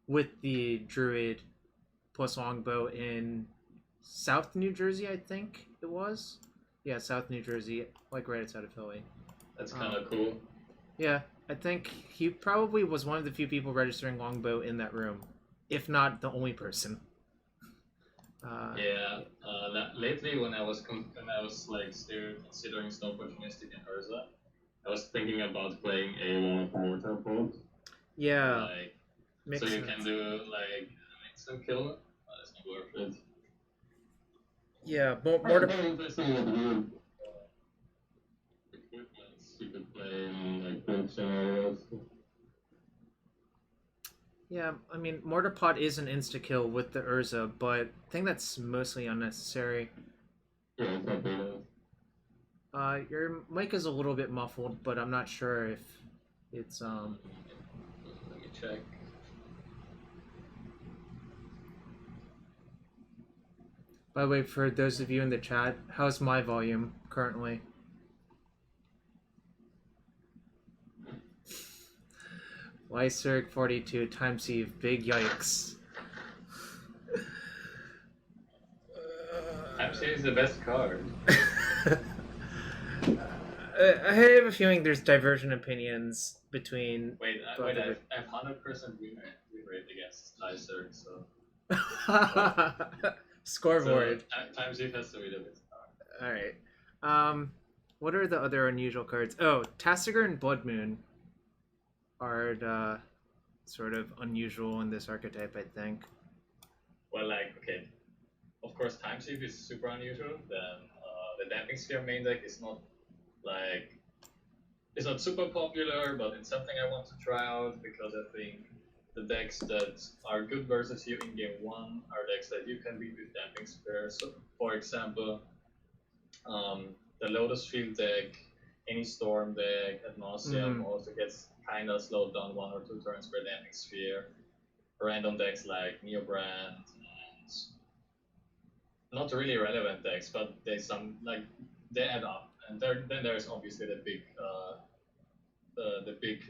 with the Druid plus Longbow in South New Jersey, I think it was. Yeah, South New Jersey, like right outside of Philly. That's kind of cool. Yeah, I think he probably was one of the few people registering Longbow in that room, if not the only person. Lately when I was like still considering Snow Opportunistic and Urza, I was thinking about playing a Mortar Bolt. Yeah. Like, so you can do like an instant kill. That's not worth it. Yeah, Mortar. Equipments you could play in like build scenarios. Yeah, I mean, Mortar Pot is an insta-kill with the Urza, but I think that's mostly unnecessary. Yeah, it's not bad. Your mic is a little bit muffled, but I'm not sure if it's, Let me check. By the way, for those of you in the chat, how's my volume currently? Lyserg 42, Time Sieve, big yikes. Time Sieve is the best card. I have a feeling there's divergent opinions between. Wait, I have 100% win rate against Lyserg, so. Scoreboard. So, Time Sieve has to be the best card. Alright. What are the other unusual cards? Oh, Tassiger and Blood Moon are sort of unusual in this archetype, I think. Well, like, okay. Of course, Time Sieve is super unusual. Then the Damping Sphere main deck is not like it's not super popular, but it's something I want to try out because I think the decks that are good versus you in game 1 are decks that you can beat with Damping Sphere. So, for example, the Lotus Field deck, any Storm deck, Ad Nauseam also gets kind of slowed down 1 or 2 turns per Damping Sphere. Random decks like Neobrand and not really relevant decks, but they add up. And then there's obviously the big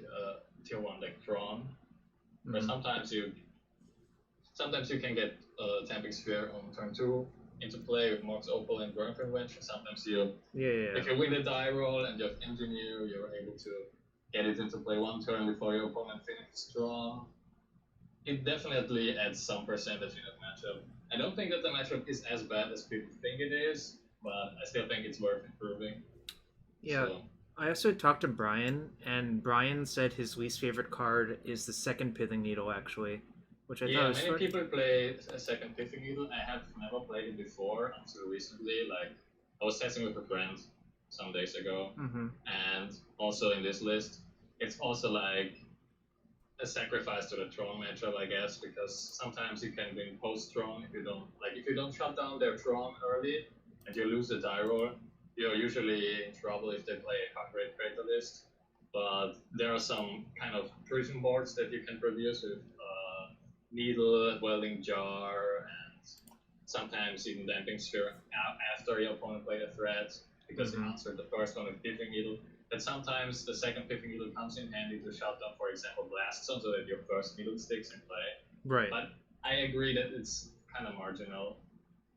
tier 1 deck Tron, where sometimes you can get Damping Sphere on turn 2 into play with Mox Opal and Whir of Invention. Sometimes if you win the die roll and you have Engineer, you're able to get it into play 1 turn before your opponent finishes draw. It definitely adds some percentage in that matchup. I don't think that the matchup is as bad as people think it is, but I still think it's worth improving. Yeah. So. I also talked to Brian, and Brian said his least favorite card is the second Pithing Needle, actually. Which I thought was many people play a second Pithing Needle. I have never played it before until recently. Like, I was testing with a friend some days ago, and also in this list, it's also like a sacrifice to the Tron matchup, I guess, because sometimes you can win post Tron if you don't shut down their Tron early and you lose the die roll. You're usually in trouble if they play a Concrete Fatalist. But there are some kind of prison boards that you can produce with Needle, Welding Jar, and sometimes even Damping Sphere after your opponent played a threat because he answered the first one with Pithing Needle. But sometimes the second Pithing Needle comes in handy to shut down, for example, Blast Zone so that your first Needle sticks in play. Right. But I agree that it's kind of marginal.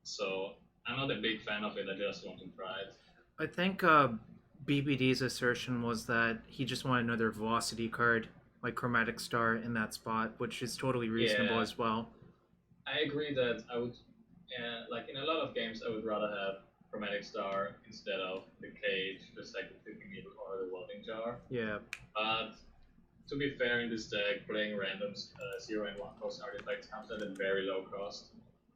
So I'm not a big fan of it, I just want to try it. I think BBD's assertion was that he just wanted another Velocity card, like Chromatic Star, in that spot, which is totally reasonable as well. I agree that I would, like in a lot of games, I would rather have Chromatic Star instead of the Cage, the second Pithing Needle, or the Welding Jar. Yeah. But to be fair, in this deck, playing random 0 and 1 cost artifacts comes at a very low cost,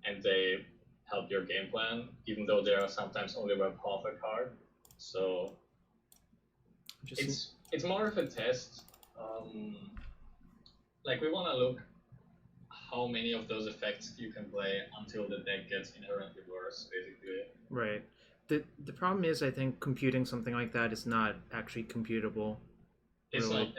and they help your game plan, even though they are sometimes only worth half a card. So it's more of a test. Like, we want to look how many of those effects you can play until the deck gets inherently worse, basically. Right. The problem is, I think computing something like that is not actually computable. It's really.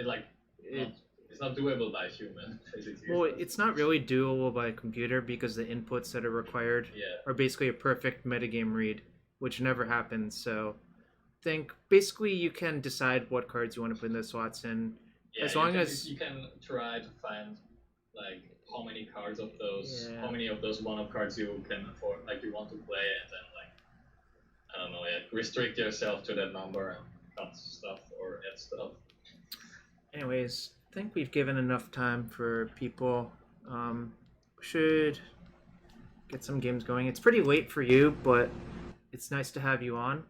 It's not doable by a human, basically. Well, it's not really doable by a computer because the inputs that are required are basically a perfect metagame read, which never happens. So I think basically you can decide what cards you want to put in those slots in. Yeah, as long as you can try to find like how many cards of those, Yeah. how many of those one-of cards you can afford, like you want to play, and then like, I don't know, restrict yourself to that number and cut stuff or add stuff. Anyways, I think we've given enough time for people. Should get some games going. It's pretty late for you, but it's nice to have you on.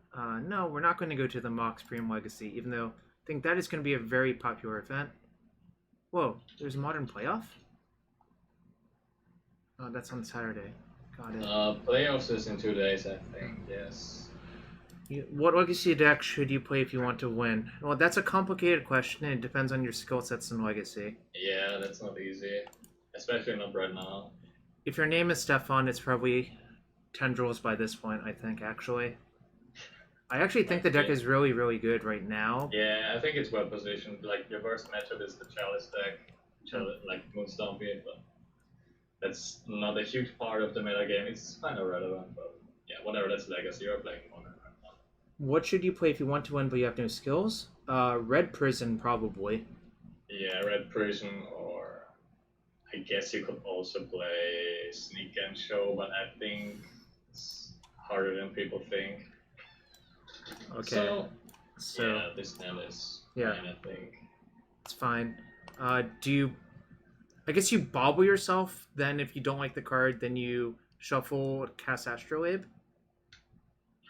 No, we're not going to go to the Mox Supreme Legacy, even though I think that is going to be a very popular event. Whoa, there's a Modern Playoff? Oh, that's on Saturday. Got it. Playoffs is in 2 days, I think, yes. What Legacy deck should you play if you want to win? Well, that's a complicated question, and it depends on your skill sets in Legacy. Yeah, that's not easy. Especially not right now. If your name is Stefan, it's probably Tendrils by this point, I think, actually. I actually think the deck is really, really good right now. Yeah, I think it's well positioned. Like, your worst matchup is the Chalice deck, like Moonstompy, but that's not a huge part of the meta game. It's kind of relevant, but yeah, whatever, that's Legacy. You're playing Modern right now. What should you play if you want to win but you have no skills? Red Prison, probably. Yeah, Red Prison, or I guess you could also play Sneak and Show, but I think it's harder than people think. Okay. So yeah, this hand is fine, I think. It's fine. Do you... I guess you Bauble yourself, then if you don't like the card, then you shuffle, cast Astrolabe?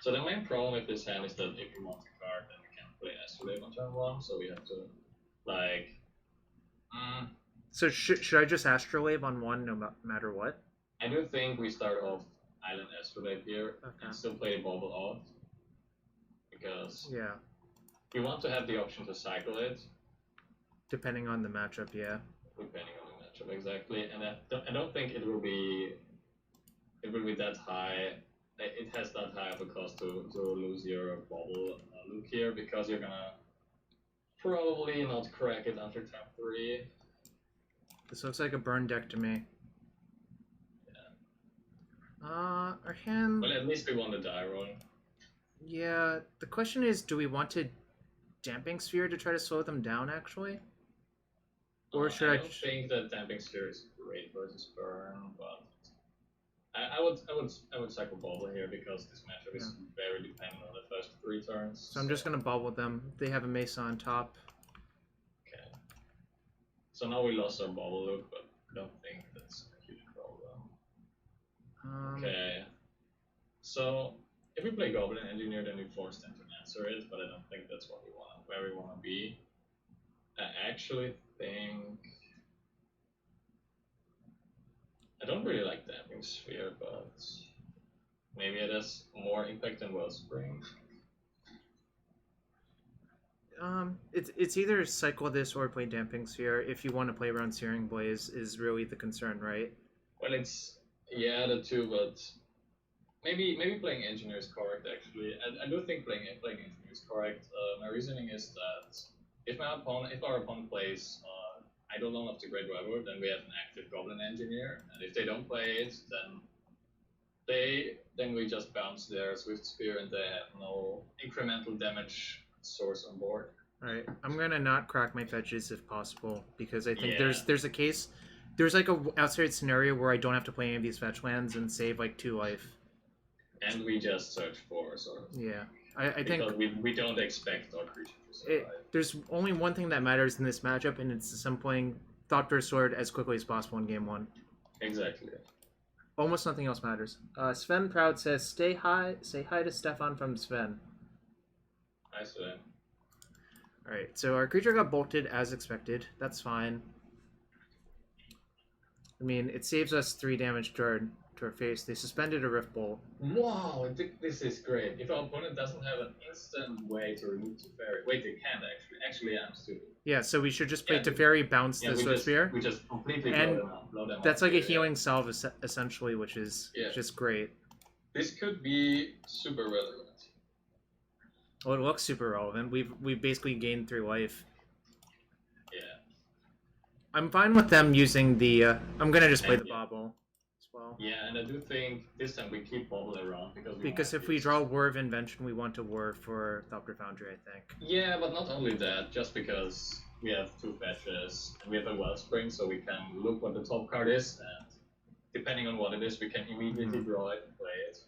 So the main problem with this hand is that if you want the card, then you can't play Astrolabe on turn 1, so we have to, like... So should I just Astrolabe on 1 no matter what? I do think we start off Island Astrolabe here, and still play the Bauble off. Because we want to have the option to cycle it. Depending on the matchup, yeah. Depending on the matchup, exactly. And I don't think it will be that high. It has that high of a cost to lose your Bauble look here, because you're gonna probably not crack it after turn 3. This looks like a burn deck to me. Yeah. Our hand... Well, at least we won the die roll. Yeah, the question is, do we want to Damping Sphere to try to slow them down, actually? Or should I don't think that Damping Sphere is great versus Burn, but I would cycle Bauble here, because this matchup is very dependent on the first 3 turns. So I'm just gonna Bauble them. They have a Mesa on top. Okay. So now we lost our Bauble look, but I don't think that's a huge problem. Okay. So if we play Goblin Engineer, then we force them to answer it, but I don't think that's what where we want to be. I actually think... I don't really like Damping Sphere, but maybe it has more impact than Wellspring. It's either cycle this or play Damping Sphere. If you want to play around Searing Blaze is really the concern, right? Well, it's... yeah, the two, but... Maybe playing Engineer is correct, actually. I do think playing Engineer is correct. My reasoning is that if our opponent plays Eidolon of the Great Weather, then we have an active Goblin Engineer, and if they don't play it, then we just bounce their Swift Spear and they have no incremental damage source on board. Alright, I'm gonna not crack my fetches if possible, because I think there's a case, there's like a outside scenario where I don't have to play any of these fetch lands and save like 2 life. And we just search for, so... Yeah, I think... we don't expect our creature to survive. There's only one thing that matters in this matchup, and it's some playing Thopter Sword as quickly as possible in game 1. Exactly. Almost nothing else matters. Sven Proud says, say hi to Stefan from Sven. Hi, Sven. Alright, so our creature got bolted as expected. That's fine. I mean, it saves us 3 damage to our face. They suspended a Rift Bolt. Wow, this is great. If our opponent doesn't have an instant way to remove Teferi... Wait, they can't actually. Actually, I'm stupid. Yeah, so we should just play Teferi, bounce the Swift Spear. We just completely blow them that's like a healing salve, essentially, which is just great. This could be super relevant. Well, it looks super relevant. We've basically gained 3 life. Yeah. I'm fine with them using the... I'm gonna just play the Bauble. Well. Yeah, and I do think this time we keep Bauble around because if we draw Whir of Invention, we want to Whir for Thopter Foundry, I think. Yeah, but not only that, just because we have 2 fetches and we have a Wellspring, so we can look what the top card is depending on what it is, we can immediately draw it and play it.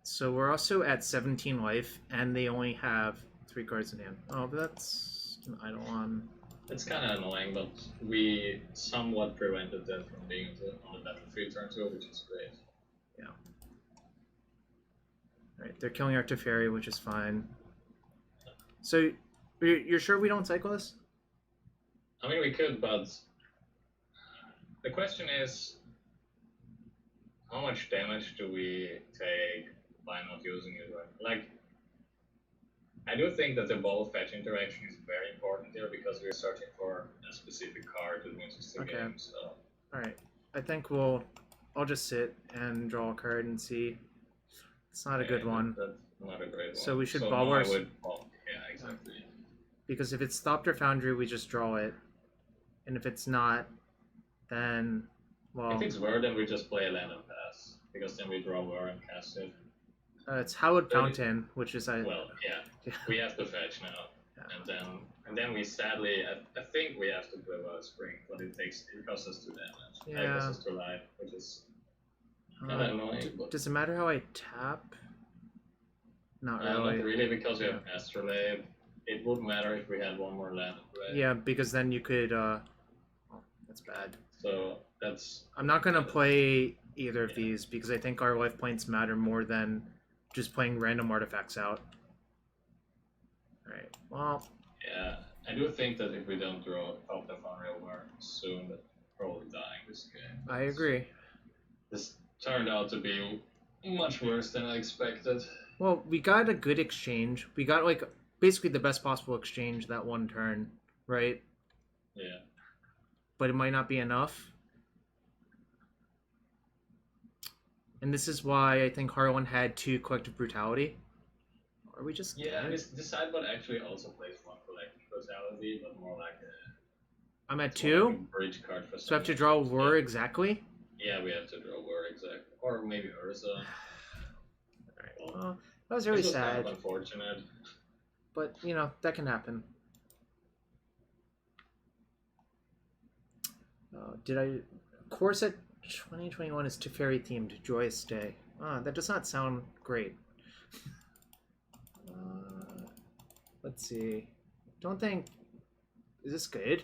So we're also at 17 life, and they only have 3 cards in hand. Oh, but that's an Eidolon. It's kind of annoying, but we somewhat prevented that from being on the battlefield turn 2, which is great. Yeah. Alright, they're killing our Teferi, which is fine. So, you're sure we don't cycle this? I mean, we could, but the question is, how much damage do we take by not using it right? Like, I do think that the ball fetch interaction is very important here because we're searching for a specific card that wins us the game. So. Alright, I think I'll just sit and draw a card and see. It's not a good one. That's not a great one. So we should so Bauble. Yeah, exactly. Because if it's Thopter Foundry, we just draw it. And if it's not, then, well... If it's Whir, then we just play a land and pass. Because then we draw Whir and cast it. It's Hallowed Fountain, which is... Well, yeah. We have to fetch now. Yeah. And then we sadly... I think we have to play Wellspring, but it costs us 2 damage. Yeah. It costs us 2 life, which is... kind of annoying, but... Does it matter how I tap? Not really. Not really, because we have Astrolabe. It wouldn't matter if we had one more land, right? Yeah, because then you could... Oh, that's bad. So, that's... I'm not going to play either of these, because I think our life points matter more than just playing random artifacts out. Alright, well... Yeah, I do think that if we don't draw Thopter Foundry over soon, that we're probably dying this game. I agree. This turned out to be much worse than I expected. Well, we got a good exchange. We got, like, basically the best possible exchange that one turn, right? Yeah. But it might not be enough. And this is why I think Harlan had 2 Collective Brutality. Are we just... Yeah, this sideboard actually also plays 1 Collective Brutality, but more like a... I'm at 2? Like a bridge card for so I have to draw Whir exactly? Yeah, we have to draw Whir exactly. Or maybe Urza. Well, that was really sad. Kind of unfortunate. But, you know, that can happen. Corset 2021 is Teferi themed, Joyous Day. That does not sound great. Let's see. Don't think... Is this good?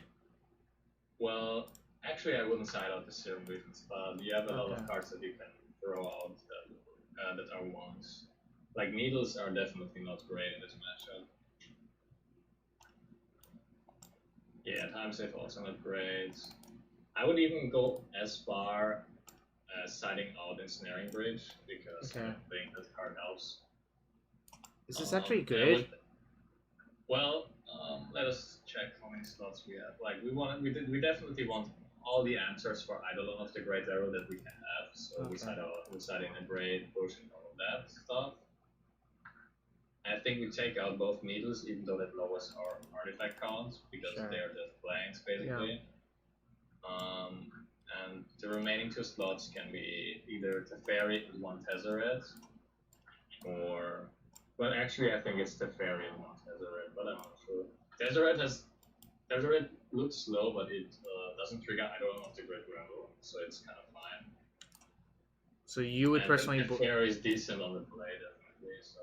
Well, actually I wouldn't side out the Serum Visions, but you have a lot of cards that you can throw out that are ones. Like, Needles are definitely not great in this matchup. Yeah, Time Sieve also not great. I would even go as far as siding out Ensnaring Bridge, because I think that card helps. Is this actually good? Let us check how many slots we have. Like, we definitely want all the answers for Eidolon of the Great Arrow that we can have. So we side in a Braid, push, and all of that stuff. I think we take out both Needles, even though that lowers our artifact count, because they're just blanks, basically. Yeah. And the remaining 2 slots can be either Teferi and 1 Tezzeret, or... Well, actually, I think it's Teferi and 1 Tezzeret, but I'm not sure. Tezzeret looks slow, but it doesn't trigger Eidolon of the Great Arrow, so it's kind of fine. So you would personally... Teferi is decent on the play, definitely, so...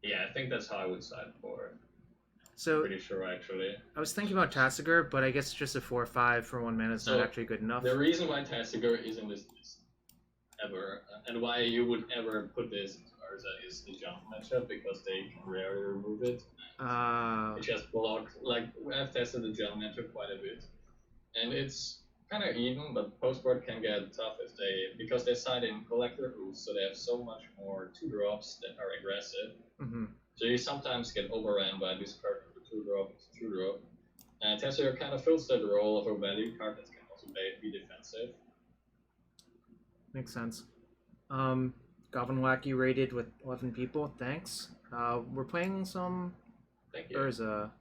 Yeah, I think that's how I would side for it. So, pretty sure, actually. I was thinking about Tasigur, but I guess just a 4/5 for 1 mana is not actually good enough. The reason why Tasigur is in this list ever, and why you would ever put this into Urza is the jump matchup, because they can rarely remove it. It just blocks. Like, I've tested the jump matchup quite a bit, and it's kind of even, but postboard can get tough because they side in Collector Ooze, so they have so much more 2-drops that are aggressive. So you sometimes get overran by this card with the 2-drop. And Tessier kind of fills that role of a value card that can also be defensive. Makes sense. Goblin Wacky rated with 11 people, thanks. We're playing some Urza.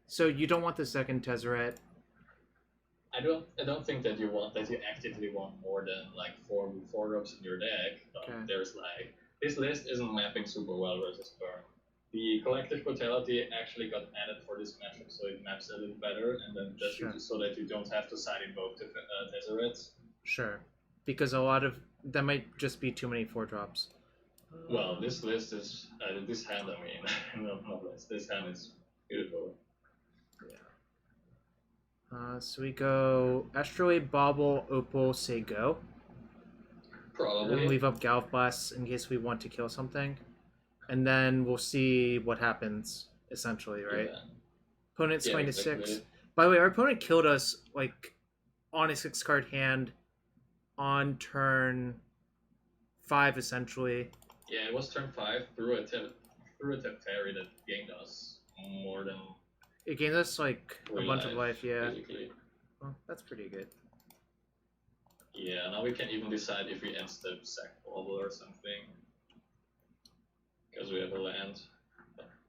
So you don't want the second Tezzeret? I don't think that you actively want more than like 4 drops in your deck. There's like, this list isn't mapping super well versus burn. The Collective Brutality actually got added for this matchup, so it maps a little better, and then so that you don't have to side in both Deserts. Sure, because a lot of that might just be too many 4-drops. Well, this list is this hand. I mean, not list. This hand is beautiful. Yeah. So we go Astrolabe, Bauble, Opal, say go. Probably. And leave up Galvanic Blast in case we want to kill something. And then we'll see what happens, essentially, right? Yeah. Opponent's going to exactly. 6. By the way, our opponent killed us, like, on a 6-card hand on turn 5, essentially. Yeah, it was turn 5 through a Teferi that gained us more than... It gained us, like, a bunch of life, yeah. Basically. Well, that's pretty good. Yeah, now we can even decide if we end step sack Bauble or something. Because we have a land.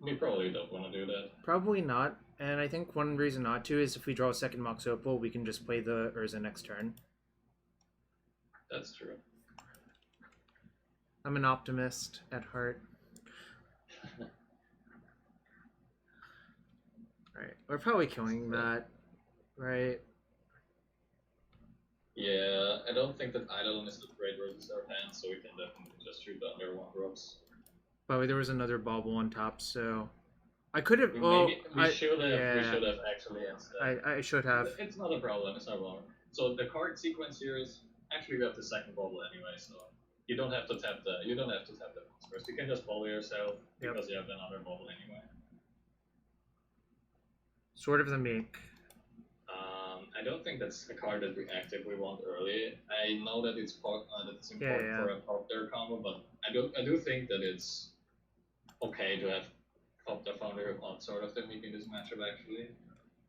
We probably don't want to do that. Probably not. And I think one reason not to is if we draw a second Mox Opal, we can just play the Urza next turn. That's true. I'm an optimist at heart. Alright, we're probably killing that, right? Yeah, I don't think that Eidolon is the great versus our hand, so we can definitely just shoot under 1-drops. By the way, there was another Bauble on top, so I could have. We should have actually. I should have. It's not a problem. It's not wrong. So the card sequence here is actually we have the second Bauble anyway, so you don't have to tap the first. You can just Bauble yourself because you have another Bauble anyway. Sword of the Meek. I don't think that's a card that we actively want early. I know that it's important for a Thopter combo, but I do think that it's okay to have Thopter Foundry on Sword of the Meek in this matchup actually.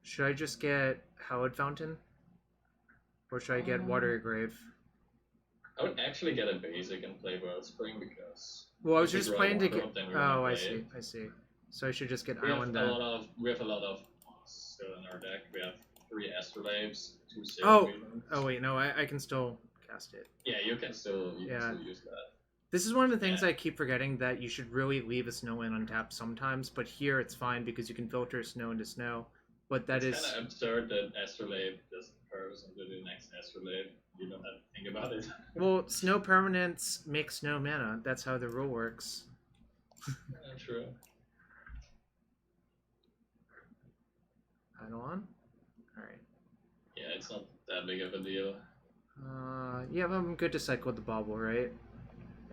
Should I just get Hallowed Fountain? Or should I get Watery Grave? I would actually get a basic and play Wellspring because... Well, I was just playing to get... Oh, I see. So I should just get Island then. We have a lot of still in our deck. We have 3 Astrolabes, 2 Serum Visions. Oh wait, no, I can still cast it. Yeah, you can still use that. This is one of the things I keep forgetting, that you should really leave a snow land untapped sometimes, but here it's fine because you can filter snow into snow. But it's kind of absurd that Astrolabe just curves into the next Astrolabe. You don't have to think about it. Well, snow permanents make snow mana. That's how the rule works. True. Eidolon? Alright. Yeah, it's not that big of a deal. Yeah, but I'm good to cycle the Bauble, right?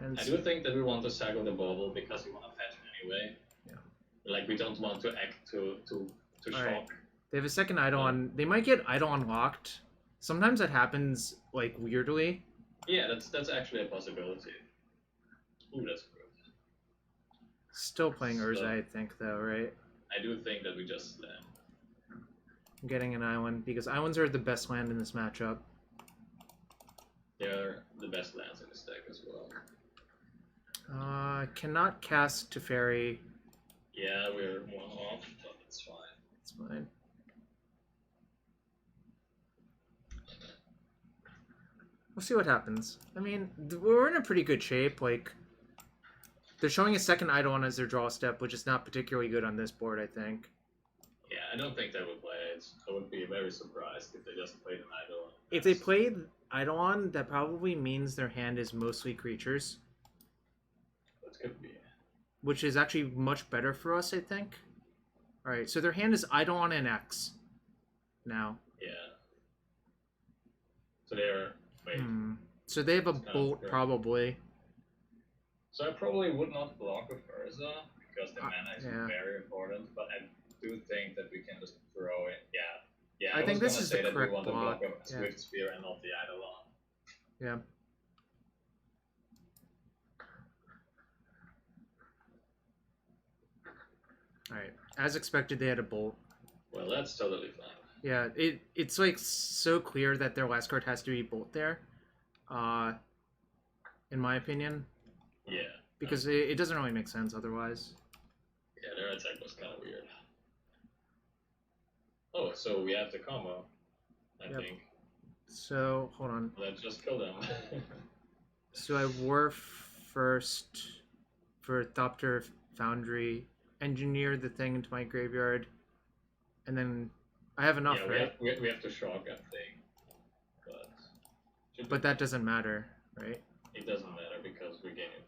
And I do think that we want to cycle the Bauble because we want to fetch anyway. Yeah. Like, we don't want to act to shock. Right. They have a second Eidolon. They might get Eidolon locked. Sometimes that happens, like, weirdly. Yeah, that's actually a possibility. Ooh, that's good. Still playing Urza, I think, though, right? I do think that we just slam. I'm getting an island, because islands are the best land in this matchup. They're the best lands in this deck as well. Cannot cast Teferi. Yeah, we're 1 off, but it's fine. It's fine. We'll see what happens. I mean, we're in a pretty good shape. Like, they're showing a second Eidolon as their draw step, which is not particularly good on this board, I think. Yeah, I don't think they would play it. I would be very surprised if they just played an Eidolon. If they played Eidolon, that probably means their hand is mostly creatures. That could be. Which is actually much better for us, I think. Alright, so their hand is Eidolon and X. Now. Yeah. So they're... Wait. So they have a bolt, probably. So I probably would not block with Urza, because the mana is very important, but I do think that we can just throw it. Yeah, I think this is the correct block. We want to block a Swift Spear and not the Eidolon. Yeah. Alright, as expected, they had a bolt. Well, that's totally fine. Yeah, it's like so clear that their last card has to be bolt there, in my opinion. Yeah. Because it doesn't really make sense otherwise. Yeah, their attack was kind of weird. Oh, so we have the combo, I think. So, hold on. Let's just kill them. So I Whir first for Thopter Foundry. engineer the thing into my graveyard, and then I have enough, Yeah, right? we have to shock that thing, but that doesn't matter, right? It doesn't matter because we gain it.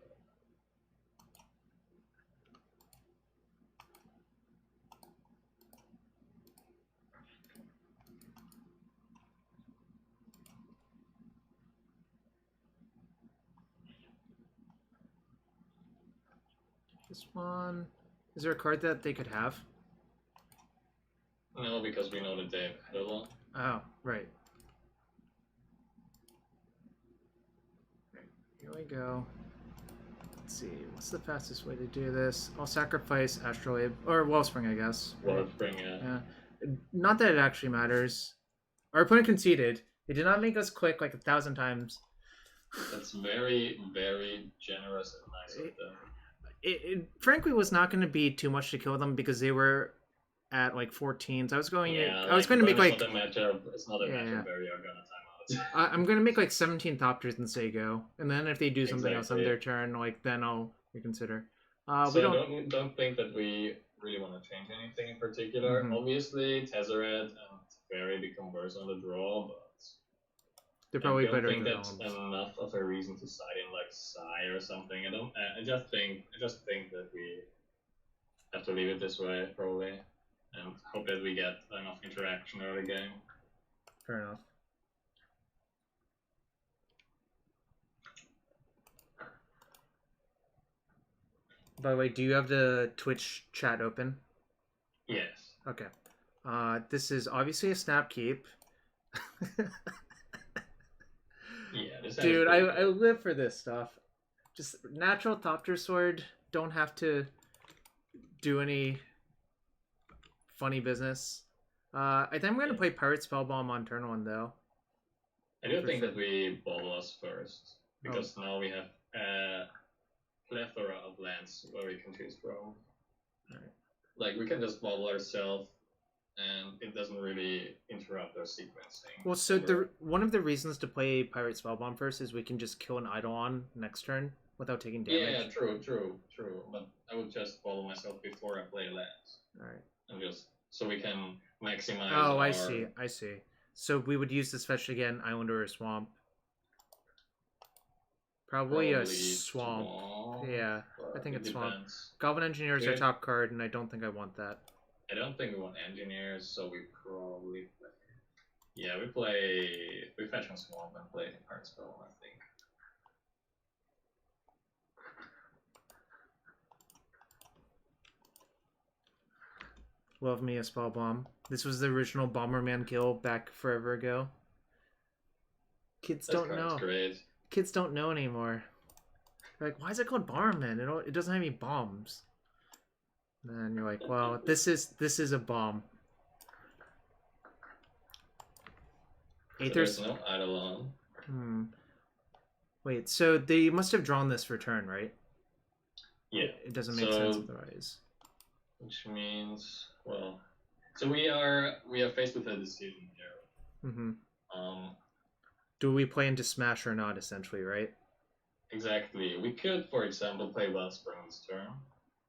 This one. Is there a card that they could have? No, because we know that they have had a lot. Oh, right. Here we go. Let's see. What's the fastest way to do this? I'll sacrifice Astrolabe. Or Wellspring, I guess. Wellspring, yeah. Not that it actually matters. Our opponent conceded. They did not make us quick like 1,000 times. That's very, very generous and nice of them. It frankly was not going to be too much to kill them because they were at like 14s. I was going to make like it's not a matchup where you're gonna time out. I'm going to make like 17 Thopters and say go, and then if they do something else on their turn, like then I'll reconsider. So we don't think that we really want to change anything in particular. Mm-hmm. Obviously, Tezzeret and Teferi become worse on the draw, but they're probably better. I don't think that's enough of a reason to side in like Psy or something. I just think that we have to leave it this way probably, and hope that we get enough interaction early game. Fair enough. By the way, do you have the Twitch chat open? Yes. Okay. This is obviously a snap keep. Yeah, dude, I live for this stuff. Just natural Thopter Sword. Don't have to do any funny business. I think I'm going to play Pyrite Spellbomb on turn 1, though. I do think that we Bauble us first, because now we have a plethora of lands where we can choose from. Right. Like, we can just Bauble ourselves, and it doesn't really interrupt our sequencing. Well, so one of the reasons to play Pyrite Spellbomb first is we can just kill an Eidolon next turn without taking damage. Yeah, true. But I would just Bauble myself before I play lands. Alright. And just so we can maximize. Oh, I see. So we would use this fetch again, Island or a Swamp. Probably a Swamp. Yeah, I think it's Swamp. Goblin Engineer is our top card, and I don't think I want that. I don't think we want Engineers, so we probably play. Yeah, we fetch on Swamp and play Pyrite Spellbomb, I think. Love me a Spellbomb. This was the original Bomberman kill back forever ago. Kids don't know. Great. Kids don't know anymore. They're like, why is it called Bomberman? It doesn't have any bombs. And you're like, well, this is a bomb. There's no Eidolon. Wait, so they must have drawn this for turn, right? Yeah. It doesn't make sense otherwise. Which means, well, so we are faced with a decision here. Do we play into Smash or not, essentially, right? Exactly. We could, for example, play Wellspring this turn,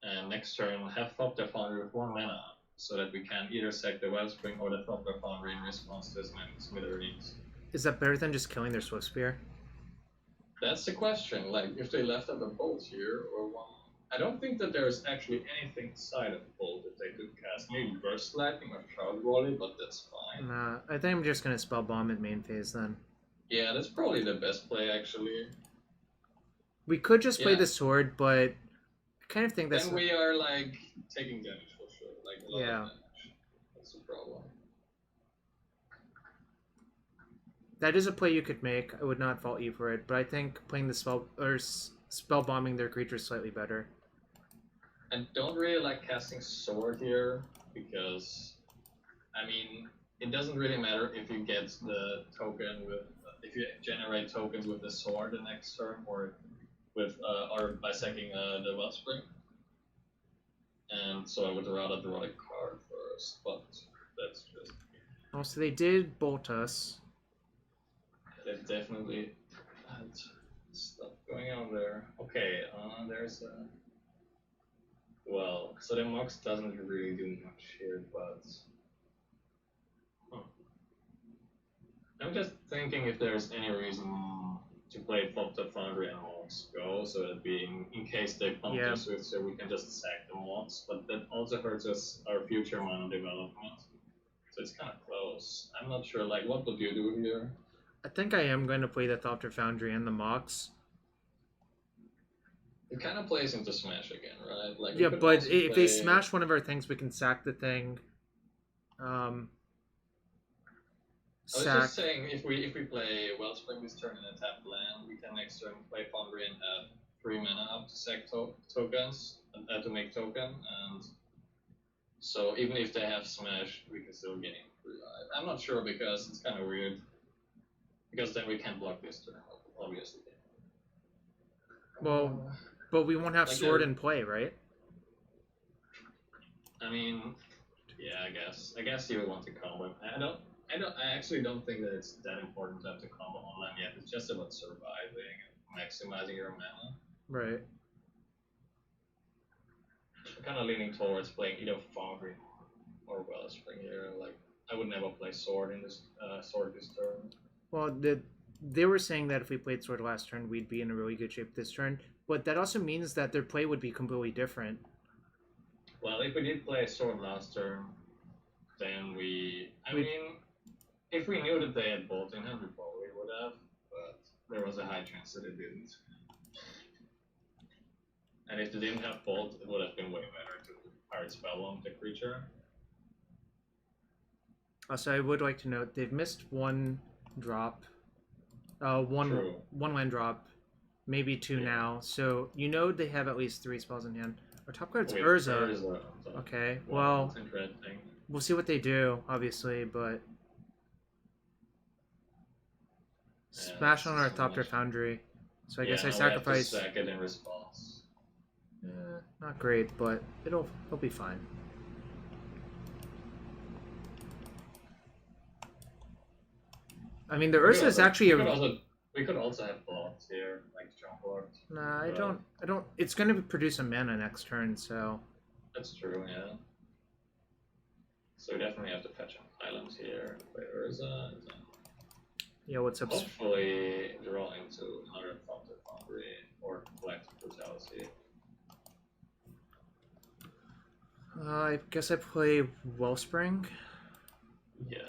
and next turn have Thopter Foundry with 1 mana, so that we can either sack the Wellspring or the Thopter Foundry in response to his Smithereens. Is that better than just killing their Swift Spear? That's the question. Like, if they left up a bolt here or one. I don't think that there's actually anything inside of the bolt that they could cast. Maybe Burst Lightning or Shroud Volley, but that's fine. Nah, I think I'm just gonna Spellbomb at main phase then. Yeah, that's probably the best play actually. We could just play the sword, but I kind of think that's. Then we are like taking damage for sure, like a lot of damage. That's the problem. That is a play you could make. I would not fault you for it, but I think playing the spell bombing their creatures slightly better. I don't really like casting sword here because, I mean, it doesn't really matter if you get the token with, if you generate tokens with the sword the next turn or with or by sacking the Wellspring. And so I would rather draw a card first, but that's just. Oh, so they did bolt us. They definitely had stuff going on there. Okay, there's a. Well, so the Mox doesn't really do much here, but I'm just thinking if there's any reason to play Thopter Foundry and Mox Go, so that in case they pump their Switzer, we can just sack the Mox, but that also hurts us our future mana development. So it's kind of close. I'm not sure, like, what would you do here? I think I am going to play the Thopter Foundry and the Mox. It kind of plays into Smash again, right? Like, yeah, but if they smash one of our things, we can sack the thing. I was just saying, if we play Wellspring this turn in a tapped land, we can next turn play Foundry and have 3 mana up to sack tokens, to make token, and so even if they have Smash, we can still gain 3 life. I'm not sure because it's kind of weird. Because then we can't block this turn, obviously. Well, but we won't have like Sword in play, right? I mean, yeah, I guess you would want to combo. I actually don't think that it's that important to have to combo online yet. It's just about surviving and maximizing your mana. Right. I'm kind of leaning towards playing either Foundry or Wellspring here. Like, I would never play Sword in this turn. Well, they were saying that if we played Sword last turn, we'd be in a really good shape this turn. But that also means that their play would be completely different. Well, if we did play Sword last turn, then I mean, if we knew that they had Bolt in hand, we probably would have. But there was a high chance that it didn't. And if they didn't have Bolt, it would have been way better to Pyrite Spellbomb the creature. Also, I would like to note they've missed one drop, one land drop, maybe 2 now. So you know they have at least 3 spells in hand. Our top card's Urza. Okay, well, that's interesting. We'll see what they do, obviously, but smash on our Thopter Foundry. So I guess I sacrifice. Sack it in response. Not great, but it'll be fine. I mean, the Urza is actually we could also have blocks here, like jump blocks. Nah, I don't. It's going to produce a mana next turn, so. That's true, yeah. So we definitely have to fetch an island here, play Urza, and then yeah, what's up? Hopefully draw into another Thopter Foundry or Collective Brutality. I guess I play Wellspring. Yeah.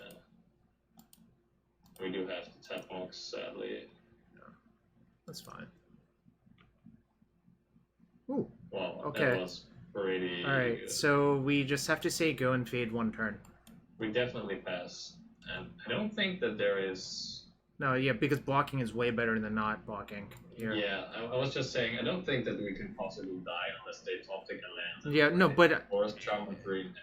We do have to tap Mox, sadly. Yeah. That's fine. Ooh. Wow, okay. That was pretty Alright, good. So we just have to say go and fade 1 turn. We definitely pass. And I don't think that there is... No, yeah, because blocking is way better than not blocking here. Yeah, I was just saying, I don't think that we can possibly die unless they Toptic a land. Yeah, no, but... Forest Charm on 3 hand.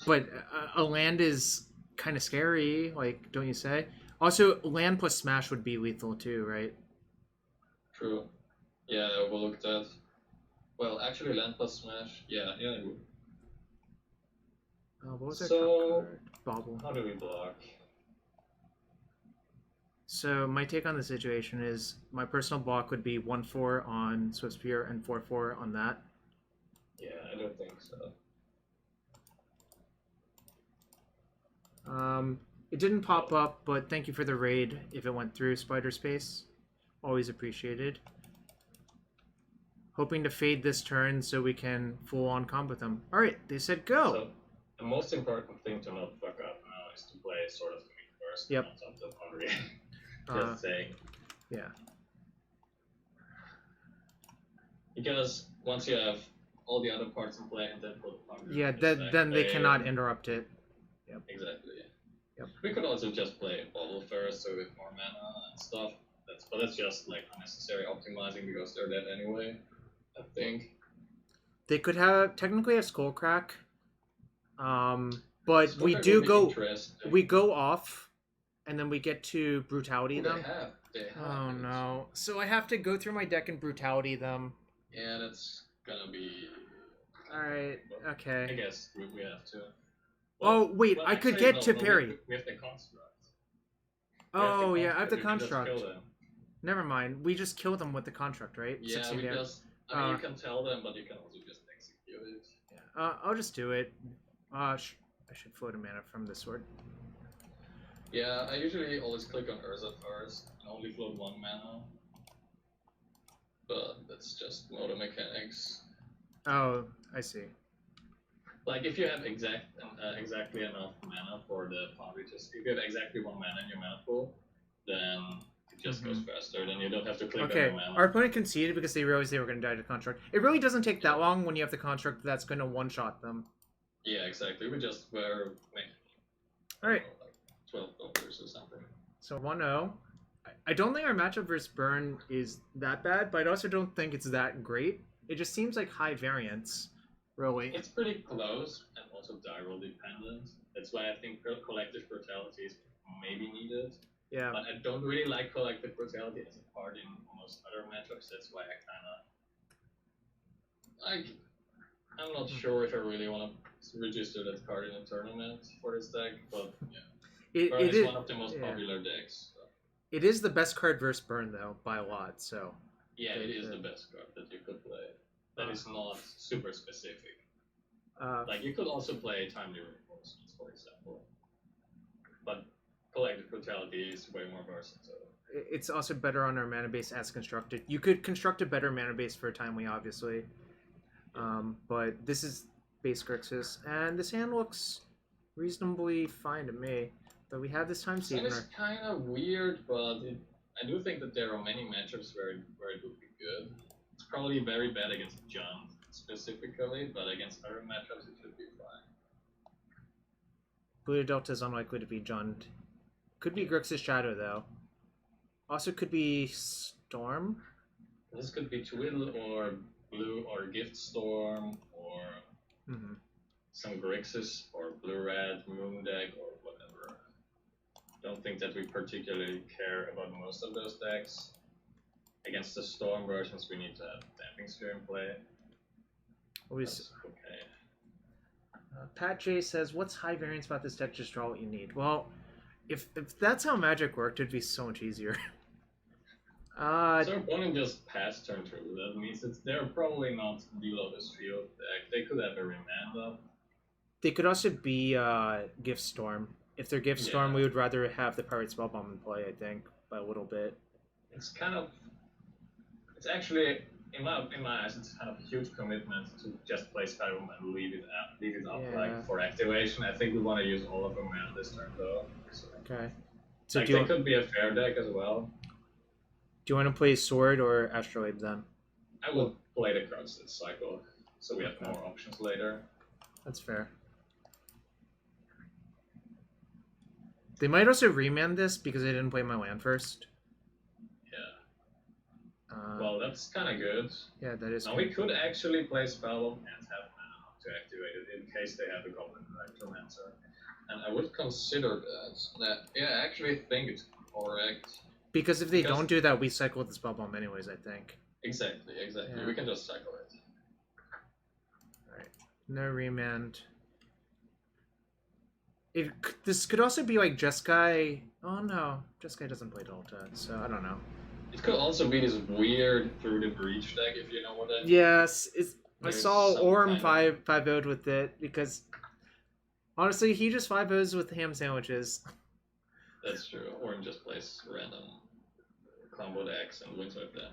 But a land is kind of scary, like, don't you say? Also, land plus smash would be lethal too, right? True. Yeah, we'll look at that. Well, actually, land plus smash. Yeah, it would. What was that top card? Bauble. How do we block? So my take on the situation is my personal block would be 1/4 on Swift Spear and 4/4 on that. Yeah, I don't think so. It didn't pop up, but thank you for the raid if it went through Spider Space. Always appreciated. Hoping to fade this turn so we can full-on combo them. Alright, they said go! So, the most important thing to not fuck up now is to play Sword of the Meek first. Yep. On top of Foundry. Just saying. Yeah. Because once you have all the other parts in play and then put Foundry. Yeah, then they cannot interrupt it. Yep. Exactly. Yep. We could also just play Bauble first, so with more mana and stuff. But that's just like unnecessary optimizing because they're dead anyway. I think they could technically have Skullcrack, but we do go. We go off, and then we get to Brutality them. They have. Oh no! So I have to go through my deck and Brutality them. Yeah, that's gonna be. All right. Okay. I guess we have to. Well, wait, I could get Teferi. We have the construct. Oh, yeah, I have the construct. Never mind. We just kill them with the construct, right? Yeah, we just... I mean, you can tell them, but you can also just execute do it. Yeah, I'll just do it. I should float a mana from the sword. Yeah, I usually always click on Urza first and only float 1 mana. But that's just motor mechanics. Oh, I see. Like if you have exactly enough mana for the Foundry, if you have exactly 1 mana in your mana pool, then it just goes faster. Then you don't have to click on your mana. Our opponent conceded because they realized they were going to die to construct. It really doesn't take that long when you have the construct that's going to one-shot them. Yeah, exactly. We just were Alright. Like 12 dollars or something. So 1-0. I don't think our matchup versus Burn is that bad, but I also don't think it's that great. It just seems like high variance, really. It's pretty close and also die roll dependent. That's why I think Collective Brutality is maybe needed. Yeah. But I don't really like Collective Brutality as a card in almost other matchups. That's why I kind of... I'm not sure if I really want to register that card in a tournament for this deck, but yeah. It is one of the most popular decks. So. It is the best card versus Burn, though, by a lot, so... Yeah, it is the best card that you could play. That is not super specific. Like, you could also play Time Reinforcements, for example. But Collective Brutality is way more versatile. It's also better on our mana base as constructed. You could construct a better mana base for Timely, obviously. But this is base Grixis, and this hand looks reasonably fine to me. But we have this Time Sieve. It's kind of weird, but I do think that there are many matchups where it would be good. It's probably very bad against John specifically, but against other matchups it should be fine. Polluted Delta is unlikely to be Jund. Could be Grixis Shadow, though. Also could be Storm. This could be Twiddle or Blue or Gift Storm or some Grixis or Blue-Red Moon deck or whatever. Don't think that we particularly care about most of those decks. Against the Storm versions, we need to have Damping Sphere in play. Always okay. Pat J says, "What's high variance about this deck? Just draw what you need." Well, if that's how Magic worked, it'd be so much easier. So our opponent just passed turn 2. That means they're probably not the Lotus Field deck. They could have a remand up. They could also be Gift Storm. If they're Gift Storm, we would rather have the Pyrite Spellbomb in play, I think, by a little bit. It's actually, in my eyes, it's kind of a huge commitment to just play Skyrim and leave it up like for activation. I think we want to use all of our mana this turn though. So, okay. So like, they could be a fair deck as well. Do you want to play Sword or Astrolabe then? I will play the cards this cycle, so we have more options later. That's fair. They might also remand this because I didn't play my land first. Yeah. Well, that's kind of good. Yeah, that is. Now we could actually play Spellbomb and have mana to activate it in case they have a Goblin Engineer. And I would consider that. Yeah, I actually think it's correct. Because if they don't do that, we cycle the Spellbomb anyways, I think. Exactly. Yeah. We can just cycle it. Alright. No remand. This could also be like Jeskai. Oh no, Jeskai doesn't play Delta, so I don't know. It could also be this weird Through the Breach deck, if you know what I mean. Yes, I saw Orm 5-0'd with it, because honestly, he just 5-0's with ham sandwiches. That's true. Orm just plays random combo decks and wins with them.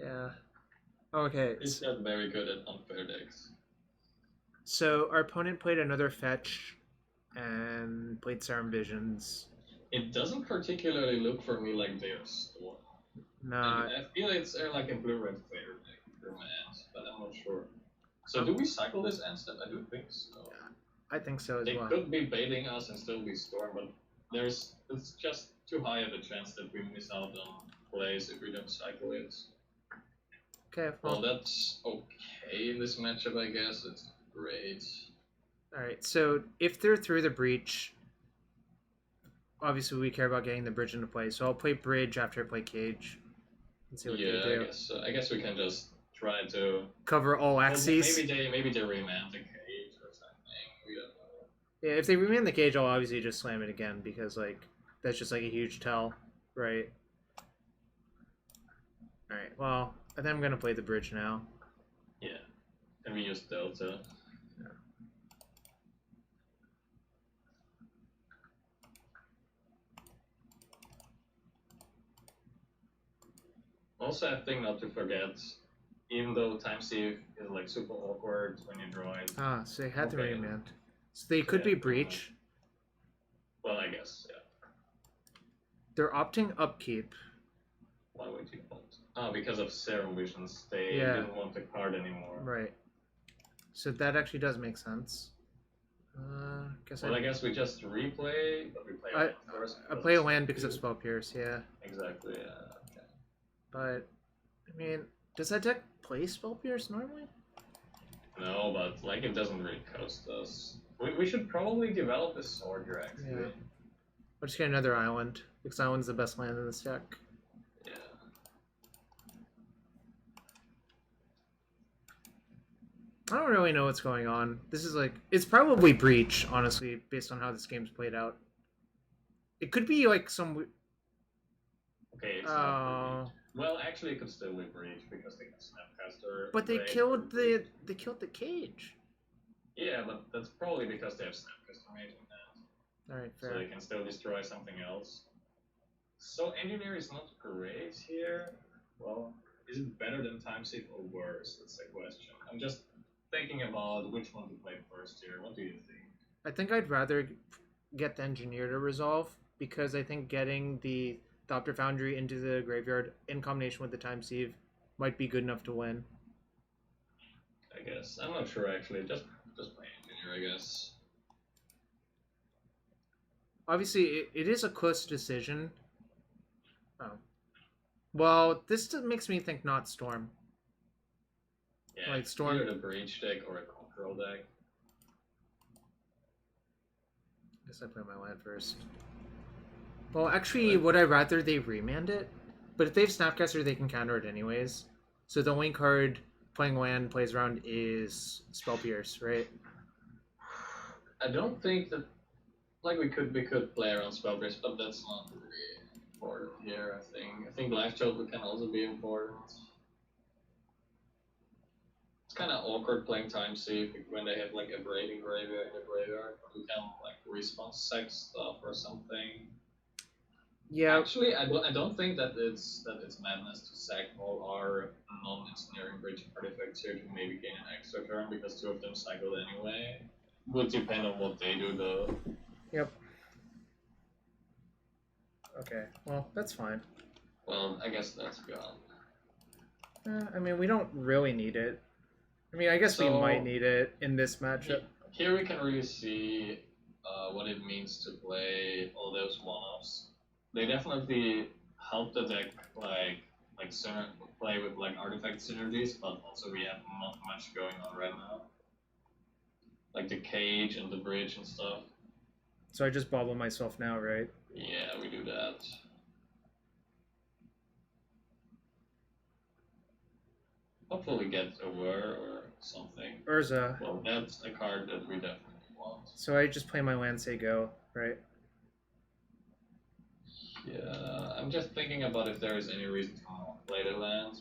Yeah. Okay. He's not very good at unfair decks. So our opponent played another fetch and played Serum Visions. It doesn't particularly look for me like they are Storm. No. I feel it's like a blue-red favorite deck for my ends, but I'm not sure. So do we cycle this end step? I do think so. I think so as well. They could be baiting us and still be Storm, but it's just too high of a chance that we miss out on plays if we don't cycle it. Okay. Well, that's okay in this matchup, I guess. It's great. Alright, so if they're through the breach, obviously we care about getting the bridge into play, so I'll play bridge after I play cage. And see what they do. I guess we can just try to cover all axes. Maybe they remand the cage or something. We don't know. Yeah, if they remand the cage, I'll obviously just slam it again because like that's just like a huge tell, right? Alright, well, I think I'm gonna play the bridge now. Yeah, And we use Delta. Yeah. Also, a thing not to forget, even though Time Sieve is like super awkward when you draw it. Ah, so they had the remand. So they could be Breach. Well, I guess, yeah. They're opting upkeep. Why would you want? Oh, because of Serum Visions. They didn't want the card anymore. Right. So that actually does make sense. I guess we just replay, but we play a land first. I play a land because of Spell Pierce, yeah. Exactly, yeah. Okay. But, I mean, does that deck play Spell Pierce normally? No, but like it doesn't really cost us. We should probably develop a sword here, actually. Yeah. I'll just get another island, because island's the best land in this deck. Yeah. I don't really know what's going on. This is like, it's probably Breach, honestly, based on how this game's played out. It could be like some... Okay, it's not Breach. Well, actually, it could still be Breach, because they can Snapcaster. But they killed the cage. Yeah, but that's probably because they have Snapcaster Mage in hand. Alright, fair. So they can still destroy something else. So Engineer is not great here. Well, is it better than Time Sieve or worse? That's the question. I'm just thinking about which one to play first here. What do you think? I think I'd rather get the Engineer to resolve, because I think getting the Thopter Foundry into the graveyard in combination with the Time Sieve might be good enough to win. I guess. I'm not sure, actually. Just play Engineer, I guess. Obviously, it is a close decision. Oh. Well, this makes me think not Storm. Yeah, like Storm. Either a Breach deck or a Control deck. I guess I play my land first. Well, actually, would I rather they remand it? But if they have Snapcaster, they can counter it anyways. So the only card playing land plays around is Spell Pierce, right? I don't think that... Like, we could play around Spell Pierce, but that's not really important here, I think. I think Life Choke can also be important. It's kind of awkward playing Time Sieve when they have, like, a Braiding Graveyard in the graveyard. We can, like, respawn sack stuff or something. Yeah. Actually, I don't think that it's madness to sack all our non-Ensnaring Bridge artifacts here to maybe gain an extra turn, because two of them cycled anyway. Would depend on what they do, though. Yep. Okay, well, that's fine. Well, I guess that's gone. I mean, we don't really need it. I mean, I guess we might need it in this matchup. Here we can really see what it means to play all those one-offs. They definitely help the deck, like play with like artifact synergies, but also we have not much going on right now. Like the cage and the bridge and stuff. So I just bauble myself now, right? Yeah, we do that. Hopefully get a Whir or something. Urza. Well, that's a card that we definitely want. So I just play my land, say go, right? Yeah, I'm just thinking about if there is any reason to not play the land.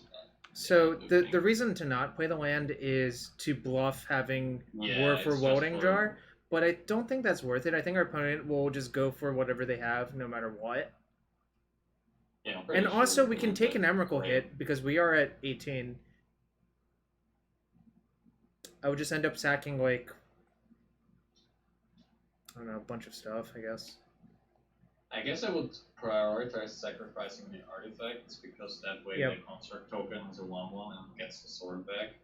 So the reason to not play the land is to bluff having Whir for Welding Jar, but I don't think that's worth it. I think our opponent will just go for whatever they have, no matter what. Yeah, and also we can take an Emrakul hit because we are at 18. I would just end up sacking like, I don't know, a bunch of stuff, I guess. I guess I would prioritize sacrificing the artifacts, because that way the construct token is a 1/1 and gets the sword back.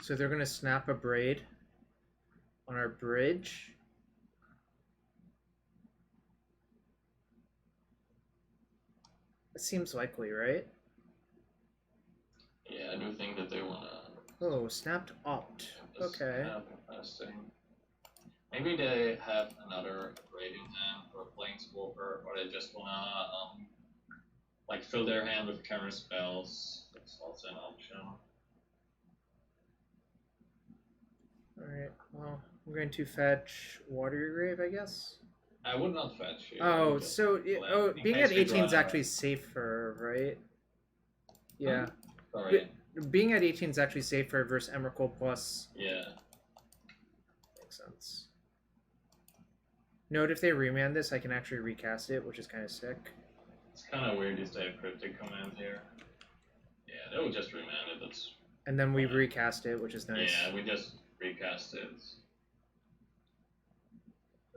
So they're gonna snap a braid on our bridge. That seems likely, right? Yeah, I do think that they wanna... Oh, snapped opt. Okay. Maybe they have another raiding hand or a planeswalker, or they just wanna like fill their hand with counter spells. That's also an option. Alright, well, I'm going to fetch Watery Grave, I guess. I would not fetch here. Oh, so being at 18 is actually safer, right? Yeah. Sorry. being at 18 is actually safer versus Emrakul plus. Yeah. Makes sense. Note if they remand this, I can actually recast it, which is kind of sick. It's kind of weird if they have cryptic command here. Yeah, they will just remand it. That's. And then we recast it, which is nice. Yeah, we just recast it.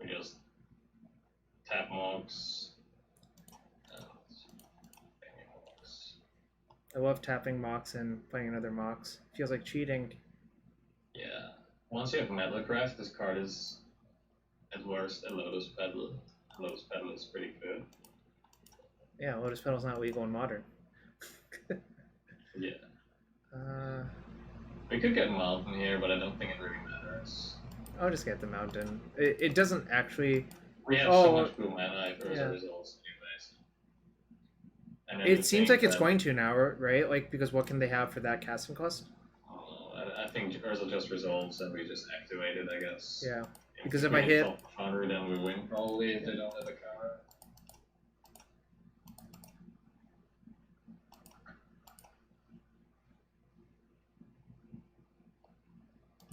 We just tap Mox. I love tapping Mox and playing another Mox. Feels like cheating. Yeah. Once you have Metalcraft, this card is at worst a Lotus Petal. Lotus Petal is pretty good. Yeah, Lotus Petal's not legal in Modern. Yeah. We could get Mountain here, but I don't think it really matters. I'll just get the Mountain. It doesn't actually... We have so much blue mana if Urza results anyways. It seems like it's going to now, right? Like, because what can they have for that casting cost? I think Urza just resolves and we just activate it, I guess. Yeah. Because if I hit... Thopter Foundry, then we win probably if they don't have a counter.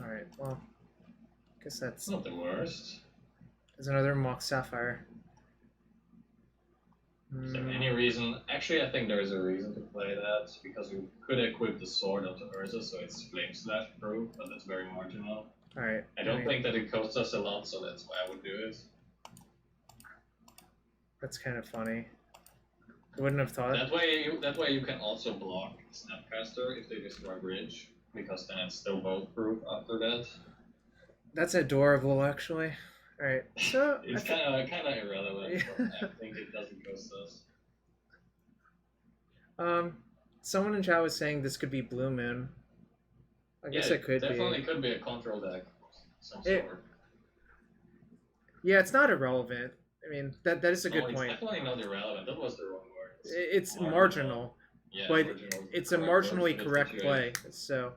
Alright, well... I guess that's... not the worst. There's another Mox Sapphire. Is there any reason? Actually, I think there is a reason to play that, because we could equip the sword onto Urza, so it's Flame Slash proof, but that's very marginal. Alright. I don't think that it costs us a lot, so that's why I would do it. That's kind of funny. I wouldn't have thought. That way you can also block Snapcaster if they destroy Bridge, because then it's still both proof after that. That's adorable, actually. Alright, so... It's kind of irrelevant, but I think it doesn't cost us. Someone in chat was saying this could be Blue Moon. I guess it could definitely could be a control deck of some sort. Yeah, it's not irrelevant. I mean, that is a good point. It's definitely not irrelevant. That was the wrong word. It's marginal. Yeah, but marginal it's a marginally correct play, so...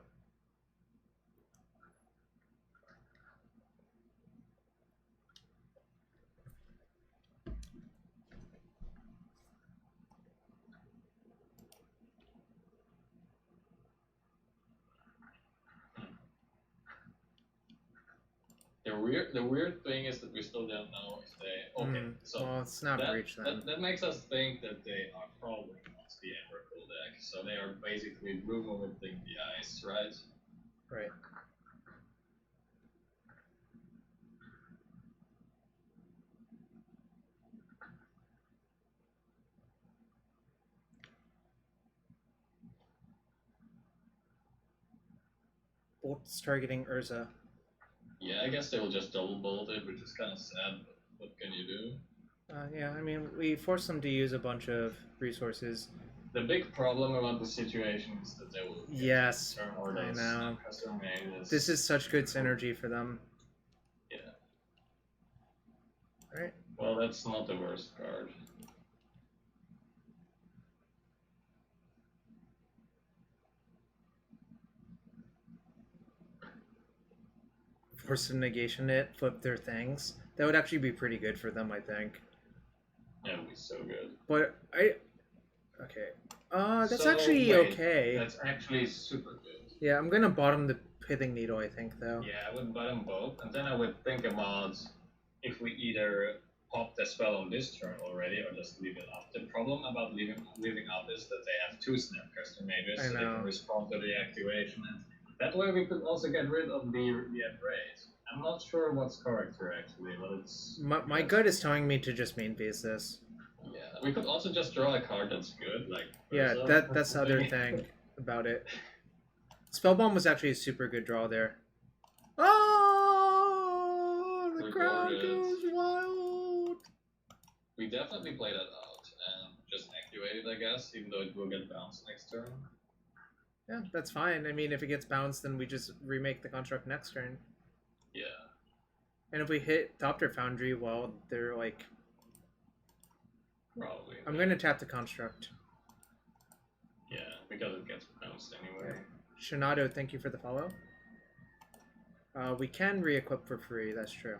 The weird thing is that we still don't know if they... Okay, so... Well, it's not Breach then. That makes us think that they are probably not the Emrakul deck, so they are basically blue momenting the ice, right? Right. Bolt's targeting Urza. Yeah, I guess they will just double bolt it, which is kind of sad, but what can you do? Yeah, I mean, we force them to use a bunch of resources. The big problem about the situation is that they will turn orders. I know. This is such good synergy for them. Yeah. Alright. Well, that's not the worst card. Force of negation it, flip their things. That would actually be pretty good for them, I think. That would be so good. But okay. That's actually okay. That's actually super good. Yeah, I'm gonna bottom the Pithing Needle, I think, though. Yeah, I would bottom both, and then I would think about if we either pop the spell on this turn already or just leave it up. The problem about leaving up is that they have two Snapcaster Mages, so they can respond to the activation, and that way we could also get rid of the Embrace. I'm not sure what's correct here actually, but it's... My gut is telling me to just main base this. Yeah, we could also just draw a card that's good, like... Yeah, that's the other thing about it. Spellbomb was actually a super good draw there. Oh! The crowd goes wild! We definitely play that out and just activate it, I guess, even though it will get bounced next turn. Yeah, that's fine. I mean, if it gets bounced, then we just remake the construct next turn. Yeah. And if we hit Thopter Foundry, well, they're like... Probably. I'm going to tap the construct. Yeah, because it gets bounced anyway. Shinado, thank you for the follow. We can re-equip for free, that's true.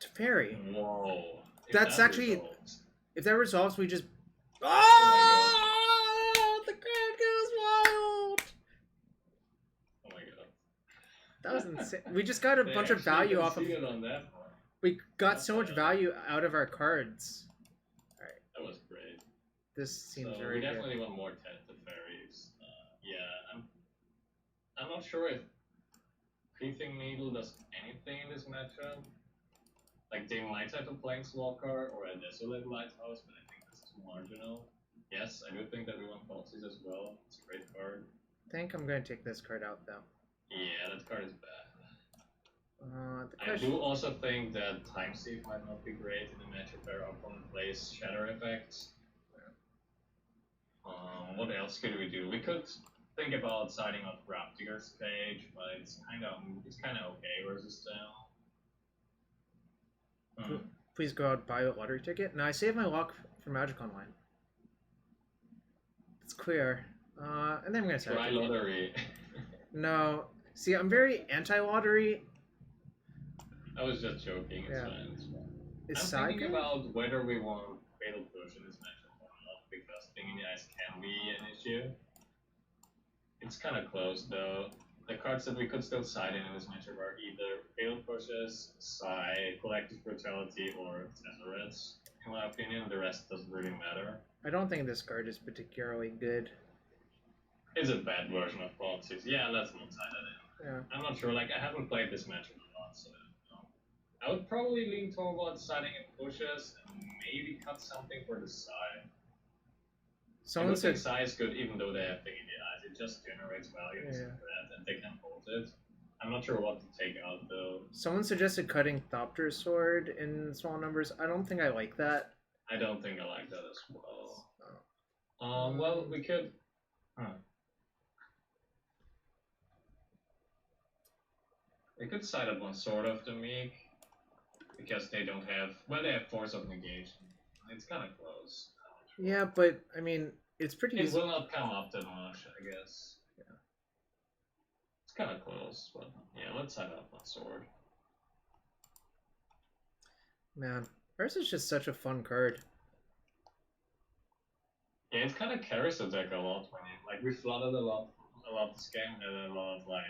Teferi. Whoa. That's that actually... resolves. If that resolves, we just... Oh The crowd goes wild! Oh my god. That was insane. We just got a bunch of value off of... On that one. We got so much value out of our cards. Alright. That was great. This seems so very good. We definitely want more Teferis. Yeah, I'm not sure if Pithing Needle does anything in this matchup. Like, they might have a Planeswalker or a Desolate Lighthouse, but I think that's too marginal. Yes, I do think that we want Thoughtseize as well. It's a great card. I think I'm going to take this card out, though. Yeah, that card is bad. I do also think that Time Sieve might not be great in the matchup where our opponent plays Shatter effects. What else could we do? We could think about siding up Raptor's page, but it's kind of okay versus them. Please go out, buy a lottery ticket. Now I save my luck for Magic Online. It's clear. And then I'm gonna say try lottery. No, see, I'm very anti-lottery. I was just joking. It's fine. It's fine. I'm thinking about whether we want Fatal Push in this matchup or not, because Thing in the Ice can be an issue. It's kind of close though. The cards that we could still side in this matchup are either Fatal Pushes, Psy, Collective Brutality, or Tezzerets. In my opinion, the rest doesn't really matter. I don't think this card is particularly good. It's a bad version of Thoughtseize. Yeah, let's not side that in. Yeah. I'm not sure. Like, I haven't played this matchup a lot, so I would probably lean towards siding in pushes and maybe cut something for the Psy. Someone said Psy is good even though they have Thing in the Eyes. It just generates value and they can hold it. I'm not sure what to take out though. Someone suggested cutting Thopter's sword in small numbers. I don't think I like that. I don't think I like that as well. Well, we could... We could side up one sword of the Meek, because they don't have... Well, they have Force of Negation. It's kind of close. Yeah, but, I mean, it's pretty easy. It will not come up that much, I guess. Yeah. It's kind of close, but yeah, let's side up one sword. Man, Urza is just such a fun card. Yeah, it kind of carries the deck a lot when you... Like, we flooded a lot this game, and a lot of, like...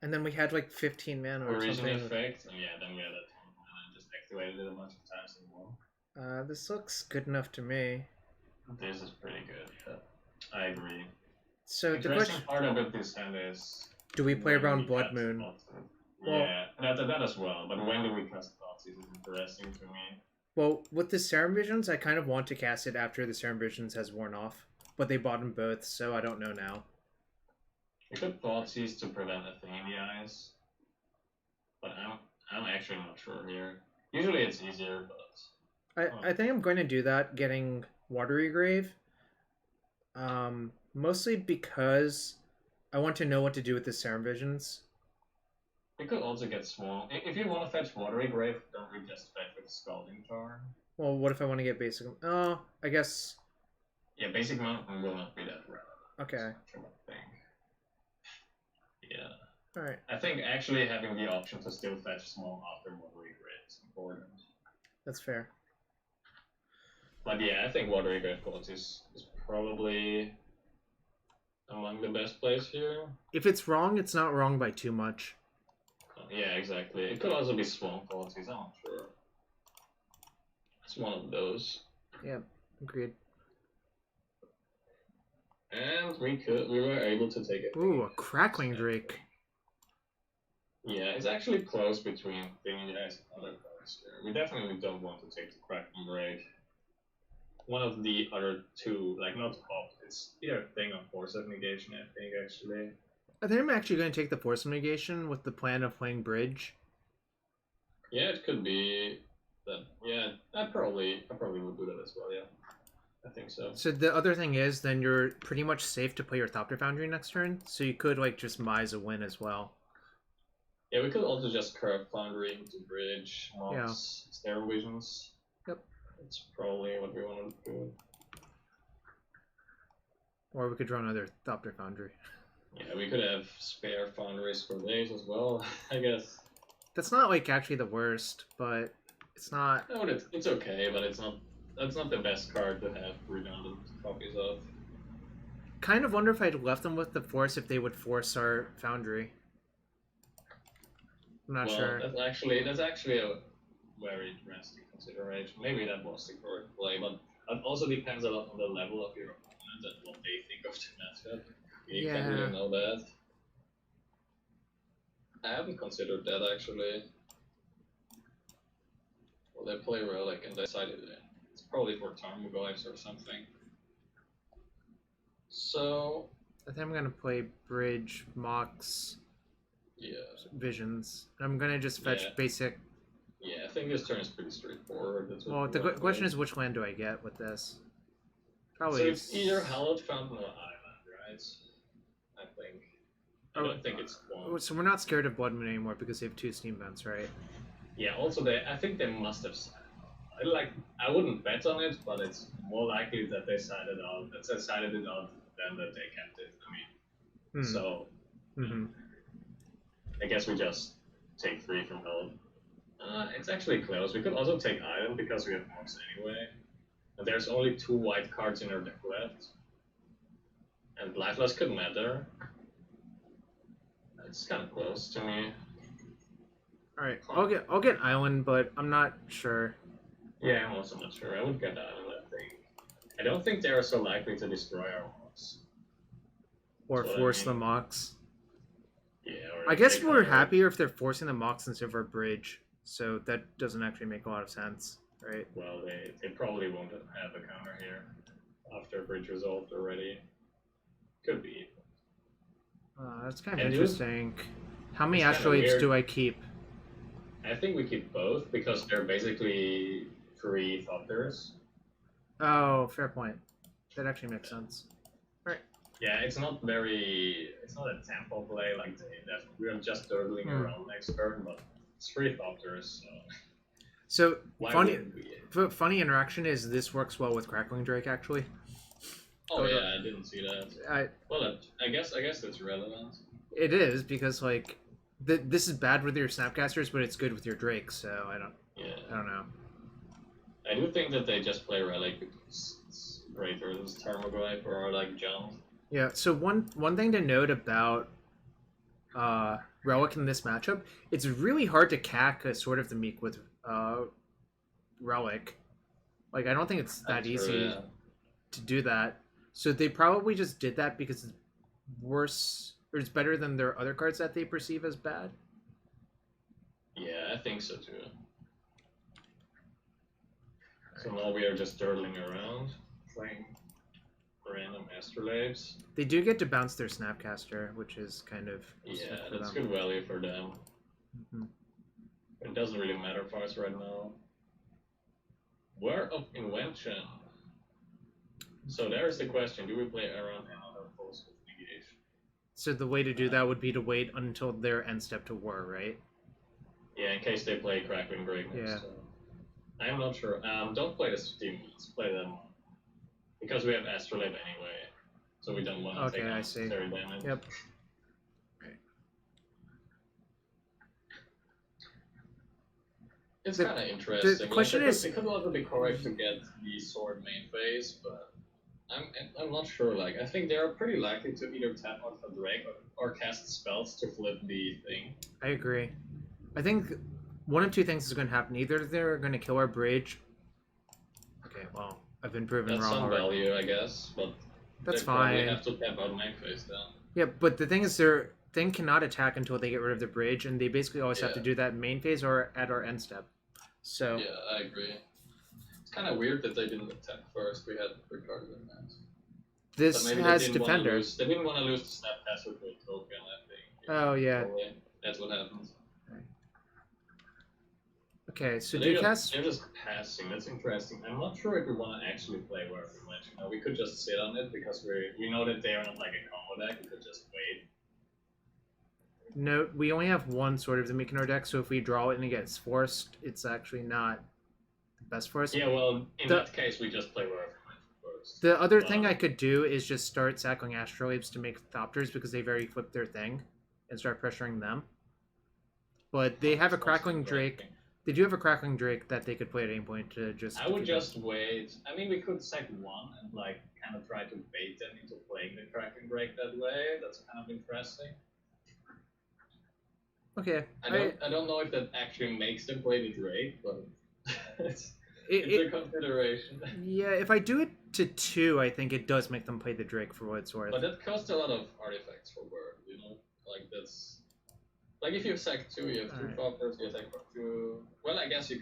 And then we had like 15 mana or something. Effect, and yeah, then we had a ton of mana and just activated it a bunch of times in one. This looks good enough to me. This is pretty good. I agree. So the question part of this hand is... Do we play around Blood Moon? Yeah, that as well. But when do we cast Thoughtseize is interesting to me. Well, with the Serum Visions, I kind of want to cast it after the Serum Visions has worn off. But they bought them both, so I don't know now. We could Thoughtseize to prevent a Thing in the Eyes, but I'm actually not sure here. Usually it's easier, but... I think I'm going to do that, getting Watery Grave. Mostly because I want to know what to do with the Serum Visions. We could also get small. If you want to fetch Watery Grave, don't we just fetch with Scalding Tarn? Well, what if I want to get Basic... Oh, I guess... Yeah, Basic Mountain will not be that relevant. Okay. Yeah. Alright. I think actually having the option to still fetch small after Watery Grave is important. That's fair. But yeah, I think Watery Grave Gods is probably among the best plays here. If it's wrong, it's not wrong by too much. Yeah, exactly. It could also be Swamp Gods, I'm not sure. It's one of those. Yeah, agreed. And we were able to take it. Ooh, a Crackling Drake. Yeah, it's actually close between Thing in the Eyes and other cards here. We definitely don't want to take the Crackling Drake. One of the other two, like not top, it's either Thing or Force of Negation, I think, actually. I think I'm actually going to take the Force of Negation with the plan of playing Bridge. Yeah, it could be that. Yeah, I probably would do that as well, yeah. I think so. So the other thing is, then you're pretty much safe to play your Thopter Foundry next turn, so you could like just Mize a win as well. Yeah, we could also just curve Foundry into Bridge, Mox, Serum Visions. Yep. That's probably what we want to do. Or we could draw another Thopter Foundry. Yeah, we could have spare Foundries for days as well, I guess. That's not like actually the worst, but It's not. No, it's okay, but it's not. That's not the best card to have redundant copies of. Kind of wonder if I'd left them with the force if they would force our Foundry. I'm not sure. That's actually a very interesting consideration. Maybe that was the correct play, but it also depends a lot on the level of your opponent and what they think of the matchup. You can't really know that. I haven't considered that actually. Well, they play Relic and they decided it's probably for Tarmogoyfs or something. So I think I'm gonna play Bridge, Mox, Visions. I'm gonna just fetch basic. Yeah, I think this turn is pretty straightforward. Well, the question is which land do I get with this? Probably. So it's either Hallowed Fountain or Island, right? I think. I don't think it's one. So we're not scared of Blood Moon anymore because they have 2 steam vents, right? Yeah. Also, I think they must have sided out. I wouldn't bet on it, but it's more likely that they sided out. That they sided it out than that they kept it. I mean, so. I guess we just take 3 from Held. It's actually close. We could also take Island because we have Mox anyway. And there's only 2 white cards in our deck left. And Lifeless could matter. It's kind of close to me. Alright, I'll get Island, but I'm not sure. Yeah, I'm also not sure. I would get Island, I think. I don't think they are so likely to destroy our Mox. Or force the Mox. Yeah, I guess we're happier if they're forcing the Mox instead of our Bridge. So that doesn't actually make a lot of sense, right? Well, they probably won't have a counter here after Bridge resolved already. Could be. That's kind of interesting. How many Astrolabes do I keep? I think we keep both because they're basically 3 Thopters. Oh, fair point. That actually makes sense. Right. Yeah, it's not a tempo play like we're just turtling around next turn, but it's 3 Thopters, so funny interaction is this works well with Crackling Drake actually. Oh yeah, I didn't see that. I guess that's relevant. It is because like this is bad with your Snapcasters, but it's good with your Drake. So I don't know. I do think that they just play Relic because it's greater than Tarmogoyf or like Jump. Yeah. So one thing to note about Relic in this matchup, it's really hard to cack a Sword of the Meek with Relic. Like I don't think it's that easy to do that. So they probably just did that because it's worse or it's better than their other cards that they perceive as bad. Yeah, I think so too. So now we are just turtling around, playing random Astrolabes. They do get to bounce their Snapcaster, which is kind of that's good value for them. It doesn't really matter for us right now. Whir of Invention. So there's the question: do we play around another Pulse of Negation? So the way to do that would be to wait until their end step to War, right? Yeah, in case they play Crackling Break next. Yeah. So. I'm not sure. Don't play the Steam. Let's play them because we have Astrolabe anyway, so we don't want to take unnecessary damage. Yep. It's kind of interesting. The question is, it could also be correct to get the sword main phase, but I'm not sure. Like, I think they are pretty likely to either tap out for Drake or cast spells to flip the thing. I agree. I think one of 2 things is going to happen. Either they're going to kill our Bridge. Okay, well, I've been proven That's wrong some already. value, I guess, but that's they fine. probably have to tap out main phase then. Yeah, but the thing is, their thing cannot attack until they get rid of the Bridge, and they basically always have to do that main phase or at our end step. So yeah, I agree. It's kind of weird that they didn't attack first. We had regarded in that. This has Defender. They didn't want to lose the Snapcaster to a token, I think. Oh yeah. Probably. That's what happened. Okay, so they're cast... they're just passing. That's interesting. I'm not sure if we want to actually play Whir of Invention. We could just sit on it because we know that they are not like a combo deck. We could just wait. No, we only have 1 Sword of the Meek in our deck, so if we draw it and it gets forced, it's actually not the best for us. Yeah, well, in that case, we just play Whir of Invention first. The other thing I could do is just start sackling Astrolabes to make Thopters because they've already flipped their thing and start pressuring them. But they have a Crackling Drake. Did you have a Crackling Drake that they could play at any point to just... I would just wait. I mean, we could sack one and like kind of try to bait them into playing the Crackling Drake that way. That's kind of interesting. Okay. I don't know if that actually makes them play the Drake, but it's a consideration. Yeah, if I do it to 2, I think it does make them play the Drake for what it's worth. But that costs a lot of artifacts for Whir, you know? Like, that's... Like, if you sack 2, you have 2 Thopters, you sack 2... Well, I guess you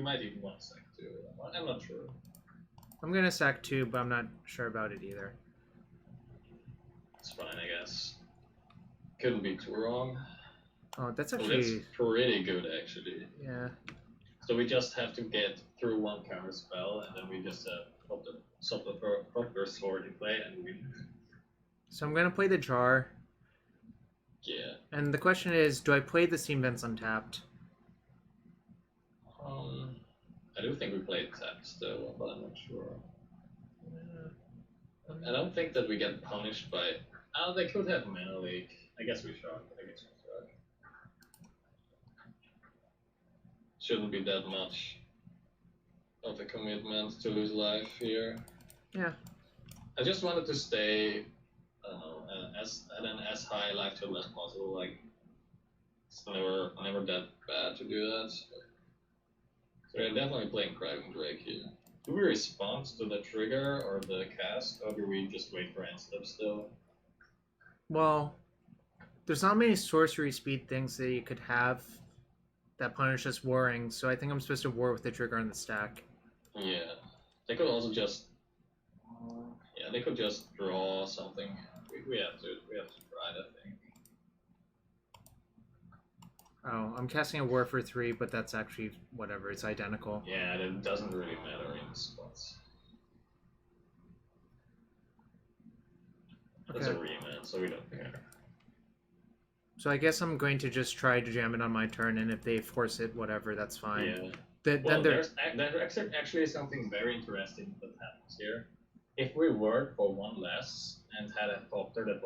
might even want to sack 2. I'm not sure. I'm gonna sack 2, but I'm not sure about it either. It's fine, I guess. Couldn't be too wrong. Oh, that's actually... That's pretty good, actually. Yeah. So we just have to get through one counter spell, and then we just have Thopter Sword in play and win. So I'm gonna play the Jar. Yeah. And the question is, do I play the Steam Vents untapped? I do think we played tapped still, but I'm not sure. I don't think that we get punished by... Oh, they could have Mana Leak. I guess we should. Shouldn't be that much of a commitment to lose life here. Yeah. I just wanted to stay, I don't know, at an as high life total as possible. Like, it's never that bad to do that. So we're definitely playing Crackling Drake here. Do we respond to the trigger or the cast, or do we just wait for end step still? Well, there's not many sorcery speed things that you could have that punishes warring, so I think I'm supposed to war with the trigger on the stack. Yeah. They could also just... Yeah, they could just draw something. We have to try it, I think. Oh, I'm casting a war for 3, but that's actually whatever, it's identical. Yeah, it doesn't really matter in spots. Okay. It's a rematch, so we don't care. So I guess I'm going to just try to jam it on my turn, and if they force it, whatever, that's fine. Yeah. Then there's actually something very interesting that happens here. If we work for 1 less and had a Thopter that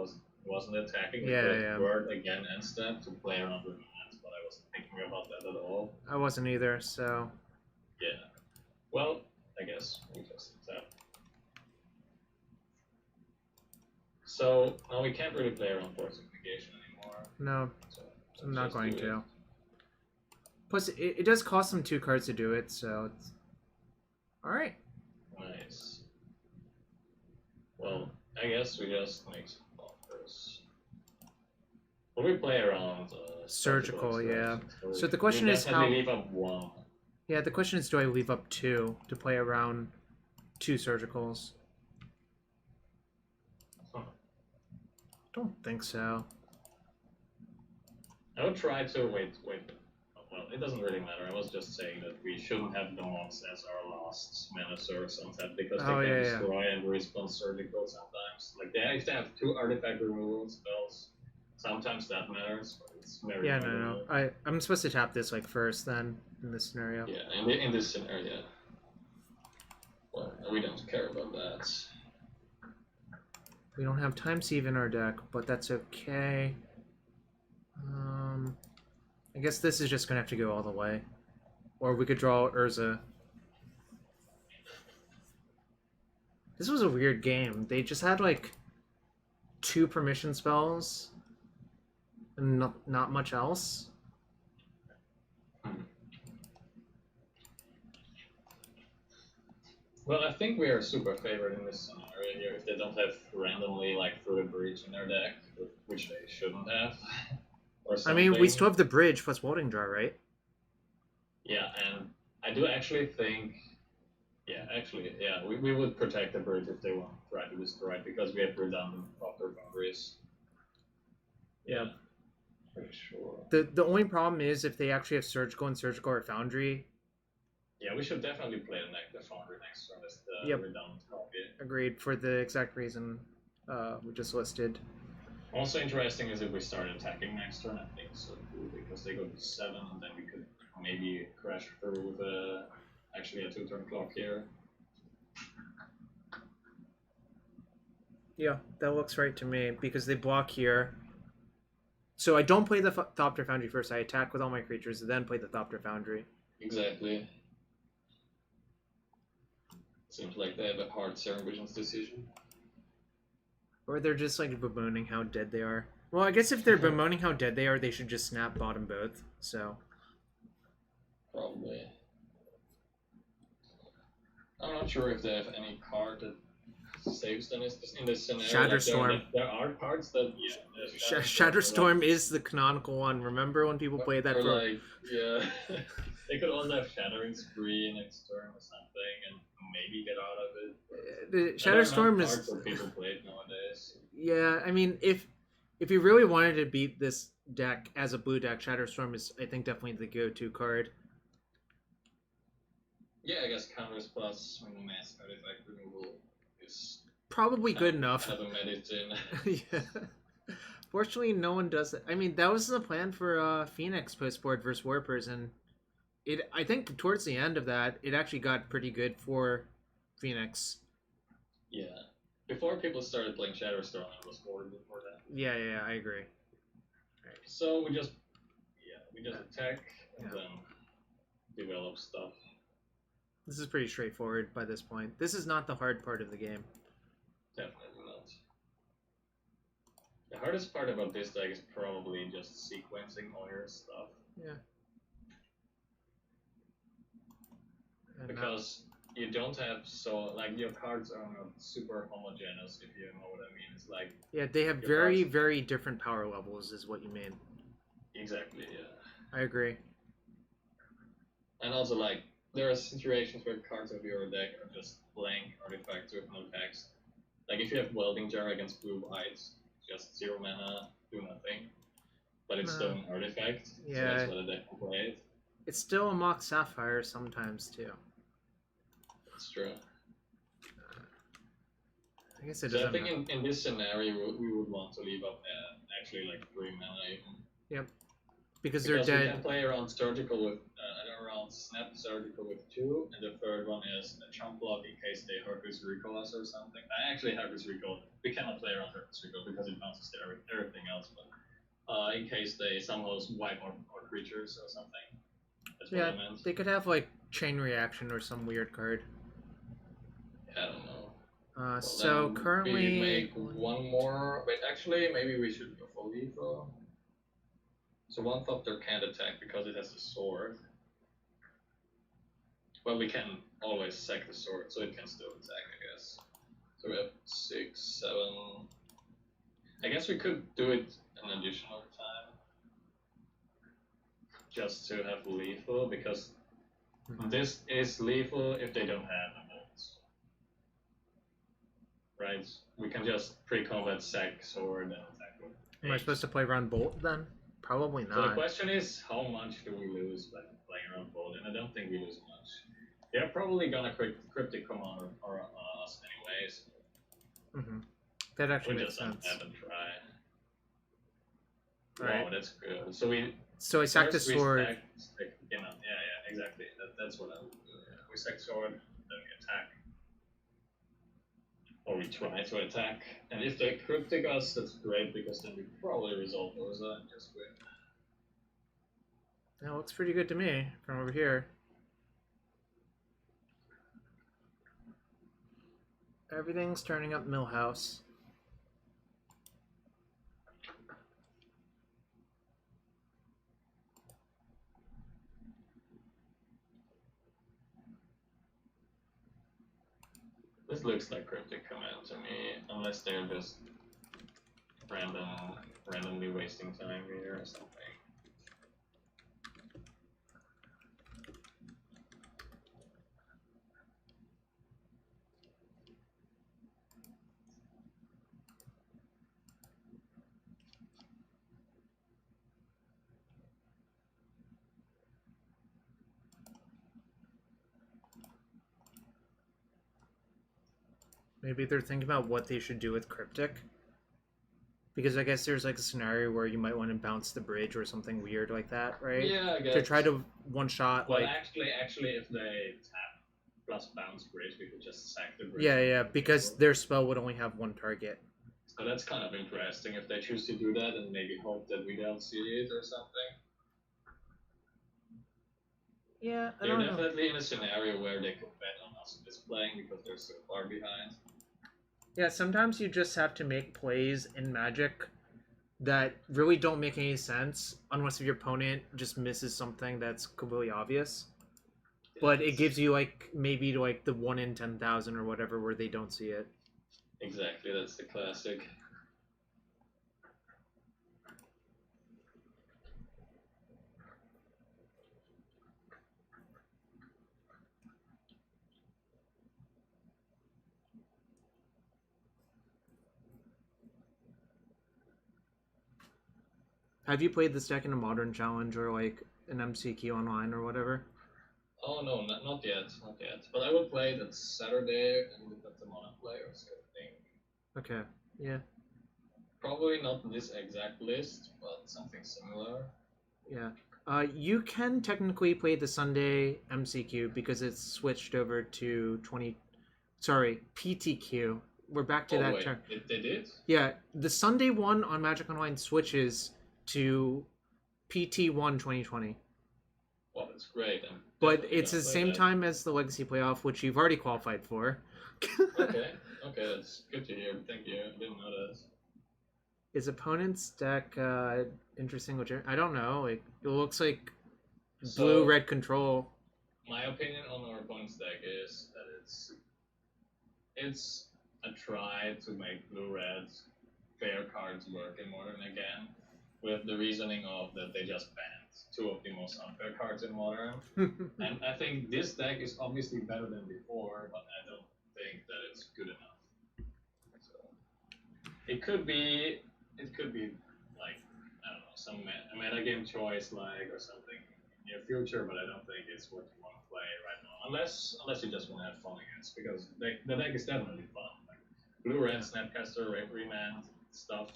wasn't attacking, we could work again instead to play around with hands, but I wasn't thinking about that at all. I wasn't either, so... Yeah. Well, I guess we just tap. So, now we can't really play around Force of Negation anymore. No, so I'm not going to. Plus, it does cost them 2 cards to do it, so it's... Alright. Nice. Well, I guess we just make some buffers. Will we play around surgical, yeah. So the question is how... leave up 1. Yeah, the question is, do I leave up 2 to play around 2 surgicals? Huh. Don't think so. I would try to wait. Well, it doesn't really matter. I was just saying that we shouldn't have the Mox as our last mana source on tap because they can destroy and respawn surgical sometimes. Like if they have 2 artifact removal spells, sometimes that matters, but it's very no. I'm supposed to tap this like first then in this scenario. Yeah, in this scenario. Well, we don't care about that. We don't have Time Sieve in our deck, but that's okay. I guess this is just gonna have to go all the way. Or we could draw Urza. This was a weird game. They just had like 2 permission spells and not much else. Well, I think we are super favored in this scenario here if they don't have randomly like through the bridge in their deck, which they shouldn't have. I mean, we still have the bridge plus Welding Jar, right? Yeah, and I do actually think... we would protect the bridge if they want to try to destroy it, because we have redundant Thopter Foundries. Yeah, pretty sure. The only problem is if they actually have Surgical and Surgical or Foundry. Yeah, we should definitely play the Foundry next turn as the redundant copy. Agreed, for the exact reason we just listed. Also interesting is if we start attacking next turn, I think so too, because they go to 7 and then we could maybe crash through with actually a 2-turn clock here. Yeah, that looks right to me, because they block here. So I don't play the Thopter Foundry first. I attack with all my creatures, then play the Thopter Foundry. Exactly. Seems like they have a hard Serum Visions decision. Or they're just like bemoaning how dead they are. Well, I guess if they're bemoaning how dead they are, they should just snap bottom both. So. Probably. I'm not sure if they have any card that saves them in this scenario. Shatterstorm. Like there are cards that Shatterstorm is the canonical one. Remember when people played that? Like, yeah, they could also have Shattering Spree next turn or something, and maybe get out of it. The Shatterstorm is cards that people play nowadays. Yeah, I mean, if you really wanted to beat this deck as a blue deck, Shatterstorm is, I think, definitely the go-to card. Yeah, I guess counters plus mass artifact removal is probably good enough. Have a medicine. Yeah. Fortunately, no one does it. I mean, that was the plan for Phoenix postboard versus Warpers, and I think towards the end of that, it actually got pretty good for Phoenix. Yeah. Before people started playing Shatterstorm, it was horrible for that. Yeah, I agree. Right. So we just attack and then develop stuff. This is pretty straightforward by this point. This is not the hard part of the game. Definitely not. The hardest part about this deck is probably just sequencing all your stuff. Yeah. Because you don't have your cards are not super homogeneous, if you know what I mean. It's like they have very, very different power levels, is what you mean. Exactly, yeah. I agree. And also, like, there are situations where cards of your deck are just blank artifacts with no text. Like if you have Welding Jar against blue whites, just 0 mana, do nothing. But it's still an artifact, so that's what a deck can play it. It's still a Mox Sapphire sometimes too. That's true. I guess it so doesn't. I think in this scenario we would want to leave up actually like 3 mana even. Yep. Because they're dead. We can play around surgical with around snap surgical with 2, and the third one is a chump block in case they Hercules recall us or something. Actually Hercules recall. We cannot play around Hercules recall because it bounces to everything else. But in case they somehow wipe our creatures or something. That's what I meant. They could have like Chain Reaction or some weird card. I don't know. Well, so currently we make one more. Wait, actually, maybe we should go for lethal. So one Thopter can't attack because it has a sword. Well, we can always sack the sword, so it can still attack, I guess. So we have 6, 7. I guess we could do it an additional time. Just to have lethal, because this is lethal if they don't have a bolt. Right? We can just pre-combat sack sword and attack with. Am I supposed to play around Bolt then? Probably not. So the question is, how much do we lose by playing around Bolt? And I don't think we lose much. They're probably gonna cryptic command or us anyways. That actually makes sense. We just have to try. Right. Wow, that's good. So I sacked the sword. Yeah, exactly. That's what I would do. Yeah. We sack sword, then we attack. Or we try to attack. And if they cryptic us, that's great, because then we probably resolve Urza and just win. That looks pretty good to me from over here. Everything's turning up Millhouse. This looks like cryptic command to me, unless they're just randomly wasting time here or something. Maybe they're thinking about what they should do with Cryptic. Because I guess there's like a scenario where you might want to bounce the bridge or something weird like that, right? Yeah, I guess. To try to one-shot, well, like... actually, if they tap plus bounce bridge, we could just sack the bridge. Yeah, because their spell would only have one target. So that's kind of interesting if they choose to do that and maybe hope that we don't see it or something. Yeah, they're definitely in a scenario where they could bet on us displaying because they're so far behind. Yeah, sometimes you just have to make plays in Magic that really don't make any sense unless your opponent just misses something that's completely obvious. But it gives you like maybe like the 1 in 10,000 or whatever where they don't see it. Exactly, that's the classic. Have you played this deck in a Modern Challenge or like an MCQ online or whatever? Oh no, not yet, not yet. But I will play that Saturday and look at the Modern players, I think. Okay, yeah. Probably not this exact list, but something similar. Yeah. You can technically play the Sunday MCQ because it's switched over to PTQ. We're back to that term. They did? Yeah, the Sunday one on Magic Online switches to PT1 2020. Well, that's great. But it's the same time as the Legacy Playoff, which you've already qualified for. Okay, that's good to hear. Thank you. I didn't know that. His opponent's deck interesting? I don't know. It looks like blue-red control. My opinion on our opponent's deck is that it's a try to make blue-red fair cards work in Modern again, with the reasoning of that they just banned 2 of the most unfair cards in Modern. And I think this deck is obviously better than before, but I don't think that it's good enough. So it could be like, I don't know, some metagame choice or something in the near future, but I don't think it's what you want to play right now, unless you just want to have fun against, because the deck is definitely fun. Like blue-red, Snapcaster, Remand stuff.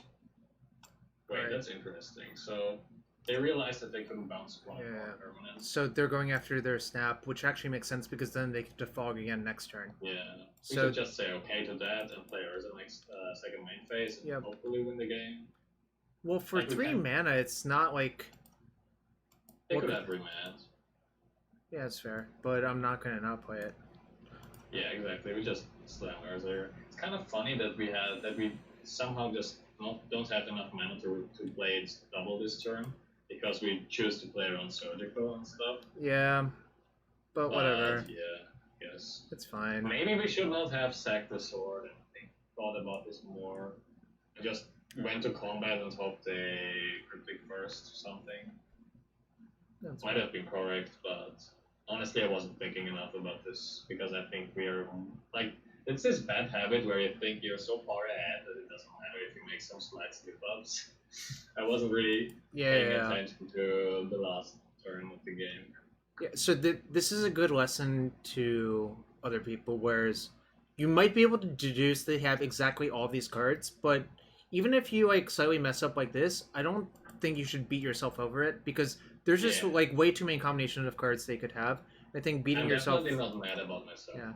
Wait, right. That's interesting. So they realized that they couldn't bounce one permanent. So they're going after their snap, which actually makes sense because then they get to fog again next turn. Yeah. We should just say okay to that and play Urza next second main phase and hopefully win the game. Well, for 3 mana, it's not like... They could have remand. Yeah, it's fair. But I'm not going to not play it. Yeah, exactly. We just slam Urza. It's kind of funny that we somehow just don't have enough mana to play it double this turn, because we choose to play around Surgical and stuff. Yeah, but whatever. Yeah, yes. It's fine. Maybe we should not have sacked the sword and thought about this more. I just went to combat and hoped they cryptic first or something. Might have been correct, but honestly I wasn't thinking enough about this, because I think we are like, it's this bad habit where you think you're so far ahead that it doesn't matter if you make some slight slip-ups. I wasn't really paying attention to the last turn of the game. Yeah, so this is a good lesson to other people, whereas you might be able to deduce they have exactly all these cards, but even if you like slightly mess up like this, I don't think you should beat yourself over it, because there's just like way too many combinations of cards they could have. I think beating yourself... I'm definitely not mad about myself. Yeah.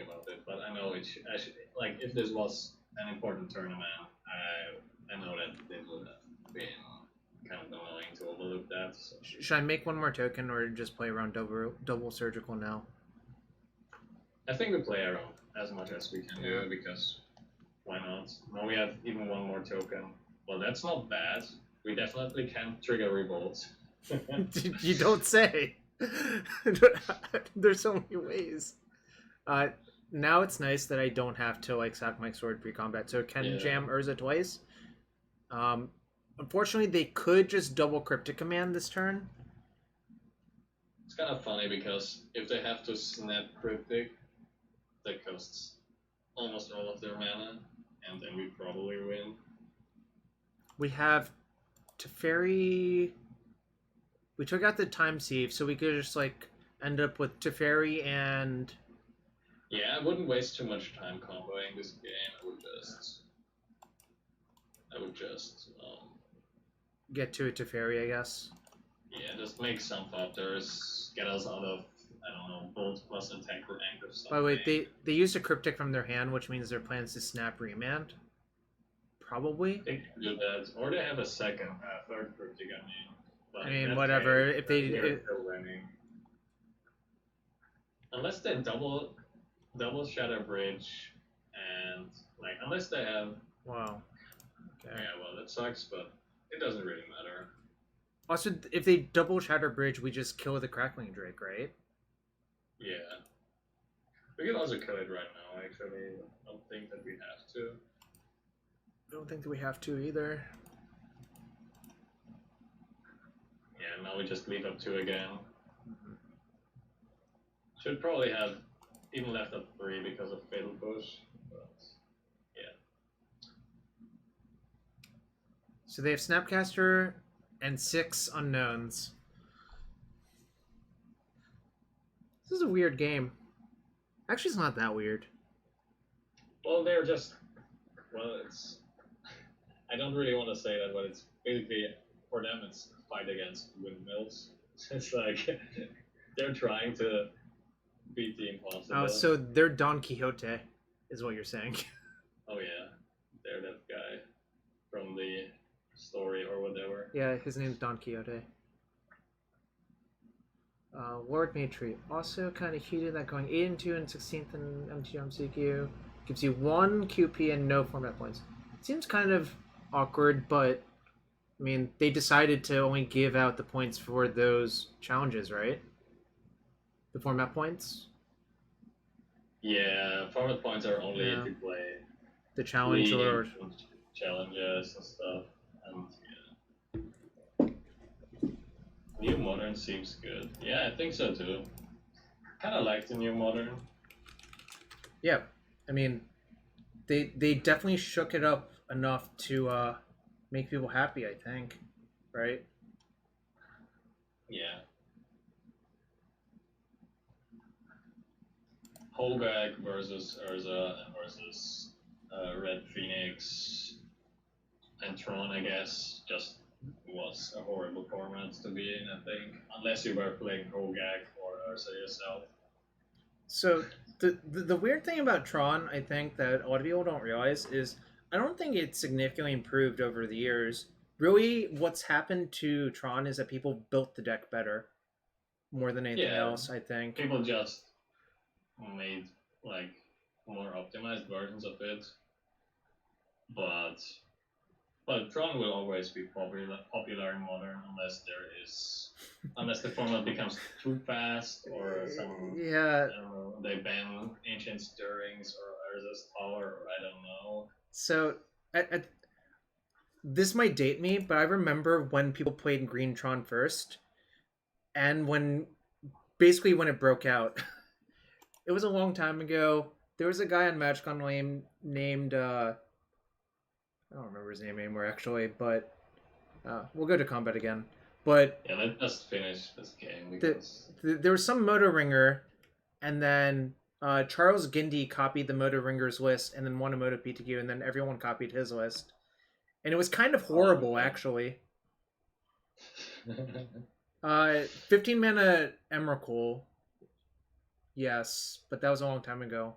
About it, but I know I should, like, if this was an important tournament, I know that it would have been kind of annoying to overlook that. So. Should I make one more token or just play around double Surgical now? I think we play around as much as we can do, because why not? Now we have even one more token. Well, that's not bad. We definitely can trigger Revolt. You don't say. There's so many ways. Now it's nice that I don't have to like sack my sword pre-combat, so it can jam Urza twice. Unfortunately, they could just double Cryptic Command this turn. It's kind of funny because if they have to snap Cryptic, that costs almost all of their mana, and then we probably win. We have Teferi. We took out the Time Sieve, so we could just like end up with Teferi and... Yeah, I wouldn't waste too much time comboing this game. I would just get to a Teferi, I guess. Yeah, just make some Thopters, get us out of, I don't know, Bolt plus attack or anchor something. By the way, they used a Cryptic from their hand, which means their plan is to snap Remand. Probably. They can do that, or they have a third cryptic. But I mean, that whatever. case, If they, they're still winning. Unless they double Shadow Bridge, and like unless they have. Wow. Okay. Yeah, well, that sucks, but it doesn't really matter. Also, if they double Shatter Bridge, we just kill the Crackling Drake, right? Yeah. We can also kill it right now, actually. I don't think that we have to. I don't think that we have to either. Yeah, now we just leave up 2 again. Mm-hmm. Should probably have even left up 3 because of Fatal Push, but yeah. So they have Snapcaster and 6 unknowns. This is a weird game. Actually, it's not that weird. Well, they're just... Well, it's... I don't really want to say that, but it's basically, for them, it's a fight against windmills. It's like, they're trying to beat the impossible. Oh, so they're Don Quixote, is what you're saying. Oh yeah, they're that guy from the story or whatever. Yeah, his name's Don Quixote. Lord Matry, also kind of heated that going 8 and 2 and 16th in MTR/MCQ. Gives you 1 QP and no format points. Seems kind of awkward, but I mean, they decided to only give out the points for those challenges, right? The format points? Yeah, format points are only if you play the challenge or challenges and stuff. And yeah. New Modern seems good. Yeah, I think so too. Kind of like the New Modern. Yeah, I mean, they definitely shook it up enough to make people happy, I think, right? Yeah. Hogak versus Urza and versus Red Phoenix and Tron, I guess, just was a horrible format to be in, I think. Unless you were playing Hogak or Urza yourself. So the weird thing about Tron, I think, that a lot of people don't realize is I don't think it's significantly improved over the years. Really, what's happened to Tron is that people built the deck better more than anything else, I think. People just made like more optimized versions of it, but Tron will always be popular in Modern unless the format becomes too fast or some I don't know, they ban Ancient Stirrings or Urza's Tower or I don't know. So this might date me, but I remember when people played Green Tron first, and when it broke out. It was a long time ago. There was a guy on MagicCon named I don't remember his name anymore actually, but we'll go to combat again. But yeah, let's just finish this game because there was some Moto Ringer, and then Charles Gindy copied the Moto Ringers list and then won a Moto PTQ, and then everyone copied his list, and it was kind of horrible actually. 15 mana Emrakul. Yes, but that was a long time ago.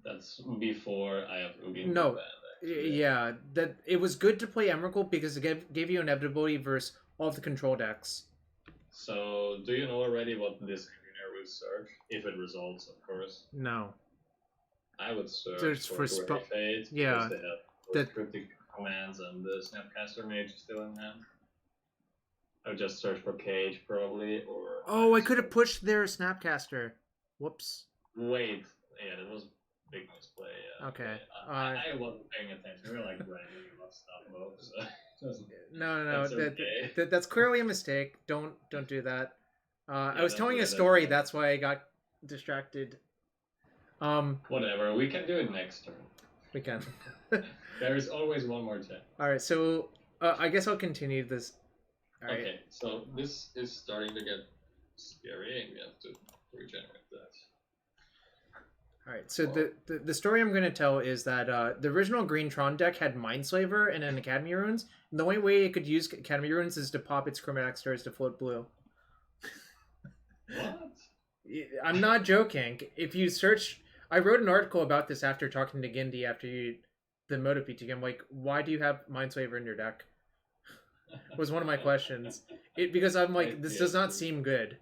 That's before I have Ugin. No, yeah, that it was good to play Emrakul because it gave you inevitability versus all the control decks. So, do you know already what this engineer will search? If it results, of course. No. I would search for Fade. Yeah. They have cryptic commands and the Snapcaster Mage is still in hand. I would just search for Cage probably, or... Oh, I could have pushed their Snapcaster. Whoops. Wait. Yeah, that was big misplay. Yeah. Okay. I wasn't paying attention. We were like randomly about stuff though. So no. Okay. That's clearly a mistake. Don't do that. Yeah, I was telling a story. That's why I got distracted. Whatever. We can do it next turn. We can. There is always one more chance. All right. So I guess I'll continue this. All right. Okay. So this is starting to get scary, and we have to regenerate that. All right, so the story I'm going to tell is that the original Green Tron deck had Mindslaver and an Academy Runes, and the only way it could use Academy Runes is to pop its Chromatic Stars to float blue. What? I'm not joking. If you search... I wrote an article about this after talking to Gindy after you the Moto PT game, like, why do you have Minesweeper in your deck? Was one of my questions. Because I'm like, this does not seem good.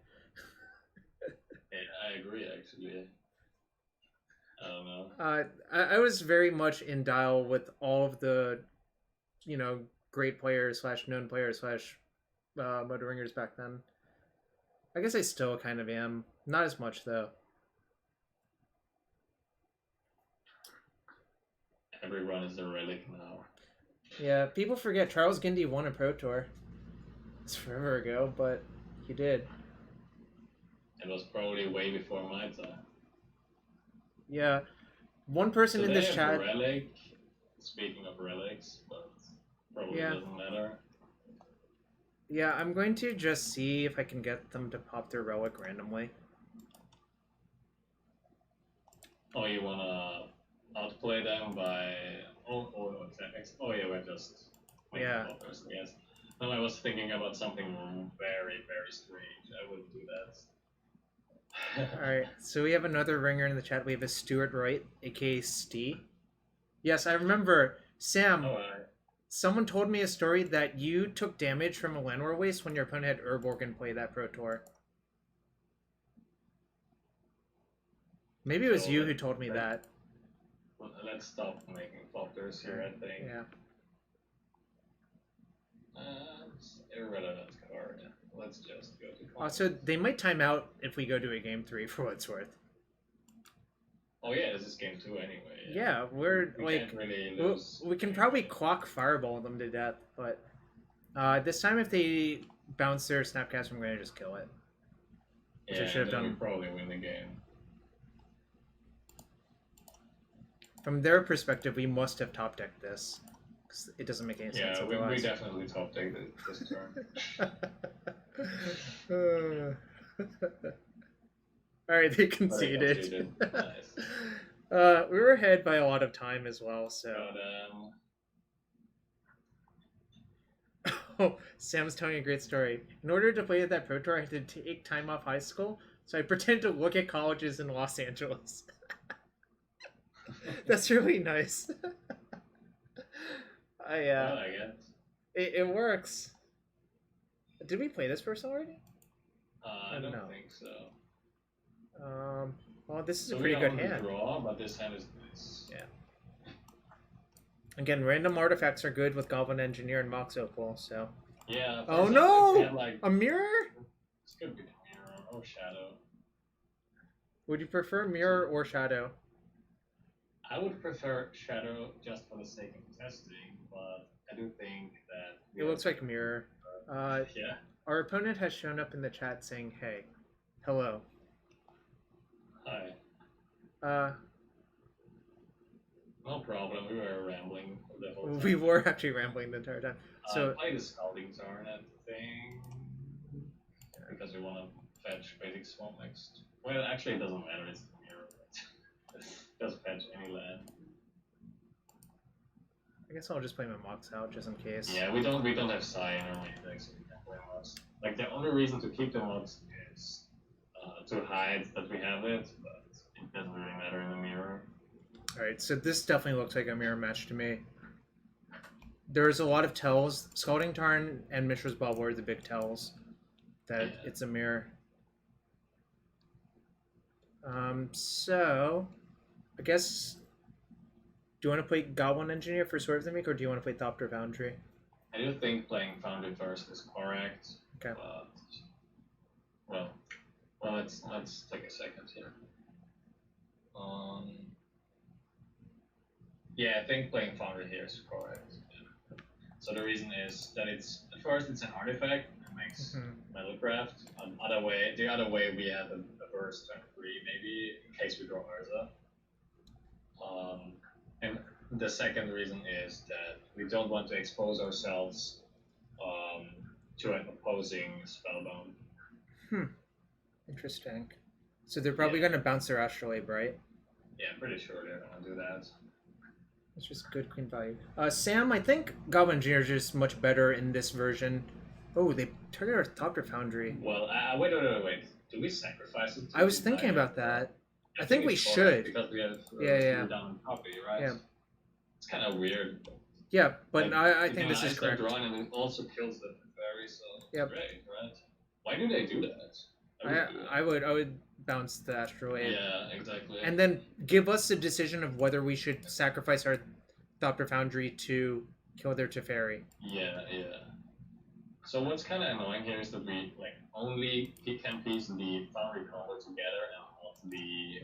I agree, actually. I don't know. I was very much in dial with all of the, great players / known players / Moto Ringers back then. I guess I still kind of am. Not as much, though. Everyone is a relic now. Yeah, people forget Charles Gindy won a Pro Tour. It's forever ago, but he did. It was probably way before my time. Yeah. One person in this chat... Relic. Speaking of relics, but probably doesn't matter. Yeah, I'm going to just see if I can get them to pop their relic randomly. Oh, you wanna outplay them by... Oh yeah, we're just... Offers, yes. No, I was thinking about something very, very strange. I wouldn't do that. Alright, so we have another ringer in the chat. We have a Stuart Wright, aka Stee. Yes, I remember. Sam, someone told me a story that you took damage from a Llanowar Waste when your opponent had Urborg play that Pro Tour. Maybe it was you who told me that. Well, let's stop making Thopters here, I think. Yeah. It's irrelevant card. Let's just go to... Also, they might time out if we go to a game 3 for what it's worth. Oh yeah, this is game 2 anyway. Yeah, we can't really lose. We can probably clock Fireball them to death, but this time if they bounce their Snapcast, I'm going to just kill it. Which I should have done. We probably win the game. From their perspective, we must have top decked this. Because it doesn't make any sense otherwise. Yeah, we definitely top decked it this turn. Alright, they conceded. Nice. We were ahead by a lot of time as well, so... Oh, Sam's telling a great story. In order to play at that Pro Tour, I had to take time off high school, so I pretended to look at colleges in Los Angeles. That's really nice. I guess. It works. Did we play this person already? I don't think so. Well, this is a pretty good hand. Draw, but this hand is nice. Yeah. Again, random artifacts are good with Goblin Engineer and Mox Opal, so... Yeah. Oh no! A mirror? It's gonna be a mirror or shadow. Would you prefer mirror or shadow? I would prefer shadow just for the sake of testing, but I do think that... It looks like mirror. Yeah. Our opponent has shown up in the chat saying, hey. Hello. Hi. No problem, we were rambling the whole time. We were actually rambling the entire time. So play the Scalding Tarn, I think, because we want to fetch basic swamp next. Well, actually it doesn't matter, it's the mirror. Just fetch any land. I guess I'll just play my Mox out just in case. Yeah, we don't have Psy in our main deck, so we can't play Mox. Like the only reason to keep the Mox is to hide that we have it, but it doesn't really matter in the mirror. Alright, so this definitely looks like a mirror match to me. There's a lot of tells. Scalding Tarn and Mishra's Bauble are the big tells that it's a mirror. So I guess, do you want to play Goblin Engineer for Sword of the Meek, or do you want to play Thopter Foundry? I do think playing Foundry first is correct. Okay. But, well, let's take a second here. Yeah, I think playing Foundry here is correct. Yeah. So the reason is that at first it's an artifact that makes Metalcraft. The other way we have a burst turn 3 maybe in case we draw Urza. And the second reason is that we don't want to expose ourselves to an opposing Spellbomb. Interesting. So they're probably going to bounce their Astrolabe, right? Yeah, I'm pretty sure they're going to do that. It's just good queen value. Sam, I think Goblin Engineer is just much better in this version. Oh, they targeted our Thopter Foundry. Well, wait. Do we sacrifice it? I was thinking about that. I think we should. Because we have yeah. down copy, right? Yeah. It's kind of weird. Yeah, but like, I think this is the correct. drawing and it also kills the Teferi, so Yep. great, right? Why do they do that? I would bounce the Astrolabe. Yeah, exactly. And then give us the decision of whether we should sacrifice our Thopter Foundry to kill their Teferi. Yeah. So what's kind of annoying here is that we only can piece the Foundry combo together and not the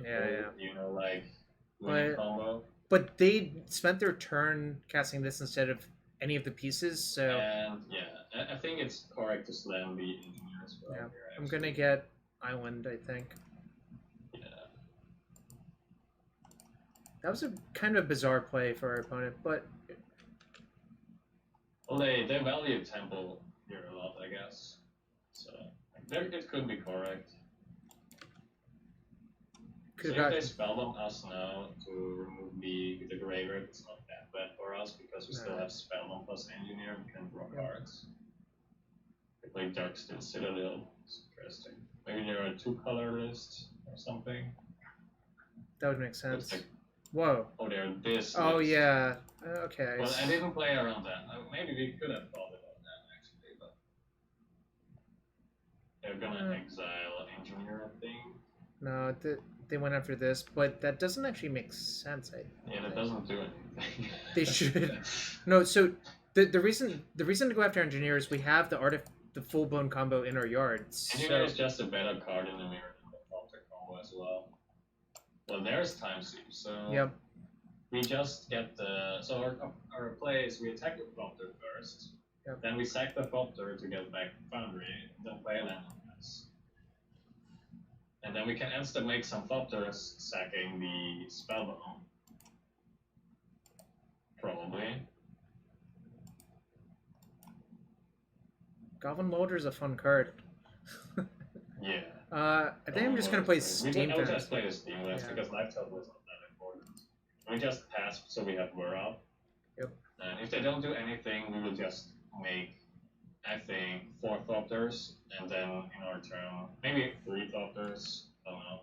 winning combo. But they spent their turn casting this instead of any of the pieces, so. And I think it's correct to slam the Engineer as well. Yeah, here, I'm gonna get Island, I think. Yeah. That was a kind of bizarre play for our opponent, but. Well, they value Temple here a lot, I guess. So it could be correct. So if they Spellbomb us now to remove the graveyard, it's not that bad for us because we still have Spellbomb plus Engineer and can draw cards. They play Darksteel Citadel. It's interesting. Maybe they're a 2-color list or something. That would make sense. Like, whoa. Oh, they're this. Oh, list. yeah. Okay. Well, I didn't play around that. Maybe we could have thought about that actually, but they're gonna exile Engineer, I think. No, they went after this, but that doesn't actually make sense. Yeah, that doesn't do anything. They should. No, so the reason to go after Engineer is we have the full blown combo in our yard. Engineer is just a better card in the mirror than the Thopter combo as well. Well, there's Time Sieve, so yep. We just get the our play is we attack with Thopter first, then we sack the Thopter to get back Foundry, then play a land on this. And then we can instead make some Thopters sacking the Spellbomb. Probably. Goblin Molder is a fun card. Yeah. I think I'm just gonna play Steam. I would just play the Steam List because Lifetime was not that important. We just pass, so we have Whir up. Yep. And if they don't do anything, we will just make, I think, 4 Thopters, and then in our turn, maybe 3 Thopters. I don't know.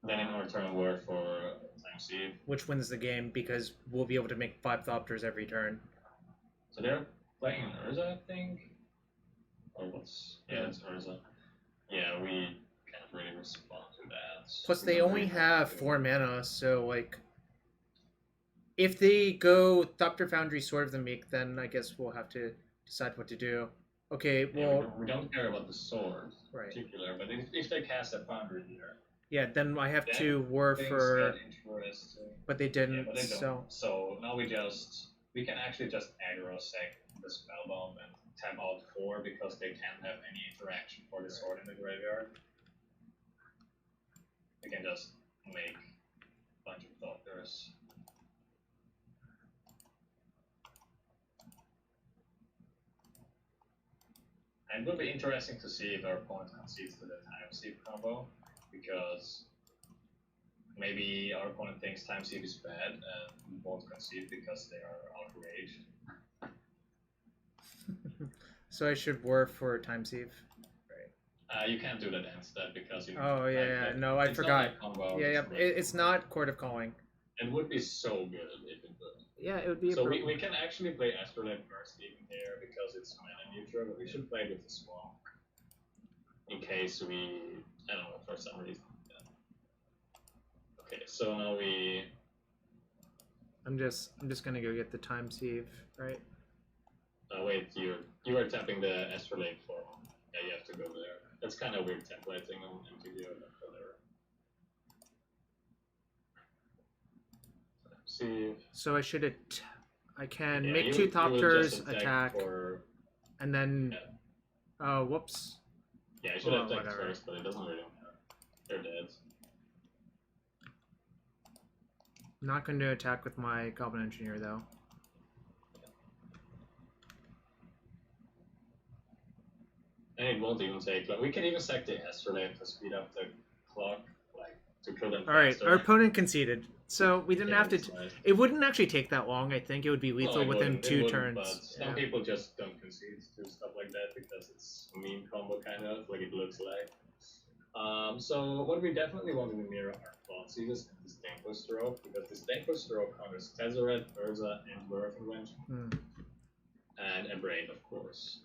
Then in our turn, Whir for Time Sieve. Which wins the game because we'll be able to make 5 Thopters every turn. So they're playing Urza, I think. Or what's? Yeah, it's Urza. Yeah, we can't really respond to that. Plus, they only have 4 mana, so like, if they go Thopter Foundry, Sword of the Meek, then I guess we'll have to decide what to do. Okay, well, we don't care about the sword in right. particular, but if they cast a Foundry here, yeah, then I have to Whir for. But they didn't. Yeah, but they don't. So now we can actually just aggro sack the Spellbomb and tap out 4 because they can't have any interaction for the sword in the graveyard. We can just make a bunch of Thopters. And it would be interesting to see if our opponent concedes to the Time Sieve combo, because maybe our opponent thinks Time Sieve is bad and we won't concede because they are outraged. So I should Whir for Time Sieve. Right. You can't do that instead because you. Oh yeah, no, I forgot. Yeah, it's not Court of Calling. It would be so good if it would. Yeah, it would be. So we can actually play Astrolabe first even here because it's mana neutral, but we should play with the Swamp in case we, I don't know, for some reason. Yeah. Okay, so now we. I'm just gonna go get the Time Sieve, right? Wait, you are tapping the Astrolabe form. Yeah, you have to go there. That's kind of weird templating on MTG or whatever. Sieve. So I can make 2 Thopters, attack, and then. Oh, whoops. Yeah, I should have attacked first, but it doesn't really matter. They're dead. Not going to attack with my Goblin Engineer though. And it won't even take. Like, we can even sack the Astrolabe to speed up the clock, like to kill them. All right, our opponent conceded, so we didn't have to. Nice. It wouldn't actually take that long. I think it would be lethal within 2 turns. But some people just don't concede to stuff like that because it's a meme combo kind of like it looks like. So what we definitely want in the mirror are Cloud Seekers and Disdainful Stroke, because Disdainful Stroke counters Tezzeret, Urza, and Whir of Invention. And Abrade, of course.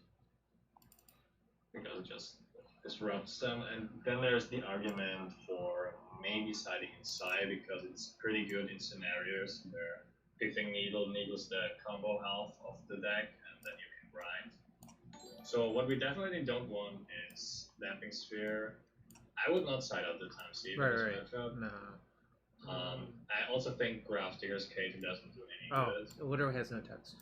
Because it just disrupts them. And then there's the argument for maybe siding inside, because it's pretty good in scenarios where Pithing Needle needles the combo health of the deck, and then you can grind. So what we definitely don't want is Damping Sphere. I would not side out the Time Sieve in this matchup. No. I also think Graph Digger's Cage doesn't do any good. It literally has no text.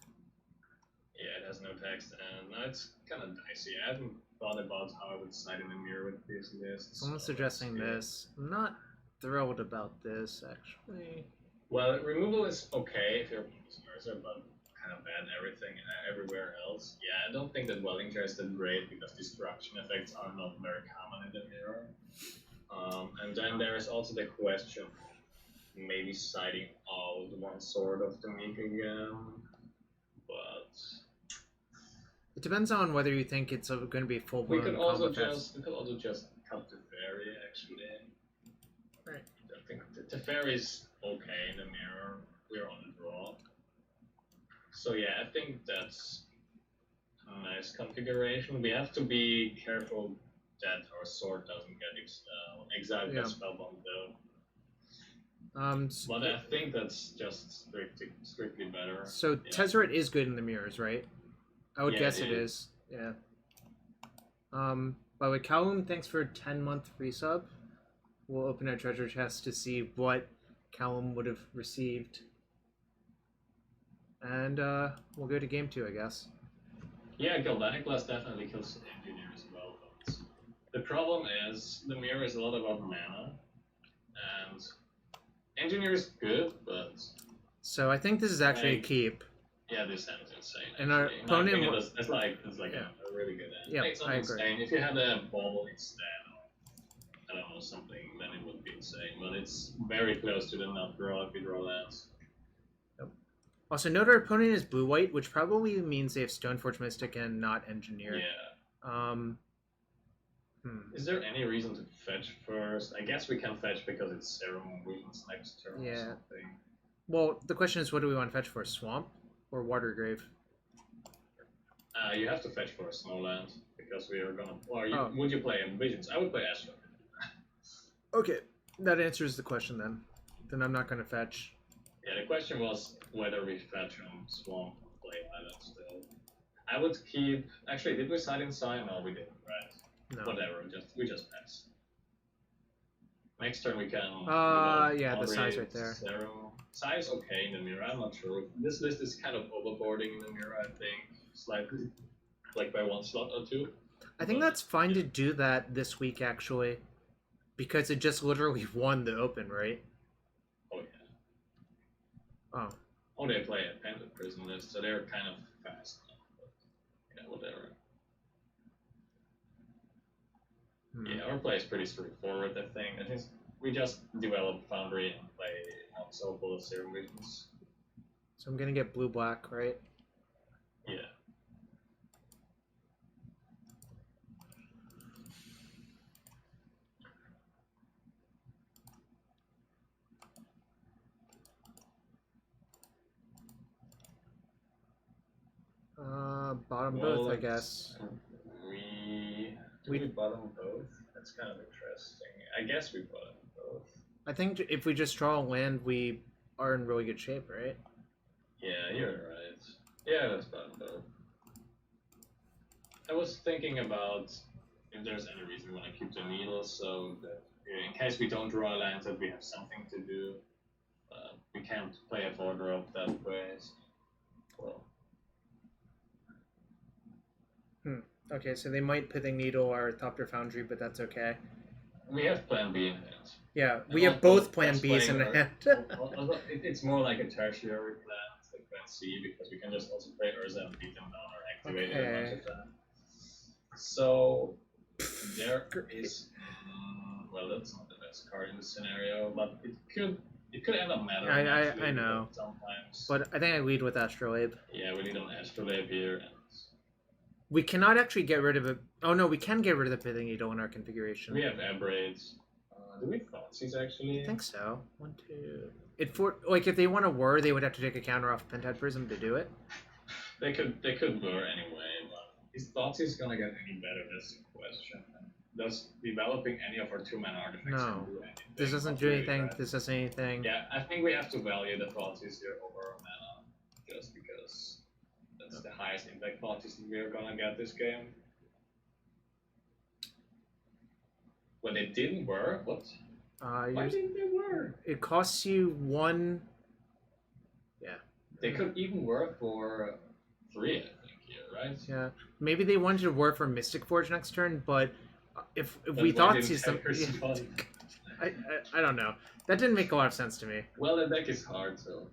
Yeah, it has no text, and it's kind of dicey. I haven't thought about how I would side in the mirror with these lists. Someone's suggesting this. I'm not thrilled about this, actually. Well, removal is okay if you're Urza, but kind of bad everything everywhere else. Yeah, I don't think that Welding Jar is that great, because destruction effects are not very common in the mirror. And then there is also the question of maybe siding out one sword of the Meek again, but it depends on whether you think it's going to be full blown. We could also just cut Teferi actually. Right. I think Teferi's okay in the mirror. We're on the draw. So yeah, I think that's a nice configuration. We have to be careful that our sword doesn't get exiled by Spellbomb though. But I think that's just strictly better. So Tezzeret is good in the mirrors, right? I would guess it is. Yeah. By the way, Callum, thanks for a 10-month resub. We'll open our treasure chest to see what Callum would have received. And we'll go to game 2, I guess. Yeah, Galvanic Blast definitely kills Engineer as well. But the problem is, the mirror is a lot about mana. And Engineer is good, but... So I think this is actually a keep. Yeah, this end is insane. And our opponent... It's like a really good end. Yeah, it's not insane. If you had a Bauble instead, I don't know, something, then it would be insane. But it's very close to the nut draw if you draw lands. Also, note our opponent is blue-white, which probably means they have Stoneforge Mystic and not Engineer. Yeah. Is there any reason to fetch first? I guess we can fetch because it's Serum Visions next turn or something. Well, the question is, what do we want to fetch for? Swamp or Watery Grave? You have to fetch for a Snowland, because we are gonna... Or would you play Visions? I would play Astrolabe. Okay, that answers the question then. Then I'm not going to fetch. Yeah, the question was whether we fetch on Swamp or play Island still. I would keep... Actually, did we side inside? No, we didn't, right? No. Whatever, we just pass. Next turn we can... yeah, the size right there. Size okay in the mirror, I'm not sure. This list is kind of overboarding in the mirror, I think. Slightly. Like by one slot or two. I think that's fine to do that this week, actually. Because it just literally won the Open, right? Oh, yeah. Oh, they play a Pendant Prison list, so they're kind of fast. But, yeah, whatever. Yeah, our play is pretty straightforward, I think. I think we just develop Foundry and play Mox Opal, Serum Visions. So I'm gonna get blue-black, right? Yeah. Bottom both, I guess. We bottom both? That's kind of interesting. I guess we bottom both. I think if we just draw a land, we are in really good shape, right? Yeah, you're right. Yeah, that's bottom both. I was thinking about if there's any reason we want to keep the needle, so that in case we don't draw a land, that we have something to do. We can't play a 4-drop that way. Well. Okay, so they might Pithing Needle or Thopter Foundry, but that's okay. We have Plan B in hand. Yeah, we have both Plan Bs in hand. It's more like a tertiary plan, like Plan C, because we can just also play Urza and beat them down or activate it a bunch of time. So there is, well, that's not the best card in this scenario, but it could end up mattering. I know. Sometimes. But I think I lead with Astrolabe. Yeah, we lead on Astrolabe here. We cannot actually get rid of it. Oh no, we can get rid of the Pithing Needle in our configuration. We have Abrades. Do we have Thoughtseize actually? I think so. 1, 2. It for like if they want to Whir, they would have to take a counter off Pentad Prism to do it. They could Whir anyway, but is Thoughtseize gonna get any better? That's the question. Does developing any of our 2-mana artifacts no. do anything? This doesn't do anything. Right? This doesn't anything. Yeah, I think we have to value the Thoughtseize here over our mana, just because that's the highest impact Thoughtseize we're gonna get this game. When they didn't Whir, what? Why didn't they Whir? It costs you 1. Yeah. They could even Whir for 3, I think, here, right? Yeah. Maybe they wanted to Whir for Mystic Forge next turn, but if we thought them, I don't know. That didn't make a lot of sense to me. Well, the deck is hard, so.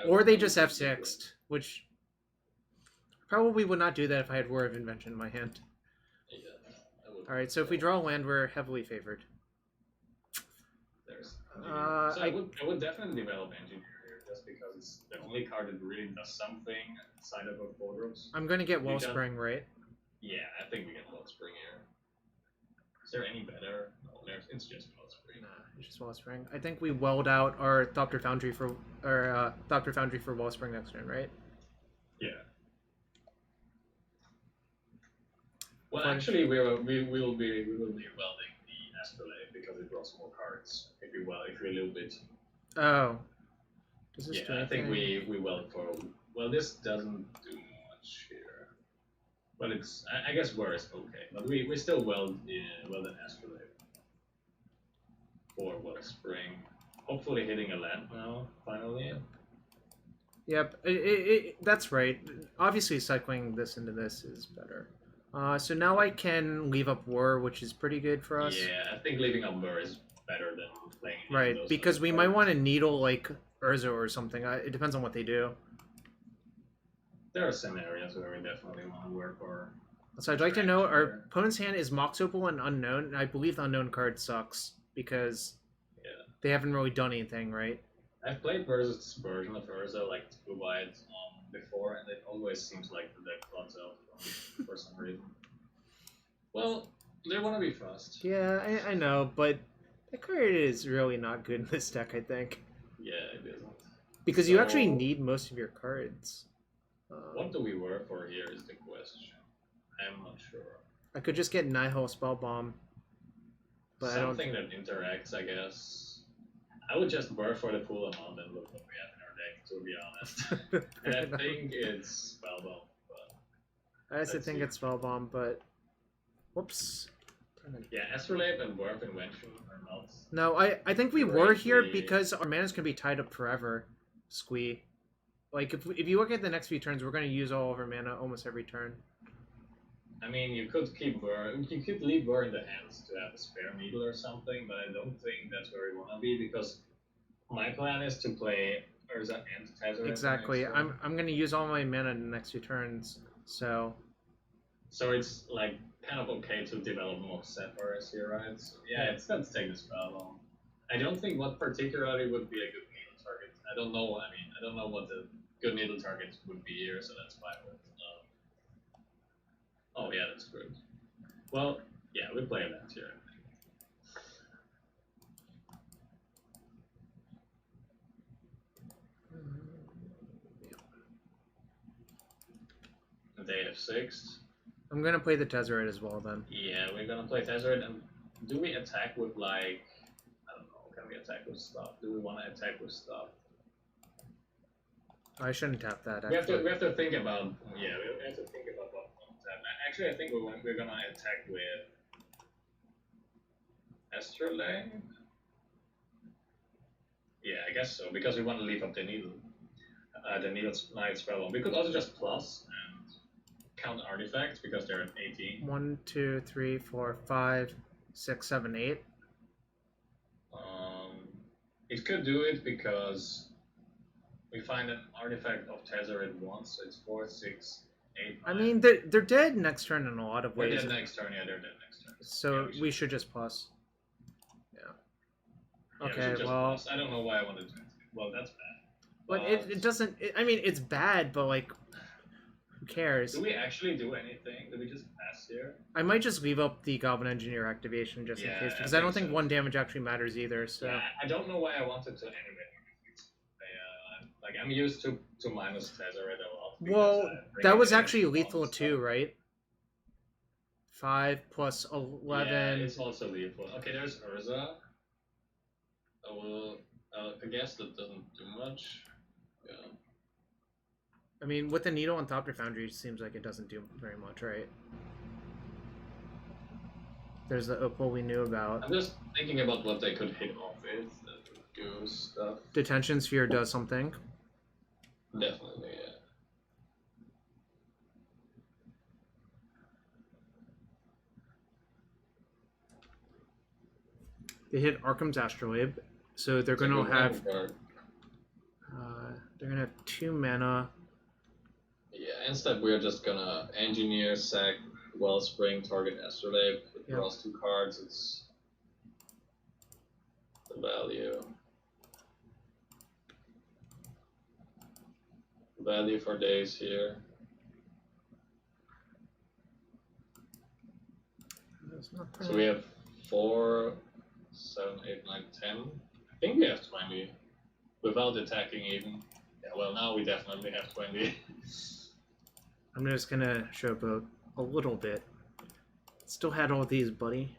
Or they just F6'd, which probably would not do that if I had Whir of Invention in my hand. Yeah. All right, so if we draw a land, we're heavily favored. There's. So I would definitely develop Engineer here, just because it's the only card that really does something outside of our Bodrums. I'm going to get Wellspring, right? Yeah, I think we get Wellspring here. Is there any better? No, it's just Wellspring. Nah, it's just Wellspring. I think we weld out our Thopter Foundry for Wellspring next turn, right? Yeah. Well, actually, we will be welding the Astrolabe because it draws more cards if we a little bit. Oh. Does this I think we weld for. Well, this doesn't do much here, but it's I guess Whir is okay. But we still weld an Astrolabe for Wellspring. Hopefully hitting a land now finally. Yep, that's right. Obviously, cycling this into this is better. So now I can leave up Whir, which is pretty good for us. Yeah, I think leaving up Whir is better than playing. Right, because we might want to needle like Urza or something. It depends on what they do. There are some areas where we definitely want to work for. So I'd like to know, our opponent's hand is Mox Opal and Unknown, and I believe the Unknown card sucks because they haven't really done anything, right? I've played versus version of Urza like 2 white before, and it always seems like the deck floods out for some reason. Well, they want to be fast. Yeah, I know, but that card is really not good in this deck, I think. Yeah, it isn't. Because you actually need most of your cards. What do we work for here is the question. I'm not sure. I could just get Nihil Spellbomb. But something that interacts, I guess. I would just work for the full amount and look what we have in our deck, to be honest. And I think it's Spellbomb. I also think it's Spellbomb, but... Whoops. Yeah, Astrolabe and Whir of Invention are not... No, I think we were here because our mana's going to be tied up forever. Squee. Like, if you look at the next few turns, we're going to use all of our mana almost every turn. I mean, you could keep Whir... You could leave Whir in the hands to have a spare needle or something, but I don't think that's where we want to be, because my plan is to play Urza and Tezzeret. Exactly. I'm going to use all my mana in the next few turns, so... So it's, like, kind of okay to develop Mox Opal here, right? So, yeah, it's let's take the Spellbomb. I don't think what particularly would be a good needle target. I don't know. I mean, I don't know what the good needle targets would be here, so that's fine. Oh yeah, that's good. Well, yeah, we play that here. I think. They have 6. I'm gonna play the Tezzeret as well then. Yeah, we're gonna play Tezzeret, and do we attack with like, I don't know, can we attack with stuff? Do we want to attack with stuff? I shouldn't tap that. We have to think about we have to think about what we want to tap. Actually, I think we're gonna attack with Astrolabe. Yeah, I guess so, because we want to leave up the needle. The needle's Night Spellbomb. We could also just plus and count artifacts because they're at 18. 1, 2, 3, 4, 5, 6, 7, 8. It could do it because we find an artifact of Tezzeret once, so it's 4, 6, 8. 9. I mean, they're dead next turn in a lot of ways. They're dead next turn, yeah, they're dead next turn. So yeah, we should just plus. Yeah, okay, well... Plus. I don't know why I wanted to. Well, that's bad. But it doesn't... I mean, it's bad, but, like... who cares? Do we actually do anything? Did we just pass here? I might just leave up the Goblin Engineer activation just in case, because I don't think 1 damage actually matters either. So yeah, I don't know why I wanted to animate. Like I'm used to minus Tezzeret a lot. Well, that was actually lethal too, right? 5 plus 11. Yeah, it's also lethal. Okay, there's Urza. I guess that doesn't do much. Yeah. I mean, with the Needle and Thopter Foundry, it seems like it doesn't do very much, right? There's the Opal we knew about. I'm just thinking about what they could hit off with that would do stuff. Detention Sphere does something. Definitely, yeah. They hit Arcum's Astrolabe, so they're going to have. They're going to have 2 mana. Yeah, instead we're just gonna Engineer, sack, Wellspring, target Astrolabe, draws 2 cards. It's the value. Value for days here. So we have 4, 7, 8, 9, 10. I think we have 20 without attacking even. Yeah, well, now we definitely have 20. I'm just gonna show up a little bit. Still had all these, buddy.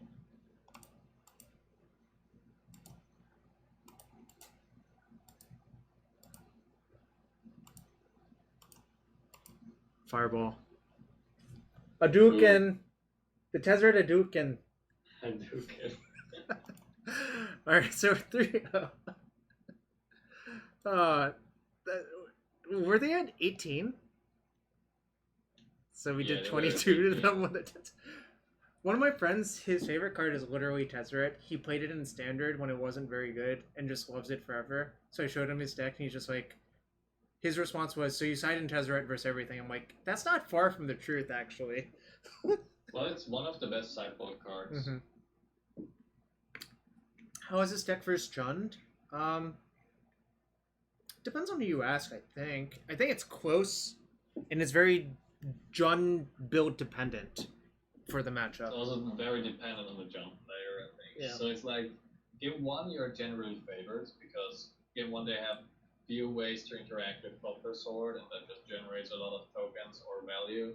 Fireball. Hadouken! The Tezzeret Hadouken. Hadouken. Alright, so 3-0. Were they at 18? So we did 22 to them with it. One of my friends, his favorite card is literally Tezzeret. He played it in Standard when it wasn't very good and just loves it forever. So I showed him his deck and he's just like, his response was, so you side in Tezzeret versus everything. I'm like, that's not far from the truth, actually. Well, it's one of the best sideboard cards. Mm-hmm. How is this deck versus Jund? Depends on who you ask, I think. I think it's close, and it's very Jund build dependent for the matchup. It's also very dependent on the jump player, I think. Yeah. So it's like, game 1 you're generally favored, because game 1 they have few ways to interact with Thopter Sword, and that just generates a lot of tokens or value.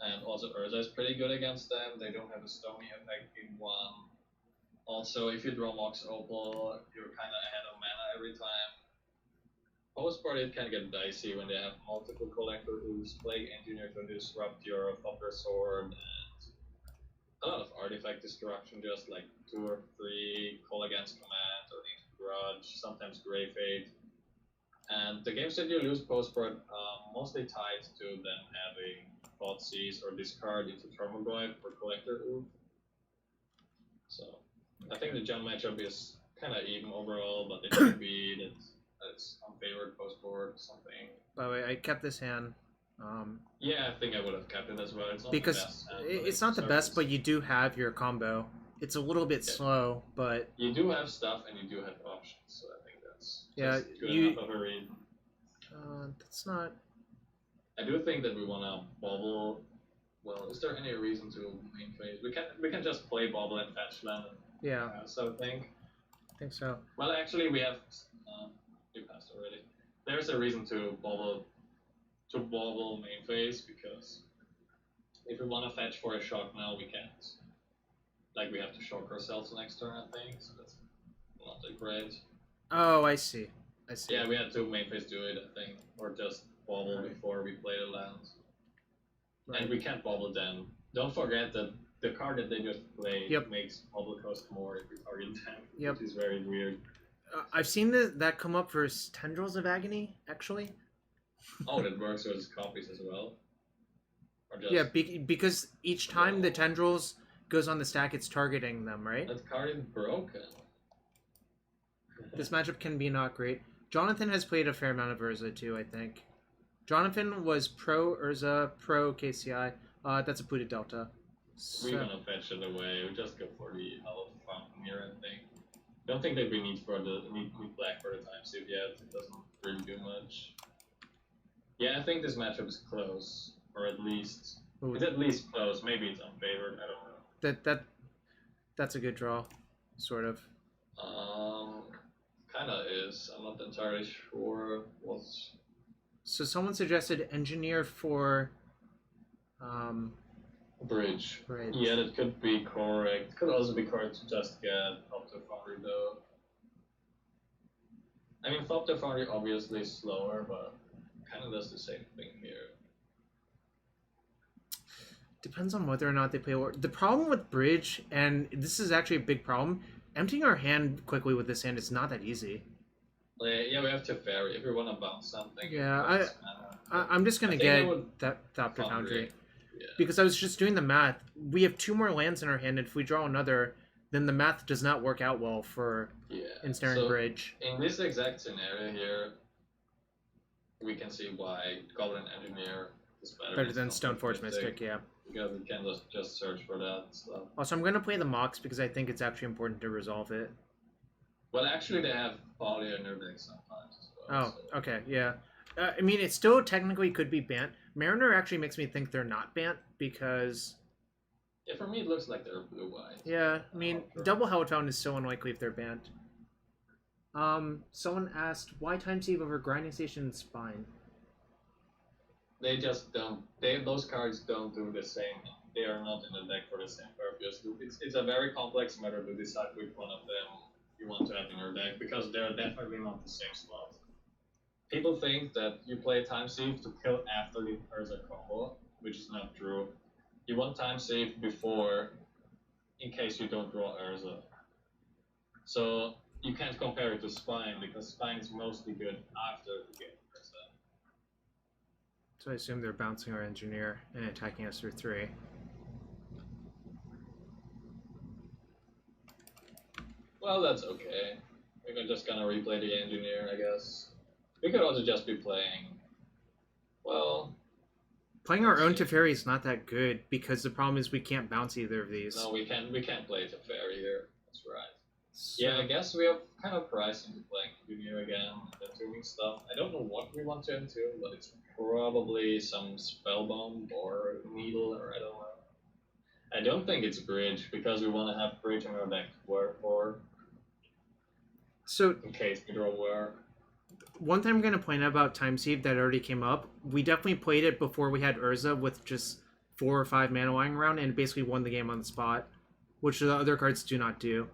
And also Urza is pretty good against them. They don't have a Stony effect game 1. Also, if you draw Mox Opal, you're kind of ahead of mana every time. Postboard it can get dicey when they have multiple Collector who's Plague Engineer to disrupt your Thopter Sword, and a lot of artifact destruction, just like 2 or 3 Call Against Command or Ancient Grudge, sometimes Grave Fate. And the games that you lose postboard mostly tied to them having Thoughtseize or discard into Tarmogoyf or Collector Oof. So I think the Jund matchup is kind of even overall, but it could be that it's unfavored postboard something. By the way, I kept this hand. Yeah, I think I would have kept it as well. It's not because the best hand, it's not the best, but you do have your combo. It's a little bit slow, but you do have stuff and you do have options. So I think that's just good enough of a read. That's not. I do think that we want to Bauble. Well, is there any reason to main phase? We can just play Bauble and fetch land. Yeah. So I think so. Well, actually, we have. We passed already. There's a reason to Bauble main phase, because if we want to fetch for a shock now, we can't. Like, we have to shock ourselves next turn, I think. So that's not that great. Oh, I see. Yeah, we had to main phase do it, I think, or just Bauble before we play the land. Right. And we can't Bauble then. Don't forget that the card that they just played makes Bauble cost more if we target them, which is very weird. I've seen that come up for Tendrils of Agony, actually. Oh, that works with copies as well? Or just... Yeah, because each time the Tendrils goes on the stack, it's targeting them, right? That card is broken. This matchup can be not great. Jonathan has played a fair amount of Urza too, I think. Jonathan was pro Urza, pro KCI. That's a Polluted Delta. So... We're gonna fetch it away. We just go for the Hallowed Fountain here, I think. Don't think that we need black for the Time Sieve yet. It doesn't really do much. Yeah, I think this matchup is close. or at least it's at least close. Maybe it's unfavored. I don't know. That's a good draw, sort of. Kind of is. I'm not entirely sure what's. So someone suggested engineer for. Bridge. Bridge. Yeah, that could be correct. Could also be correct to just get Thopter Foundry though. I mean, Thopter Foundry obviously is slower, but kind of does the same thing here. Depends on whether or not they play. The problem with Bridge, and this is actually a big problem, emptying our hand quickly with this hand is not that easy. Yeah, we have Teferi if we want to bounce something. Yeah, I'm just going to get that Thopter Foundry. Yeah. Because I was just doing the math. We have 2 more lands in our hand, and if we draw another, then the math does not work out well for Ensnaring Bridge. In this exact scenario here, we can see why Goblin Engineer is better than Stoneforge Mystic, yeah. Because we can just search for that stuff. Also, I'm going to play the Mox because I think it's actually important to resolve it. Well, actually, they have Poly in their deck sometimes as well. Oh, so. Okay, yeah. I mean, it still technically could be banned. Mariner actually makes me think they're not banned because... Yeah, for me it looks like they're blue-white. Yeah, I mean, double Hallowed Fountain is so unlikely if they're banned. Someone asked, why Time Sieve over Grinding Station and Spine? They just don't... those cards don't do the same. They are not in the deck for the same purpose. It's a very complex matter to decide which one of them you want to have in your deck, because they're definitely not the same slot. People think that you play Time Sieve to kill after the Urza combo, which is not true. You want Time Sieve before, in case you don't draw Urza. So you can't compare it to Spine, because Spine is mostly good after you get Urza. So I assume they're bouncing our Engineer and attacking us for 3. Well, that's okay. We're just gonna replay the Engineer, I guess. We could also just be playing, well... Playing our own Teferi is not that good, because the problem is we can't bounce either of these. No, we can't play Teferi here. That's right. So... Yeah, I guess we have kind of priced into playing Engineer again, and entombing stuff. I don't know what we want to entomb, but it's probably some Spellbomb or Needle, or I don't know. I don't think it's Bridge, because we want to have Bridge in our deck to work for. So... In case we draw Whir. One thing I'm going to point out about Time Sieve that already came up, we definitely played it before we had Urza with just 4 or 5 mana lying around and basically won the game on the spot, which the other cards do not do.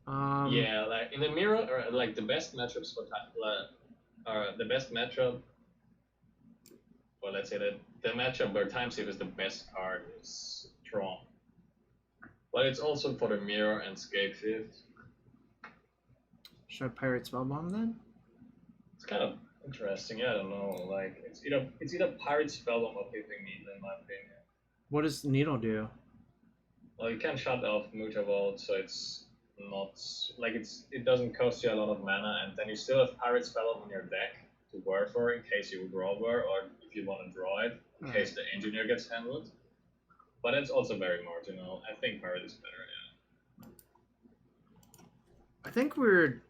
Yeah, like in the mirror, or like the best matchups for the best matchup. Well, let's say that the matchup where Time Sieve is the best card is Tron. But it's also for the mirror and Scape Shift. Should I Pyrite Spellbomb then? It's kind of interesting. Yeah, I don't know. Like it's either Pyrite Spellbomb or Pithing Needle in my opinion. What does Needle do? Well, you can shut off Muta Vault, so it's not like it doesn't cost you a lot of mana, and then you still have Pyrite Spellbomb in your deck to work for in case you draw Whir, or if you want to draw it in case the Engineer gets handled. But it's also very marginal. I think Pyrite is better. Yeah. I think we're.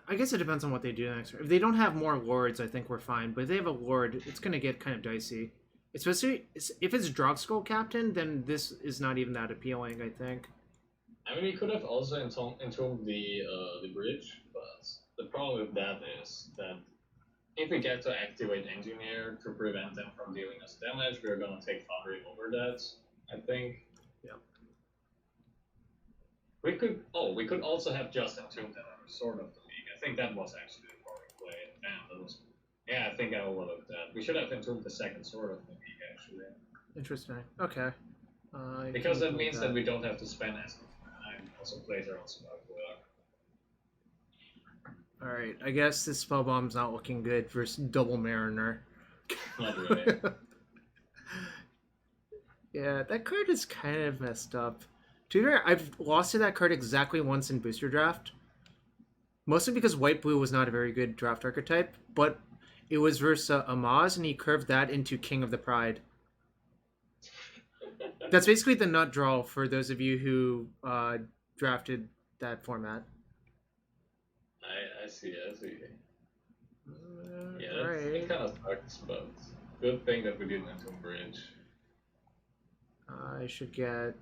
I guess it depends on what they do next. If they don't have more Lords, I think we're fine. But if they have a Lord, it's going to get kind of dicey. Especially if it's Drogskol Captain, then this is not even that appealing, I think. I mean, we could have also entombed the Bridge, but the problem with that is that if we get to activate Engineer to prevent them from dealing us damage, we're going to take Foundry over that, I think. Yeah. We could also have just entombed them Sword of the Meek. I think that was actually the correct play. Yeah, I think I overlooked that. We should have entombed the second Sword of the Meek, actually. Interesting. Okay. Because that means that we don't have to spend as much time. Also plays our own spell. Alright, I guess this Spellbomb's not looking good versus Double Mariner. Not really. Yeah, that card is kind of messed up. To be fair, I've lost to that card exactly once in Booster Draft. Mostly because White-Blue was not a very good draft archetype, but it was versus Amaz, and he curved that into King of the Pride. That's basically the nut draw for those of you who drafted that format. I see. Yeah, right. it kind of sucks, but good thing that we didn't Ensnaring Bridge. I should get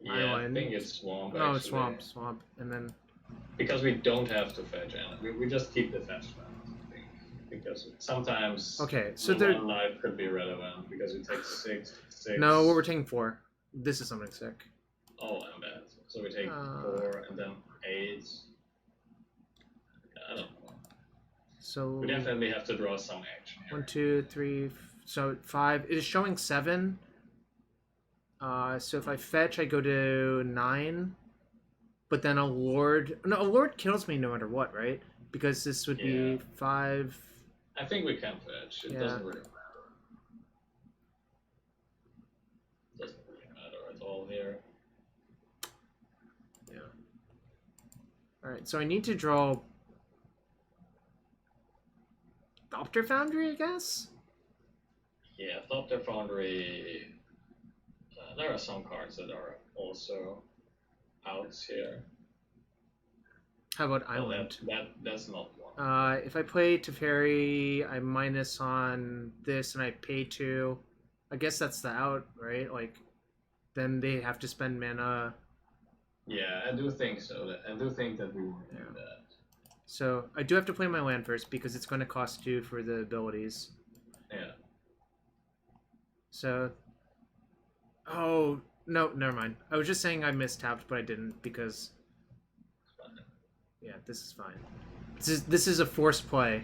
I think it's Swamp. No, actually. Swamp, and then because we don't have to fetch, and we just keep the fetch balance, I think, because sometimes so one life could be relevant because it takes 6. No, what we're taking 4. This is something sick. Oh, and bad. So we take 4 and then 8. I don't know. So we definitely have to draw some action here. 1, 2, 3, so 5. It is showing 7. So if I fetch, I go to 9. But then a Lord kills me no matter what, right? Because this would be 5. I think we can fetch. It doesn't really matter. It doesn't really matter at all here. Yeah. Alright, so I need to draw Thopter Foundry, I guess? Yeah, Thopter Foundry. There are some cards that are also outs here. How about Island? That's not one. If I play Teferi, I minus on this and I pay 2. I guess that's the out, right? Like, then they have to spend mana. Yeah, I do think so. I do think that we will do that. So I do have to play my land first because it's going to cost 2 for the abilities. Yeah. So. Oh, no, never mind. I was just saying I mistapped, but I didn't because. Yeah, this is fine. This is a forced play.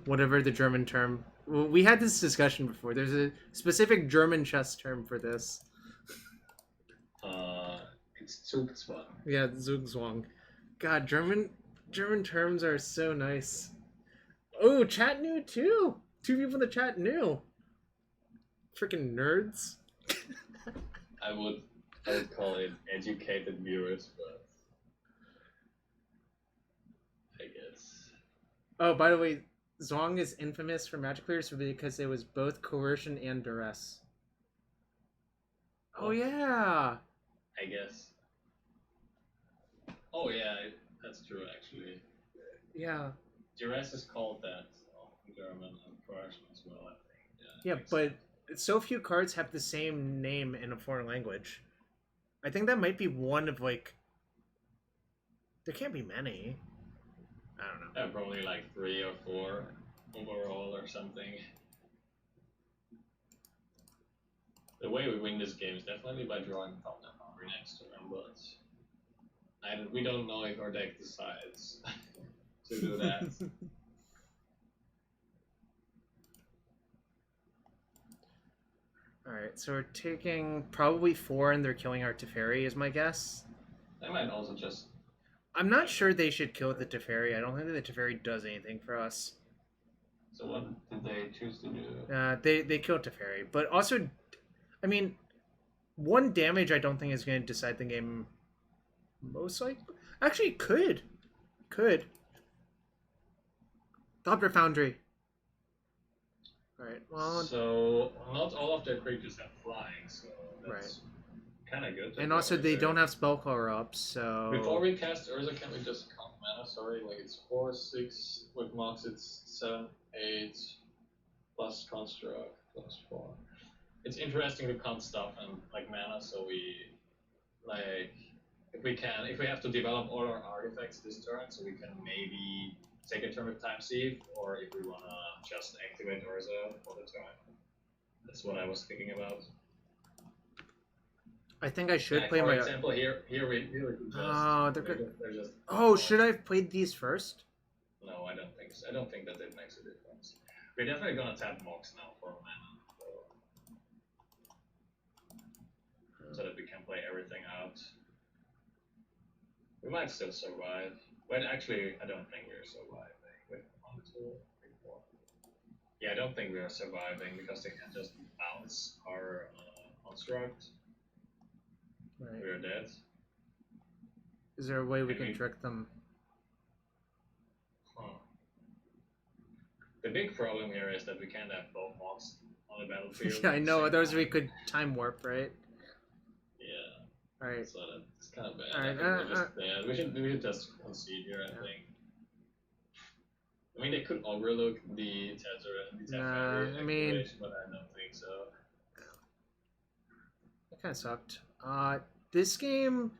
Whatever the German term. Well, we had this discussion before. There's a specific German chess term for this. It's Zugzwang. Yeah, Zugzwang. God, German terms are so nice. Oh, chat knew too. 2 people in the chat knew. Freaking nerds. I would call it educated viewers, but I guess. Oh, by the way, Zwang is infamous for Magic players because it was both coercion and duress. Oh yeah. I guess. Oh yeah, that's true actually. Yeah. Duress is called that in German and coercion as well, I think. Yeah, but so few cards have the same name in a foreign language. I think that might be one of like. There can't be many. I don't know. Yeah, probably like 3 or 4 overall or something. The way we win this game is definitely by drawing Thopter Foundry next turn, but we don't know if our deck decides to do that. Alright, so we're taking probably 4 and they're killing our Teferi is my guess. They might also just... I'm not sure they should kill the Teferi. I don't think that the Teferi does anything for us. So what did they choose to do? They killed Teferi. But also, I mean, 1 damage I don't think is going to decide the game most likely. Actually, could. Thopter Foundry. Alright, well... So, not all of their creatures have flying, so that's kind of good. And also, they don't have Spellcaller up, so... Before we cast Urza, can we just count mana? Sorry, like it's 4, 6, with Mox it's 7, 8, plus Construct, plus 4. It's interesting to count stuff and like mana, so we, like, if we have to develop all our artifacts this turn, so we can maybe take a turn with Time Sieve, or if we wanna just activate Urza for the turn. That's what I was thinking about. I think I should play for my... example, here we could just... Oh, they're good. They're just... Oh, should I have played these first? No, I don't think so. I don't think that it makes a difference. We're definitely gonna tap Mox now for mana, so that we can play everything out. We might still survive. But actually, I don't think we're surviving. Wait, 1, 2, 3, 4. Yeah, I don't think we are surviving because they can just bounce our construct. Right. We're dead. Is there a way we can trick them? The big problem here is that we can't have both Mox on the battlefield. Yeah, I know. Otherwise, we could time warp, right? Yeah. Alright. So that's kind of bad. Alright, We should just concede here, I think. I mean, they could overlook the Tether and the Teferi activation, but I don't think so. That kind of sucked. This game,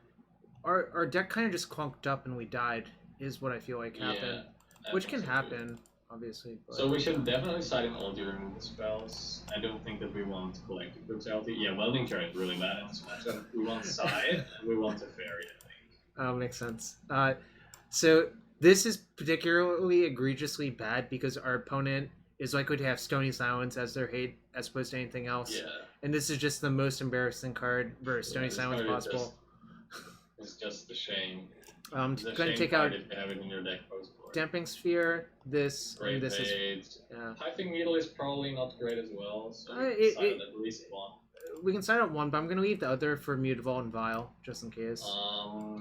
our deck kind of just clunked up and we died, is what I feel like happened. Yeah, which can happen, obviously. But... So we should definitely side in all the removal spells. I don't think that we want Collective Brutality. Yeah, Welding Jar is really bad in this matchup. We want Side, and we want Teferi, I think. Oh, makes sense. So this is particularly egregiously bad because our opponent is likely to have Stony Silence as their hate as opposed to anything else. Yeah. And this is just the most embarrassing card for Stony Silence possible. It's just a shame. Going to take out have it in your deck post-board. Damping Sphere, this, great and this is... Pithing Needle is probably not great as well, so at least one. We can sign up one, but I'm going to leave the other for Mutavault and Vile, just in case.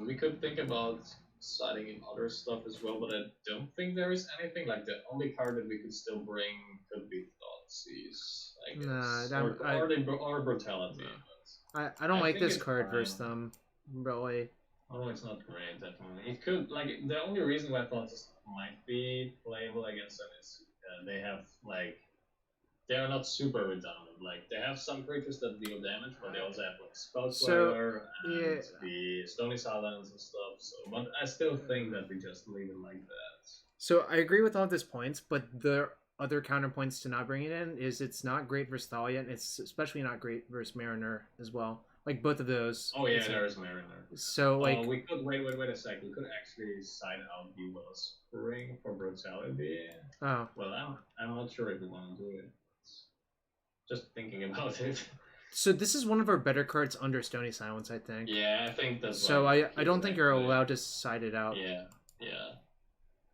We could think about siding in other stuff as well, but I don't think there is anything. Like, the only card that we could still bring could be Thoughtseize, I guess. Or Brutality. No. I don't like this card versus them, really. Oh, it's not great, definitely. It could, like, the only reason why Thoughtseize might be playable against them is they have, like, they are not super redundant. Like, they have some creatures that deal damage, but they also have, like, Spellplayer and the Stony Silence and stuff. So, but I still think that we just leave it like that. So, I agree with all these points, but the other counterpoints to not bringing it in is it's not great versus Thalia, and it's especially not great versus Mariner as well. Like, both of those. Oh, yeah, there is Mariner. So, like... we could... Wait a sec. We could actually side out the Wellspring for Brutality. Oh. Well, I'm not sure if we want to do it. Just thinking about it. So this is one of our better cards under Stony Silence, I think. Yeah, I think that's. So I don't think you're allowed to side it out. Yeah.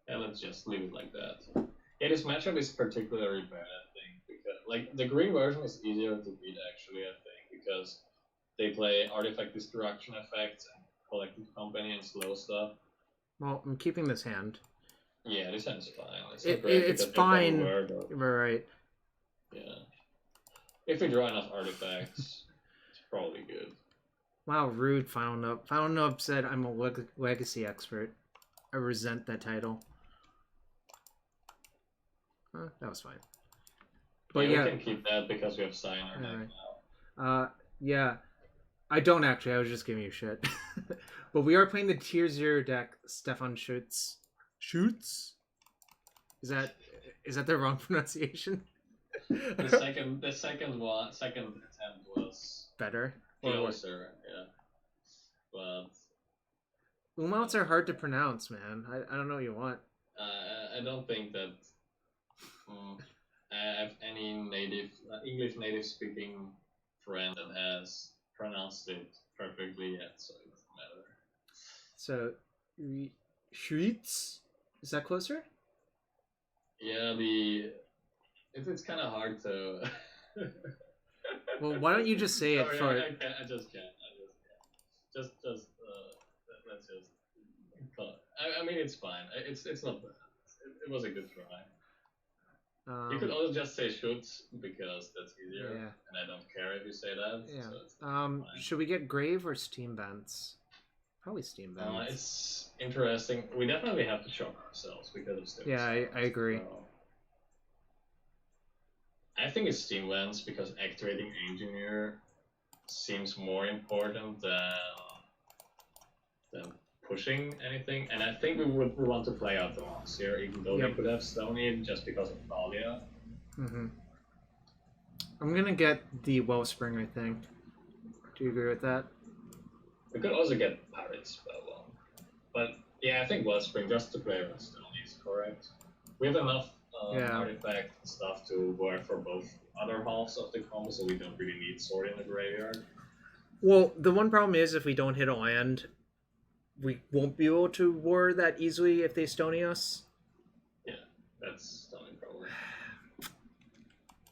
Let's just leave it like that. Yeah, this matchup is particularly bad, I think, because like the green version is easier to beat actually, I think, because they play artifact destruction effects and collective company and slow stuff. Well, I'm keeping this hand. Yeah, this hand's fine. It's fine. Right. Yeah. If we draw enough artifacts, it's probably good. Wow, rude, Final Nub. Final Nub said I'm a legacy expert. I resent that title. That was fine. But yeah, we can keep that because we have Signer now. Yeah. I don't actually, I was just giving you shit. But we are playing the Tier 0 deck, Stefan Schuetz. Schuetz? Is that the wrong pronunciation? The second attempt was better. Closer, yeah. But umlauts are hard to pronounce, man. I don't know what you want. I don't think that I have any English native speaking friend that has pronounced it perfectly yet, so it doesn't matter. So, Schuetz? Is that closer? Yeah, it's kind of hard to. Well, why don't you just say it for? I just can't. Just let's just. I mean, it's fine. It's not bad. It was a good try. You could also just say Schuetz because that's easier, and I don't care if you say that. Yeah. So should we get Grave or Steam Vents? Probably Steam Vents. It's interesting. We definitely have to shock ourselves because of Steam. Yeah, I agree. So, I think it's Steam Vents because activating Engineer seems more important than pushing anything, and I think we want to play out the Mox here, even though we could have Stony just because of Thalia. I'm gonna get the Wellspring, I think. Do you agree with that? We could also get Pyrite Spellbomb, but yeah, I think Wellspring just to play around Stony is correct. We have enough artifact stuff to work for both other halves of the combo, so we don't really need Sword in the Graveyard. Well, the one problem is if we don't hit a land, we won't be able to war that easily if they Stony us. Yeah, that's the only problem.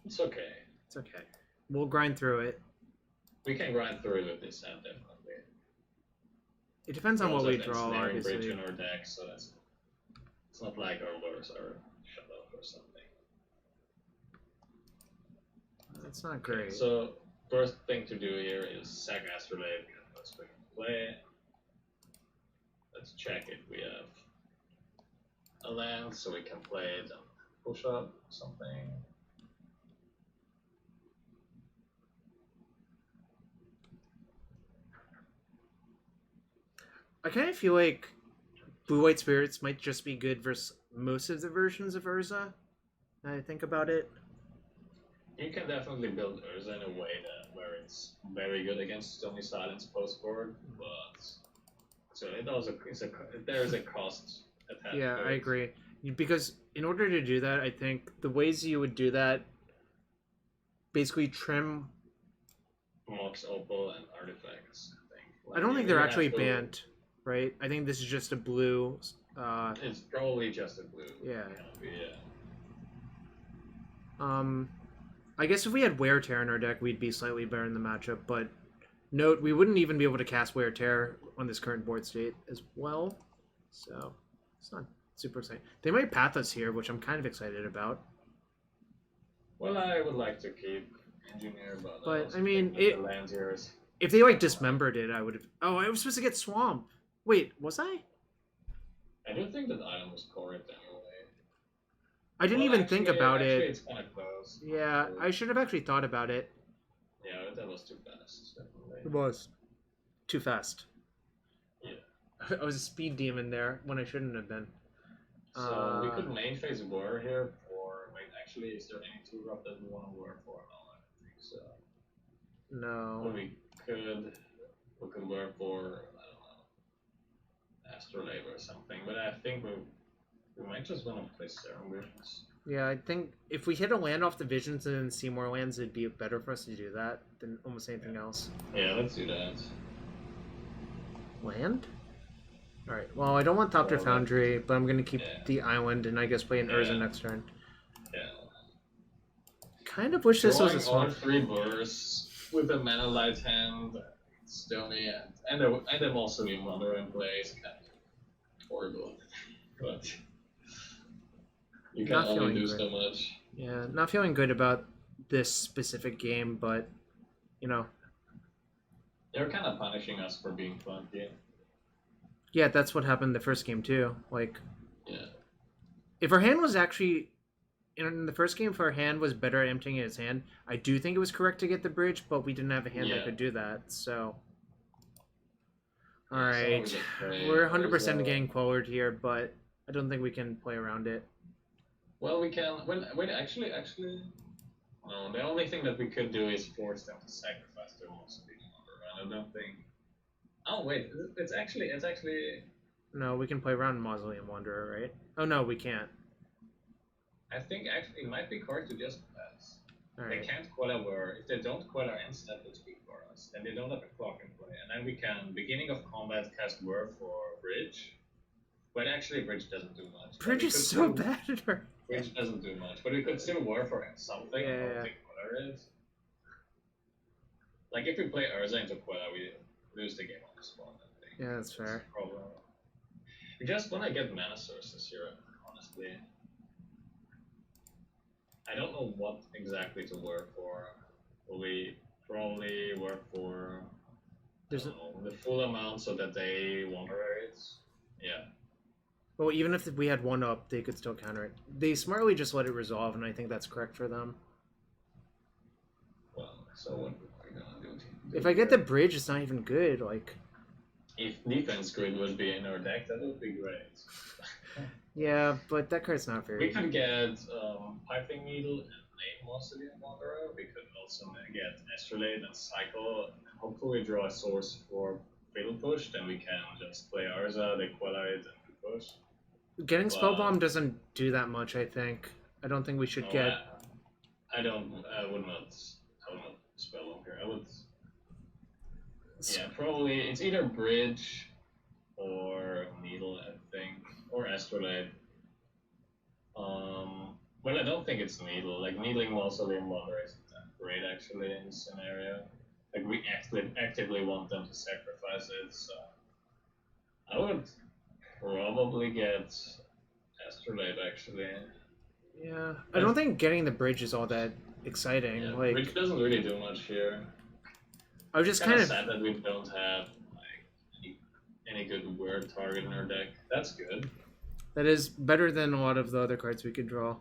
It's okay. It's okay. We'll grind through it. We can grind through it with this hand, definitely. It depends on what we draw, Ensnaring obviously. Bridge in our deck, so it's not like our lures are shut off or something. That's not great. So, first thing to do here is sack Astrolabe and let's bring it to play. Let's check if we have a land so we can play it and push up something. I kind of feel like Blue-White Spirits might just be good versus most of the versions of Urza. Now I think about it. You can definitely build Urza in a way that where it's very good against Stony Silence post board, but so it also there is a cost attached. Yeah, to it. I agree. Because in order to do that, I think the ways you would do that basically trim. Mox Opal and artifacts. I don't think they're actually banned, right? I think this is just a blue. It's probably just a blue. Yeah. Yeah. I guess if we had Wear Tear in our deck, we'd be slightly better in the matchup. But note, we wouldn't even be able to cast Wear Tear on this current board state as well. So it's not super exciting. They might path us here, which I'm kind of excited about. Well, I would like to keep Engineer, but I mean, if they dismembered it, I would have. Oh, I was supposed to get Swamp. Wait, was I? I don't think that item was correct anyway. I didn't even think about it. It's kind of close. Yeah, I should have actually thought about it. Yeah, that was too fast. Definitely. It was too fast. Yeah. I was a speed demon there when I shouldn't have been. So we could main phase Whir here for. Wait, actually, is there any 2-drop that we want to Whir for? No, I don't think so. No. Well, we could Whir for, I don't know, Astrolabe or something, but I think we might just want to play Serum Visions. Yeah, I think if we hit a land off the Visions and then see more lands, it'd be better for us to do that than almost anything else. Yeah, let's do that. Land? Alright, well, I don't want Thopter Foundry, but I'm going to keep the island and I guess play an Urza next turn. Yeah. Kind of wish this was a smart. smart. 3 bursts with a Mana Light hand, Stony, and I'm also in Wanderer in play. It's kind of horrible. But you can only do so much. Yeah, not feeling good about this specific game, but you know. They're kind of punishing us for being funky. Yeah, that's what happened the first game too. Yeah. If our hand was actually in the first game, if our hand was better at emptying its hand, I do think it was correct to get the bridge, but we didn't have a hand that could do that. So, all right, we're 100% getting Quellered here, but I don't think we can play around it. Well, we can. Wait, actually, no. The only thing that we could do is force them to sacrifice their most beating Wanderer. I don't think. Oh wait, it's actually. No, we can play around Mausoleum Wanderer, right? Oh no, we can't. I think actually it might be correct to just pass. Right. They can't Quella Whir. If they don't Quella our instead, it's weak for us. Then they don't have a clock in play. And then we can, beginning of combat, cast Whir for Bridge. But actually, Bridge doesn't do much. Bridge is so bad at her. Bridge doesn't do much. But we could still Whir for something. Yeah. I don't think Quella is. Like, if we play Urza into Quella, we lose the game on the spot, I think. Yeah, that's fair. Problem. We just want to get mana sources here, honestly. I don't know what exactly to work for. Will we probably work for the full amount so that they Wander it? Yeah. Well, even if we had one up, they could still counter it. They smartly just let it resolve, and I think that's correct for them. Well, so what are we gonna do? If I get the bridge, it's not even good. If defense grid would be in our deck, that would be great. Yeah, but that card's not very. We could get Pithing Needle and Name Mausoleum Wanderer. We could also get Astrolabe and Cycle. Hopefully draw a source for Fatal Push, then we can just play Urza, they Quella it, and we push. Getting Spellbomb doesn't do that much, I think. I don't think we should get... I would not Spellbomb here. I would... Yeah, probably, it's either Bridge or Needle, I think. Or Astrolabe. Well, I don't think it's Needle. Like, Needling Mausoleum Wanderer isn't that great, actually, in this scenario. Like, we actively want them to sacrifice it, so... I would probably get Astrolabe, actually. Yeah, I don't think getting the bridge is all that exciting. Yeah, bridge doesn't really do much here. I was just kind of sad that we don't have any good weird target in our deck. That's good. That is better than a lot of the other cards we could draw.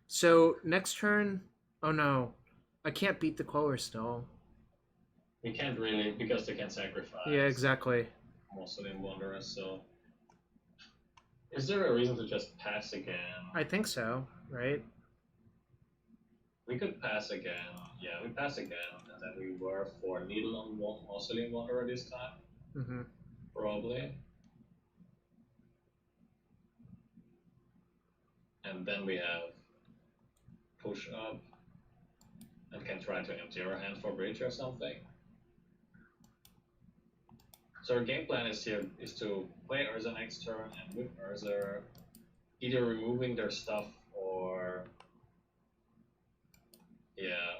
So next turn, oh no, I can't beat the Queller still. We can't really, because they can sacrifice. Yeah, exactly. Muslim Wanderer, so... Is there a reason to just pass again? I think so, right? We could pass again. Yeah, we pass again, and then we were for Needle on Muslim Wanderer this time. Mm-hmm. Probably. And then we have push up and can try to empty our hand for bridge or something. So our game plan is here is to play Urza next turn, and with Urza either removing their stuff or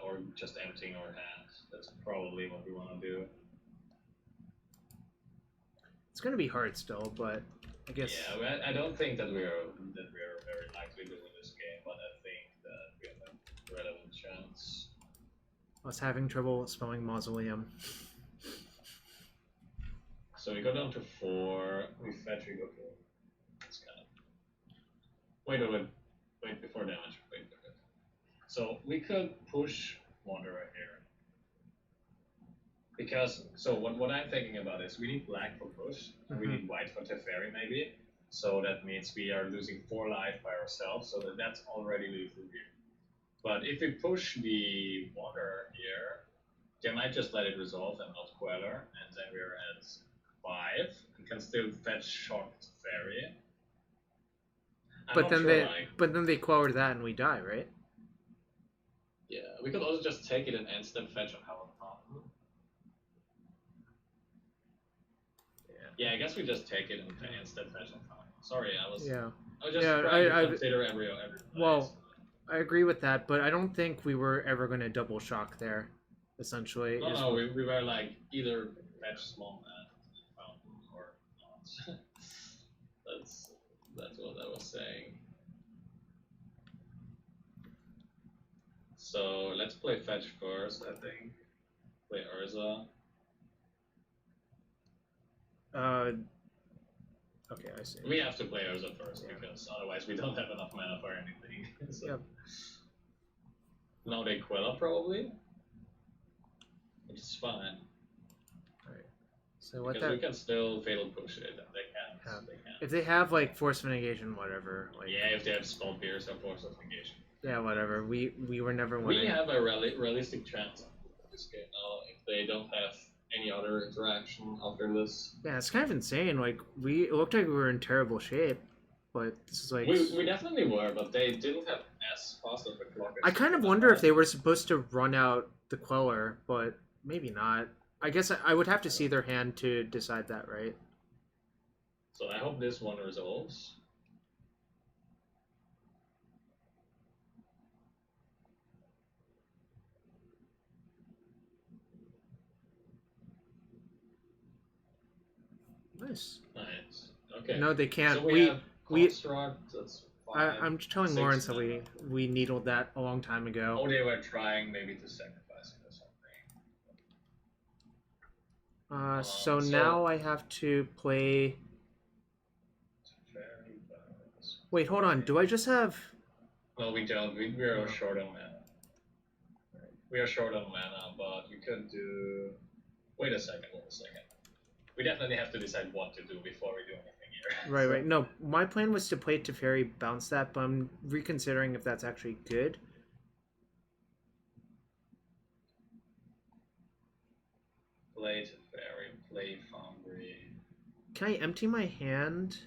or just emptying our hands. That's probably what we want to do. It's gonna be hard still, but I guess. Yeah, I don't think that we are very likely to win this game, but I think that we have a relevant chance. I was having trouble spelling mausoleum. So we go down to 4. We fetch. We go to. It's kind of. Wait before damage. Wait. So we could push Wanderer here. Because what I'm thinking about is we need black for push, and we need white for Teferi maybe. So that means we are losing 4 life by ourselves, so that's already lethal here. But if we push the Wanderer here, they might just let it resolve and not Queller, and then we're at 5 and can still fetch Shock Teferi. But then they Queller that and we die, right? Yeah, we could also just take it and instant fetch on Hallowed Fountain. Yeah, I guess we just take it and instant fetch on Fountain. Sorry, I was just trying to consider every well, I agree with that, but I don't think we were ever going to double shock there, essentially. No, we were like either fetch small Fountain or not. That's what I was saying. So let's play fetch first, I think. Play Urza. Okay, I see. We have to play Urza first, because otherwise we don't have enough mana for anything. So. Yep. Now they Queller probably, which is fine. Alright. So what because we can still fatal push it, and they can't. If they have like Force of Negation, whatever. Like, yeah, if they have Skull Pierce or Force of Negation. Yeah, whatever. We were never winning. We have a realistic chance of this game now if they don't have any other interaction after this. Yeah, it's kind of insane. Like it looked like we were in terrible shape, but this is like we definitely were, but they didn't have as fast of a clock. I kind of wonder if they were supposed to run out the Queller, but maybe not. I guess I would have to see their hand to decide that, right? So I hope this one resolves. Nice. Okay. No, they can't. So we have Construct, that's fine. I'm telling Lawrence that we needled that a long time ago. Oh, they were trying maybe to sacrifice it or something. So now I have to play. Wait, hold on. Do I just have? No, we don't. We are short on mana. We are short on mana, but we could do. Wait a second. We definitely have to decide what to do before we do anything here. Right. No, my plan was to play Teferi, bounce that, but I'm reconsidering if that's actually good. Play Teferi, play Foundry. Can I empty my hand?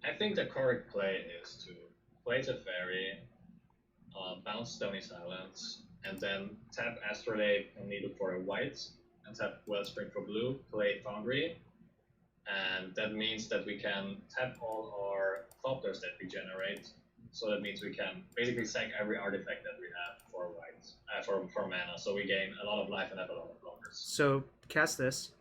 I think the correct play is to play Teferi, bounce Stony Silence, and then tap Astrolabe and Needle for a white, and tap Wellspring for blue, play Foundry, and that means that we can tap all our Thopters that we generate, so that means we can basically sack every artifact that we have for white, for mana, so we gain a lot of life and have a lot of blockers. So, cast this.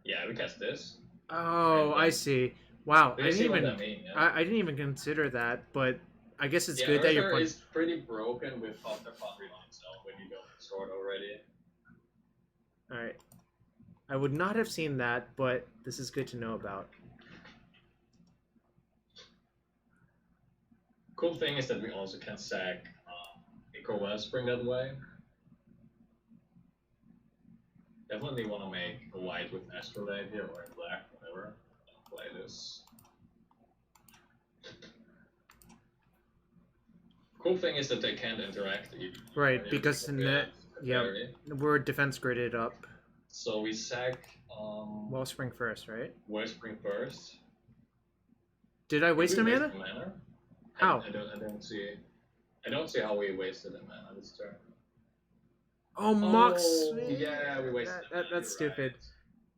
Yeah, we cast this. Oh, I see. Wow, I didn't mean, I didn't even consider that, but I guess it's good Urza that you're playing. is pretty broken with Thopter Foundry on itself when you go short already. Alright. I would not have seen that, but this is good to know about. Cool thing is that we also can sack Ichor Wellspring that way. Definitely want to make a white with Astrolabe here, or in black, whatever. I'll play this. Cool thing is that they can't interact even. Right, because in that, yeah, we're defense gridded up. So we sack Wellspring first, right? Wellspring first. Did I waste a mana? How? I don't see how we wasted a mana this turn. Oh, Mox! Yeah, we wasted. That's stupid.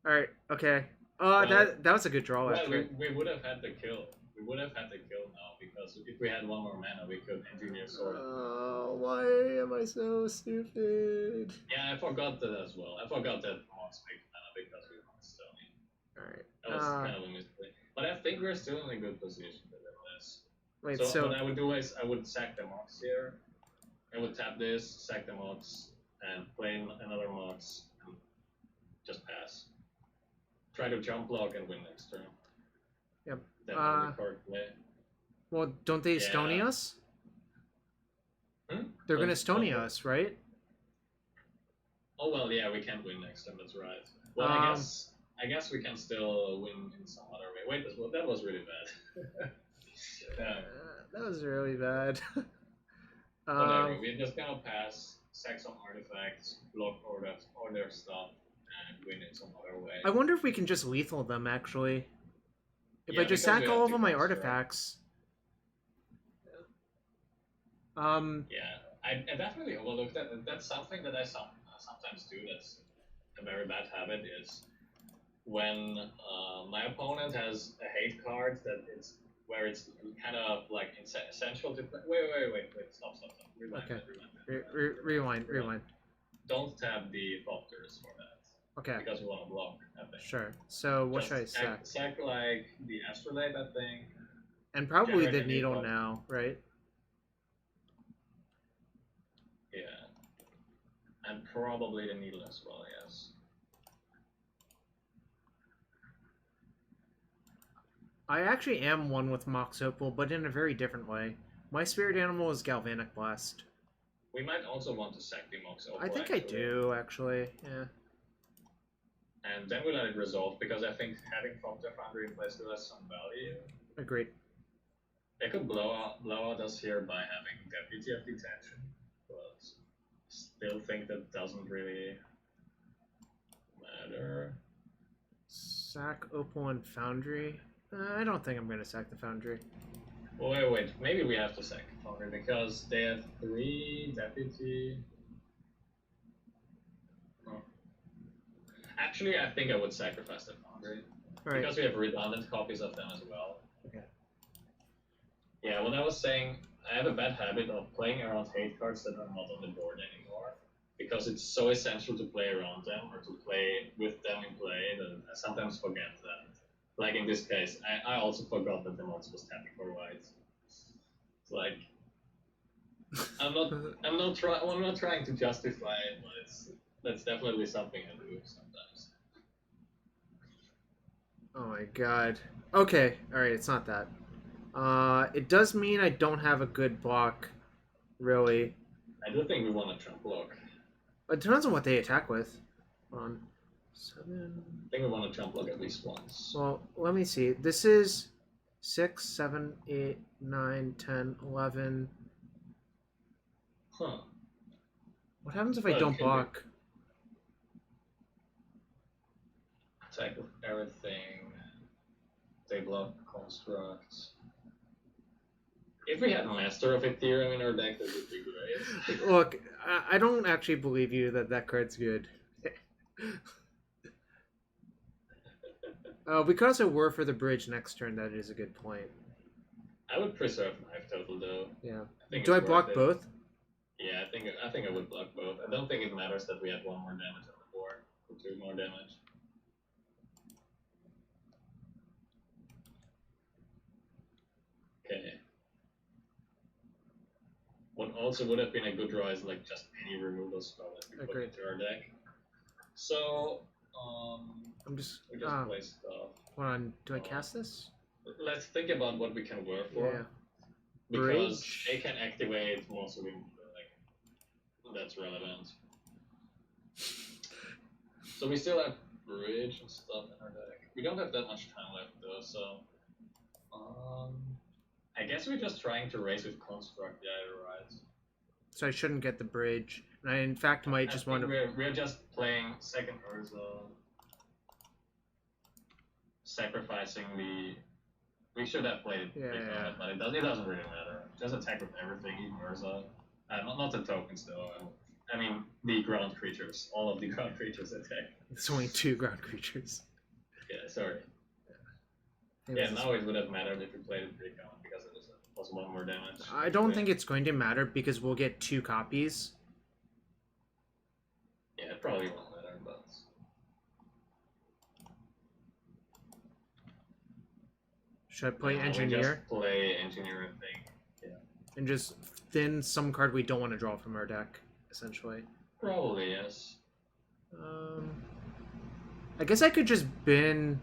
Right. All right. Okay. That was a good draw. Well, actually. we would have had the kill. We would have had the kill now because if we had one more mana, we could engineer sword. Oh, why am I so stupid? Yeah, I forgot that as well. I forgot that Mox makes mana because we won Stony. Alright. That was kind of a mistake. But I think we're still in a good position to win this. Wait, so what I would do is I would sack the Mox here. I would tap this, sack the Mox, and play another Mox, and just pass. Try to jump block and win next turn. Yep. Well, don't they stony us? They're gonna stony us, right? Oh well, yeah, we can't win next time. That's right. Well, I guess we can still win in some other way. Wait, that was really bad. Yeah. That was really bad. Whatever. We're just gonna pass, sack some artifacts, block all their stuff, and win in some other way. I wonder if we can just lethal them actually. If Yeah, I just sack all of my artifacts. Yeah, I definitely overlooked that. That's something that I sometimes do. That's a very bad habit. Is when my opponent has a hate card that it's where it's kind of like essential to play. Wait. Stop. Rewind. Okay. Rewind. Don't tap the Thopters for that. Okay. Because we want to block, I think. Sure. So what should I sack? Sack like the Astrolabe, I think. And probably the Needle now, right? Yeah. And probably the Needle as well, yes. I actually am one with Mox Opal, but in a very different way. My spirit animal is Galvanic Blast. We might also want to sack the Mox Opal. I think I do, actually, yeah. And then we let it resolve, because I think having Thopter Foundry in place still has some value. Agreed. They could blow out us here by having Deputy of Detention, but still think that doesn't really matter. Sack Opal and Foundry? I don't think I'm going to sack the Foundry. Well, wait, maybe we have to sack the Foundry, because they have 3 Deputy... Actually, I think I would sacrifice the Foundry. Right. Because we have redundant copies of them as well. Okay. Yeah, what I was saying, I have a bad habit of playing around hate cards that are not on the board anymore. Because it's so essential to play around them, or to play with them in play, that I sometimes forget that. Like in this case, I also forgot that the Mox was tapping for white. It's like... I'm not trying to justify it, but that's definitely something I do sometimes. Oh my god. Okay, alright, it's not that. It does mean I don't have a good block, really. I do think we want to trump block. It depends on what they attack with. Hold on. 7... I think we want to trump block at least once. Well, let me see. This is 6, 7, 8, 9, 10, 11... Huh. What happens if I don't block? Attack with everything. They block constructs. If we had Master of Ethereum in our deck, that would be great. Look, I don't actually believe you that card's good. Because it were for the bridge next turn, that is a good point. I would preserve Knife Total though. Yeah. Do I block both? Yeah, I think I would block both. I don't think it matters that we have 1 more damage on the board, or 2 more damage. Okay. What also would have been a good draw is like just any removal spell that we put into our deck. So, we just play stuff. Hold on, do I cast this? Let's think about what we can work for. Yeah. because Bridge. they can activate most of the that's relevant. So we still have bridge and stuff in our deck. We don't have that much time left though, so I guess we're just trying to race with construct. Yeah, you're right. So I shouldn't get the bridge, and I in fact might just want to. We're just playing second Urza, sacrificing the. We should have played Yeah. but it doesn't really matter. Just attack with everything, even Urza. Not the tokens though. I mean the ground creatures. All of the ground creatures attack. It's only 2 ground creatures. Yeah, sorry. Yeah, now it would have mattered if we played it recon because it was 1 more damage. I don't think it's going to matter because we'll get 2 copies. Yeah, it probably won't matter, but. Should I play No, Engineer? Just play Engineer, I think. Yeah. And just thin some card we don't want to draw from our deck, essentially. Probably, yes. I guess I could just bin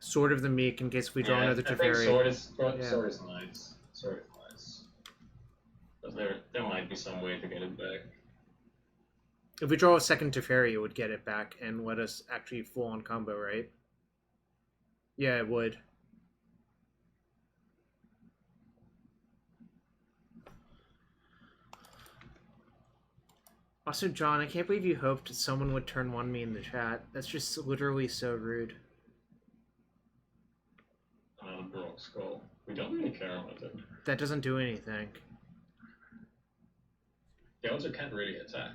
Sword of the Meek in case we draw another Teferi. Sword is nice. Sword is nice. But there might be some way to get it back. If we draw a second Teferi, it would get it back and let us actually full on combo, right? Yeah, it would. Also, John, I can't believe you hoped someone would turn 1 me in the chat. That's just literally so rude. Another Brock Skull. We don't really care about it. That doesn't do anything. They also can't really attack.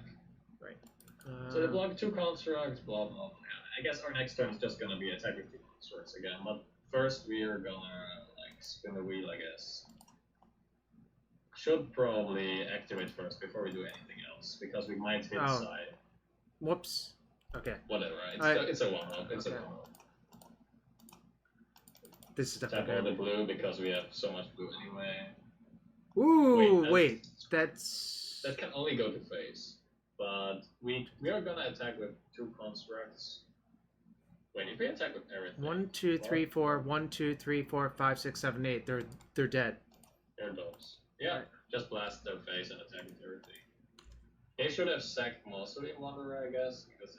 Right. So they block 2 constructs, blah blah blah. I guess our next turn is just gonna be attack with 2 constructs again, but first we are gonna spin the wheel, I guess. Should probably activate first before we do anything else, because we might hit side. Whoops. Okay. Whatever, it's a 1-up, it's a 1-up. This is definitely tap all the blue because we have so much blue anyway. Ooh, wait, that's... That can only go to face. But we are gonna attack with 2 constructs. Wait, if we attack with everything... 1, 2, 3, 4, 1, 2, 3, 4, 5, 6, 7, 8. They're dead. They're dogs. Yeah, just blast their face and attack with everything. They should have sacked most of the Wanderer, I guess, because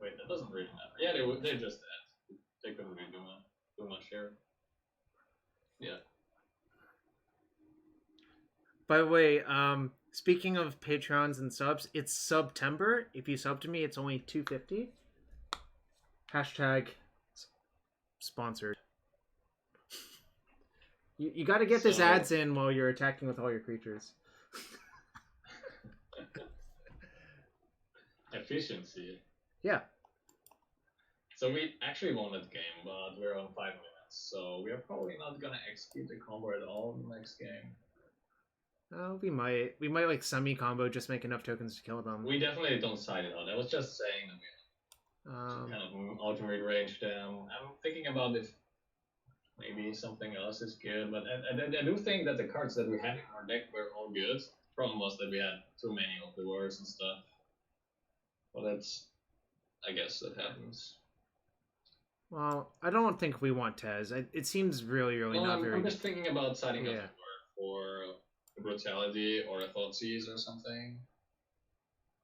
wait, that doesn't really matter. Yeah, they're just dead. They couldn't really do much here. Yeah. By the way, speaking of Patreons and subs, it's September. If you sub to me, it's only $2.50. Hashtag sponsored. You got to get this ads in while you're attacking with all your creatures. Efficiency. Yeah. So we actually won that game, but we're on 5 minutes, so we are probably not gonna execute the combo at all in the next game. Oh, we might like semi-combo, just make enough tokens to kill them. We definitely don't side it out. I was just saying that we kind of ultimate range them. I'm thinking about if maybe something else is good, but I do think that the cards that we had in our deck were all good. Problem was that we had too many of the wars and stuff. Well, I guess that happens. Well, I don't think we want Tez. It seems really not very. I'm just thinking about siding up for Brutality or a Thoughtseize or something.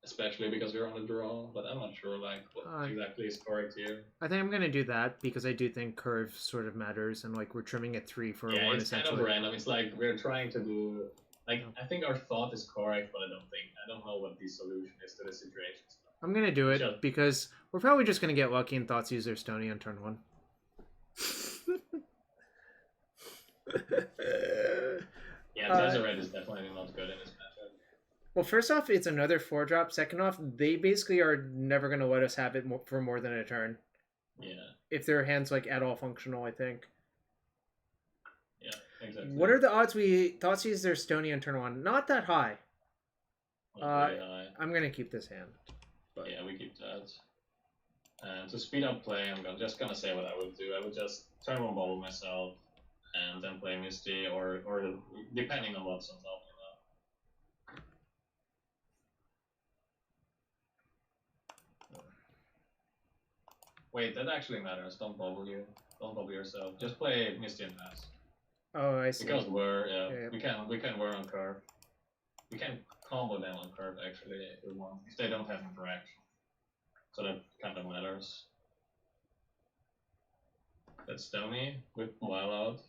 Especially because we're on a draw, but I'm not sure what exactly is correct here. I think I'm gonna do that because I do think curve sort of matters, and we're trimming at 3 for 1 it's essentially. Kind of random. It's like we're trying to do I think our thought is correct, but I don't know what the solution is to the situation. I'm gonna do it because we're probably just gonna get lucky and Thoughtseize their Stony on turn 1. Yeah, Tezzeret is definitely not good in this matchup. Well, first off, it's another 4-drop. Second off, they basically are never going to let us have it for more than a turn. Yeah. If their hand's at all functional, I think. Yeah, exactly. What are the odds we Thoughtseize their Stony on turn 1? Not that high. Not very high. I'm going to keep this hand. But yeah, we keep that. And to speed up play, I'm just going to say what I would do. I would just turn 1 Bauble myself. And then play Misty, or depending on what's on top, Wait, that actually matters. Don't bubble you. Don't bubble yourself. Just play Misty and pass. Oh, I see. Because we can Whir on curve. We can combo them on curve actually if we want, if they don't have interaction. So that kind of matters. That's Stony with Wild Out.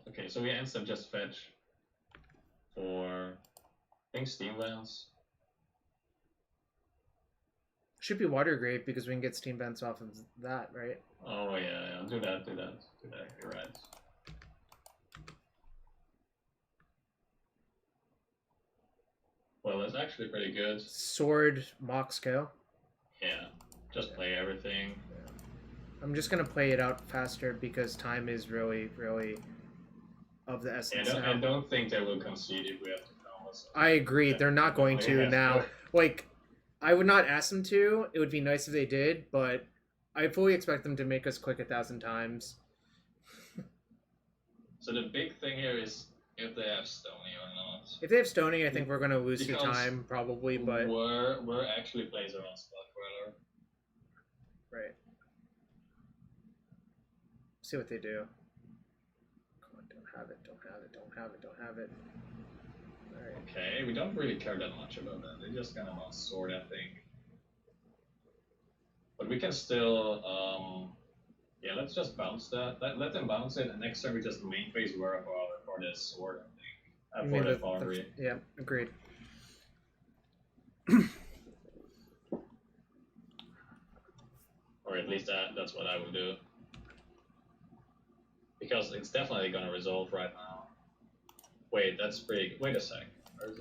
Okay, so we instant just fetch for, I think, Steam Vents. Should be Watery Grave because we can get Steam Vents off of that, right? Oh yeah, do that. You're right. Well, that's actually pretty good. Sword Mox go. Yeah, just play everything. Yeah. I'm just gonna play it out faster because time is really, really of the essence. I don't think they will concede if we have to combo. I agree. They're not going to now. Like, I would not ask them to. It would be nice if they did, but I fully expect them to make us click 1,000 times. So the big thing here is if they have Stony or not. If they have Stony, I think we're going to lose to time, probably, but... Whir actually plays around Spell Queller. Right. See what they do. Come on, don't have it. Alright. Okay, we don't really care that much about that. They're just gonna want Sword, I think. But we can still, yeah, let's just bounce that. Let them bounce it, and next turn we just main phase Whir for this Sword, I think. For the Foundry. Yeah, agreed. Or at least that's what I would do. Because it's definitely gonna resolve right now. Wait, that's pretty... Wait a sec. Urza.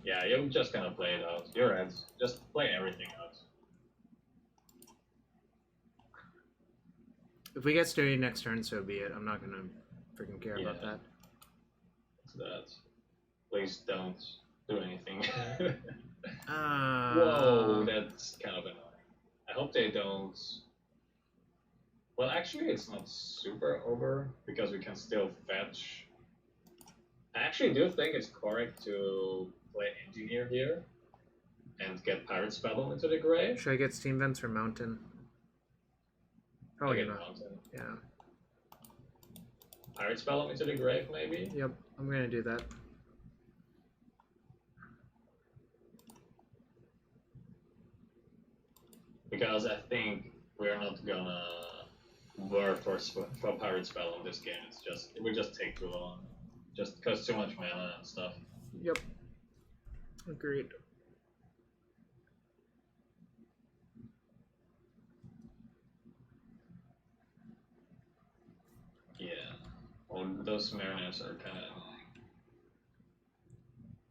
Yeah, you're just gonna play it out. You're right. Just play everything out. If we get Stony next turn, so be it. I'm not gonna freaking care about that. It's that. Please don't do anything. Whoa, Whoa, that's kind of annoying. I hope they don't... Well, actually, it's not super over, because we can still fetch... I actually do think it's correct to play Engineer here, and get Pyrite Spellbomb into the grave. Should I get Steam Vents or Mountain? Probably not. Mountain. Yeah. Pyrite Spellbomb into the grave, maybe? Yep, I'm gonna do that. Because I think we're not gonna work for Pyrite Spellbomb this game. It would just take too long. Just costs too much mana and stuff. Yep. Agreed. Yeah. Well, those Mariners are kind of annoying.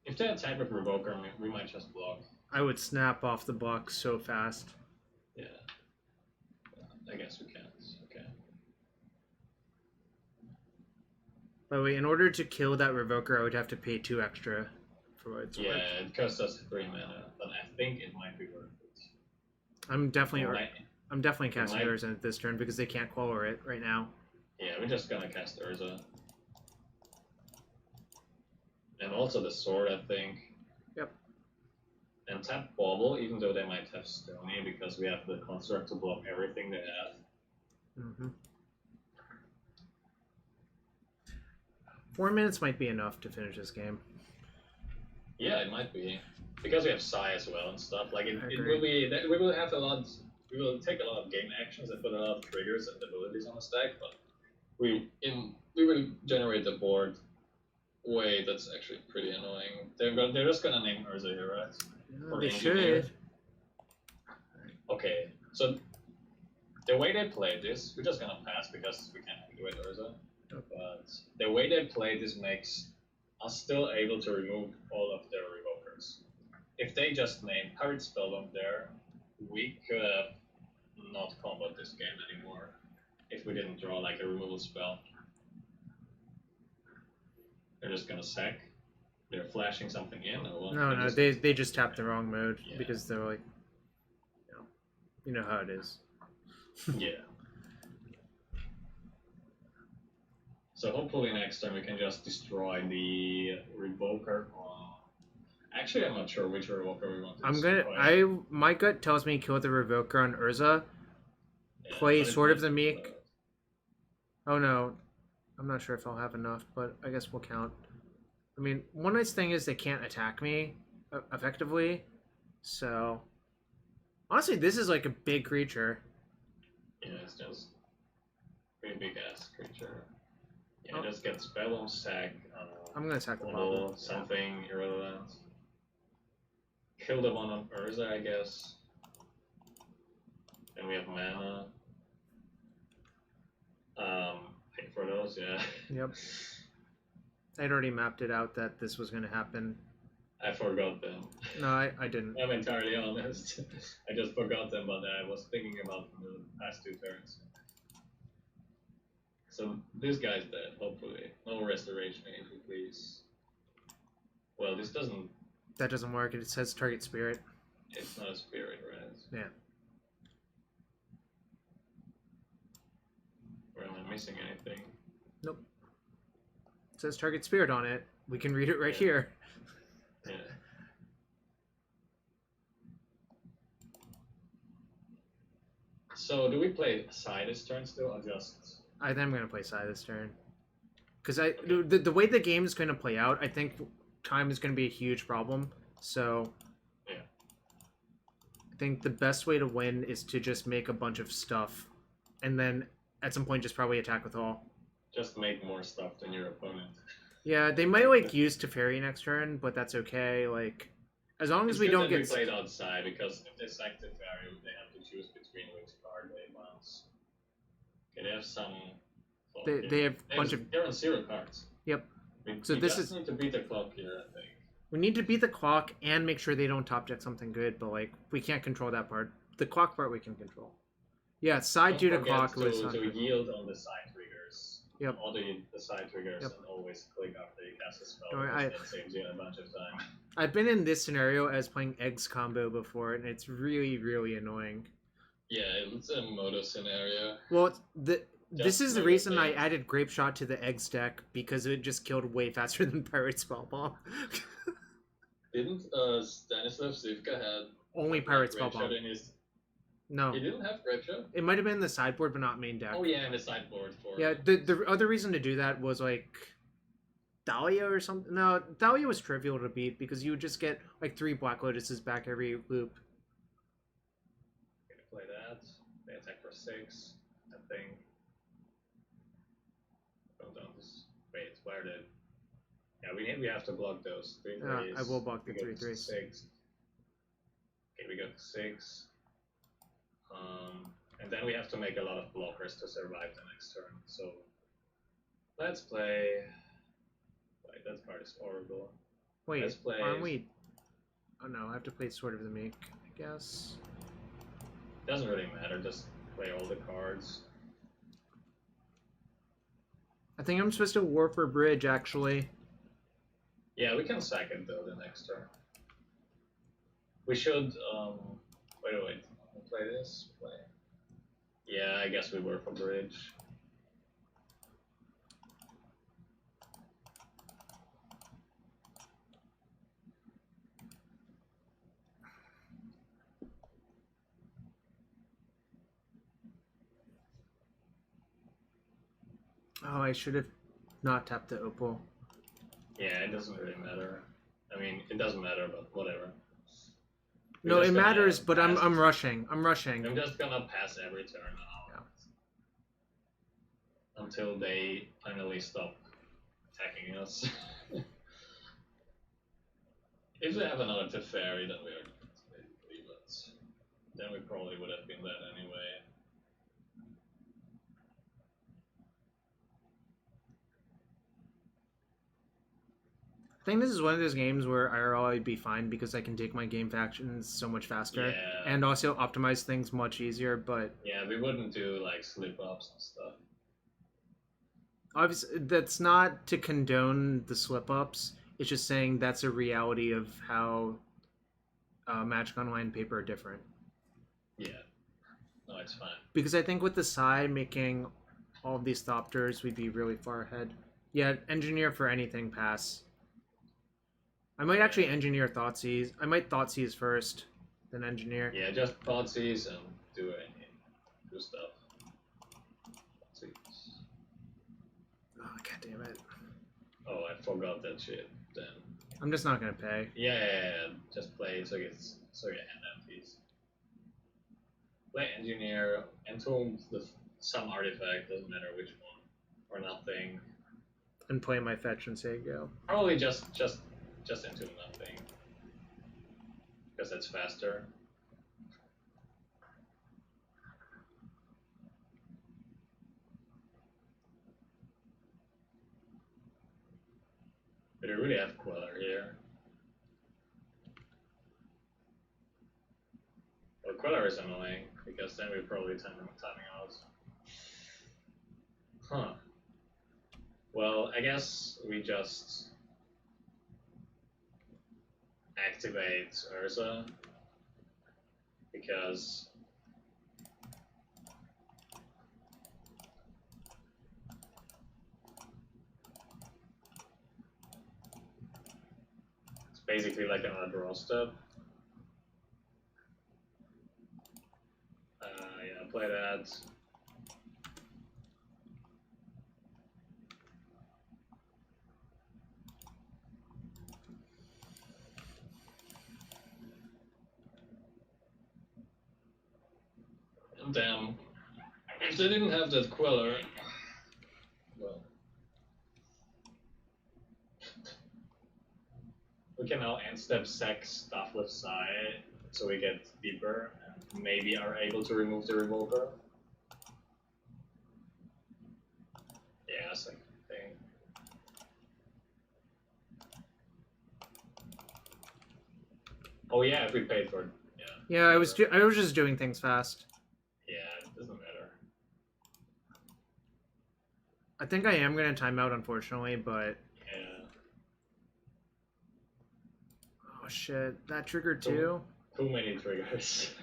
If they attack with Revoker, we might just block. I would snap off the block so fast. Yeah. I guess we can. Okay. By the way, in order to kill that Revoker, I would have to pay 2 extra for what it's worth. Yeah, it costs us 3 mana, but I think it might be worth it. I'm definitely casting Urza at this turn because they can't Queller it right now. Yeah, we're just gonna cast Urza. And also the Sword, I think. Yep. And tap Bauble, even though they might have Stony, because we have the Construct to block everything they have. Mm-hmm. 4 minutes might be enough to finish this game. Yeah, it might be. Because we have Psy as well and stuff. Like, it will be... We will have a lot... We will take a lot of game actions and put a lot of triggers and abilities on the stack, but we will generate the board. Wait, that's actually pretty annoying. They're just gonna name Urza here, right? Yeah, they should. Okay, so the way they play this, we're just gonna pass because we can't activate Urza. Okay. But the way they play this makes us still able to remove all of their Revokers. If they just name Pyrite Spellbomb there, we could have not comboed this game anymore if we didn't draw like a removal spell. They're just gonna sack. They're flashing something in, or what? No, they just tapped the wrong mode because they're like, you know how it is. Yeah. So hopefully next time we can just destroy the Revoker. Actually, I'm not sure which Revoker we want to destroy. My gut tells me kill the Revoker on Urza. Play Sword of the Meek. Oh no. I'm not sure if I'll have enough, but I guess we'll count. I mean, one nice thing is they can't attack me effectively, so honestly, this is like a big creature. Yeah, it's just pretty big ass creature. Yeah, just get Spellbomb sack. I'm gonna attack the Bauble, Bauble. something irrelevant. Kill the one on Urza, I guess. Then we have mana. Pay for those, yeah. Yep. I'd already mapped it out that this was gonna happen. I forgot them. No, I didn't. I'm entirely honest. I just forgot them, but I was thinking about them the past 2 turns. So this guy's dead, hopefully. No restoration agent, please. Well, this doesn't... That doesn't work. It says target spirit. It's not a spirit, right? Yeah. Or am I missing anything? Nope. It says target spirit on it. We can read it right here. Yeah. So do we play side this turn still, or just... I think I'm going to play side this turn. Because the way the game is going to play out, I think time is going to be a huge problem. So yeah. I think the best way to win is to just make a bunch of stuff. And then at some point just probably attack with all. Just make more stuff than your opponent. Yeah, they might like use Teferi next turn, but that's okay. Like, as long as we don't get... we played outside, because if they sack Teferi, they have to choose between which card they bounce. Okay, they have some... They have a bunch of... They're on 0 cards. Yep. So this is... need to beat the clock here, I think. We need to beat the clock and make sure they don't top deck something good, but like, we can't control that part. The clock part we can control. Yeah, side due to clock was... to yield on the side triggers. Yep. All the side triggers, Yep. and always click after you cast a spell, Don't that saves you a bunch of time. I've been in this scenario as playing eggs combo before, and it's really, really annoying. Yeah, it's a moto scenario. Well, this is the reason I added Grape Shot to the eggs deck, because it just killed way faster than Pyrite Spellbomb. Didn't Stanislav Zivka had only Pyrite Spellbomb? No. He didn't have Grape Shot? It might have been the sideboard, but not main deck. Oh yeah, in the sideboard for... Yeah, the other reason to do that was like Dahlia or something. No, Dahlia was trivial to beat because you would just get like 3 Black Lotuses back every loop. Gonna play that. They attack for 6, I think. Wait, where did... Yeah, we have to block those 3/3s. I will block the 3/3s. 6. Okay, we got 6. And then we have to make a lot of blockers to survive the next turn. So let's play... Wait, that card is horrible. Wait, let's play... aren't we... Oh no, I have to play Sword of the Meek, I guess. Doesn't really matter, just play all the cards. I think I'm supposed to Warp or Bridge, actually. Yeah, we can sack it though the next turn. We should, wait. We'll play this. Play. Yeah, I guess we Warp for Bridge. Oh, I should have not tapped the Opal. Yeah, it doesn't really matter. I mean, it doesn't matter, but whatever. No, it matters, but I'm rushing. I'm rushing. I'm just gonna pass every turn now. Yeah. Until they finally stop attacking us. If they have another Teferi, then we are basically, but then we probably would have been dead anyway. I think this is one of those games where IRL I'd be fine because I can take my game factions so much faster and also optimize things much easier, but... Yeah, we wouldn't do, like, slip-ups and stuff. Obviously, that's not to condone the slip-ups. It's just saying that's a reality of how Magic Online and paper are different. Yeah. No, it's fine. Because I think with the side making all of these Thopters, we'd be really far ahead. Yeah, Engineer for anything, pass. I might actually Engineer Thoughtseize. I might Thoughtseize first, then Engineer. Yeah, just Thoughtseize and do stuff. Oh, God damn it. Oh, I forgot that shit. Then. I'm just not gonna pay. Yeah. Just play so your hand empties. Play Engineer, entomb some artifact, doesn't matter which one, or nothing. And play my fetch and say go. Probably just entomb nothing, because that's faster. But I really have Queller here. Well, Queller is annoying, because then we're probably timing out. Huh. Well, I guess we just activate Urza, because it's basically like another draw step. Yeah, play that. Damn. If they didn't have that Queller, well, we can now end step sack stuff with Psy, so we get deeper and maybe are able to remove the Revoker. Yeah, second thing. Oh yeah, if we paid for it. Yeah, I was just doing things fast. Yeah, it doesn't matter. I think I am gonna time out, unfortunately, but Yeah. oh shit, that triggered too. Too many triggers.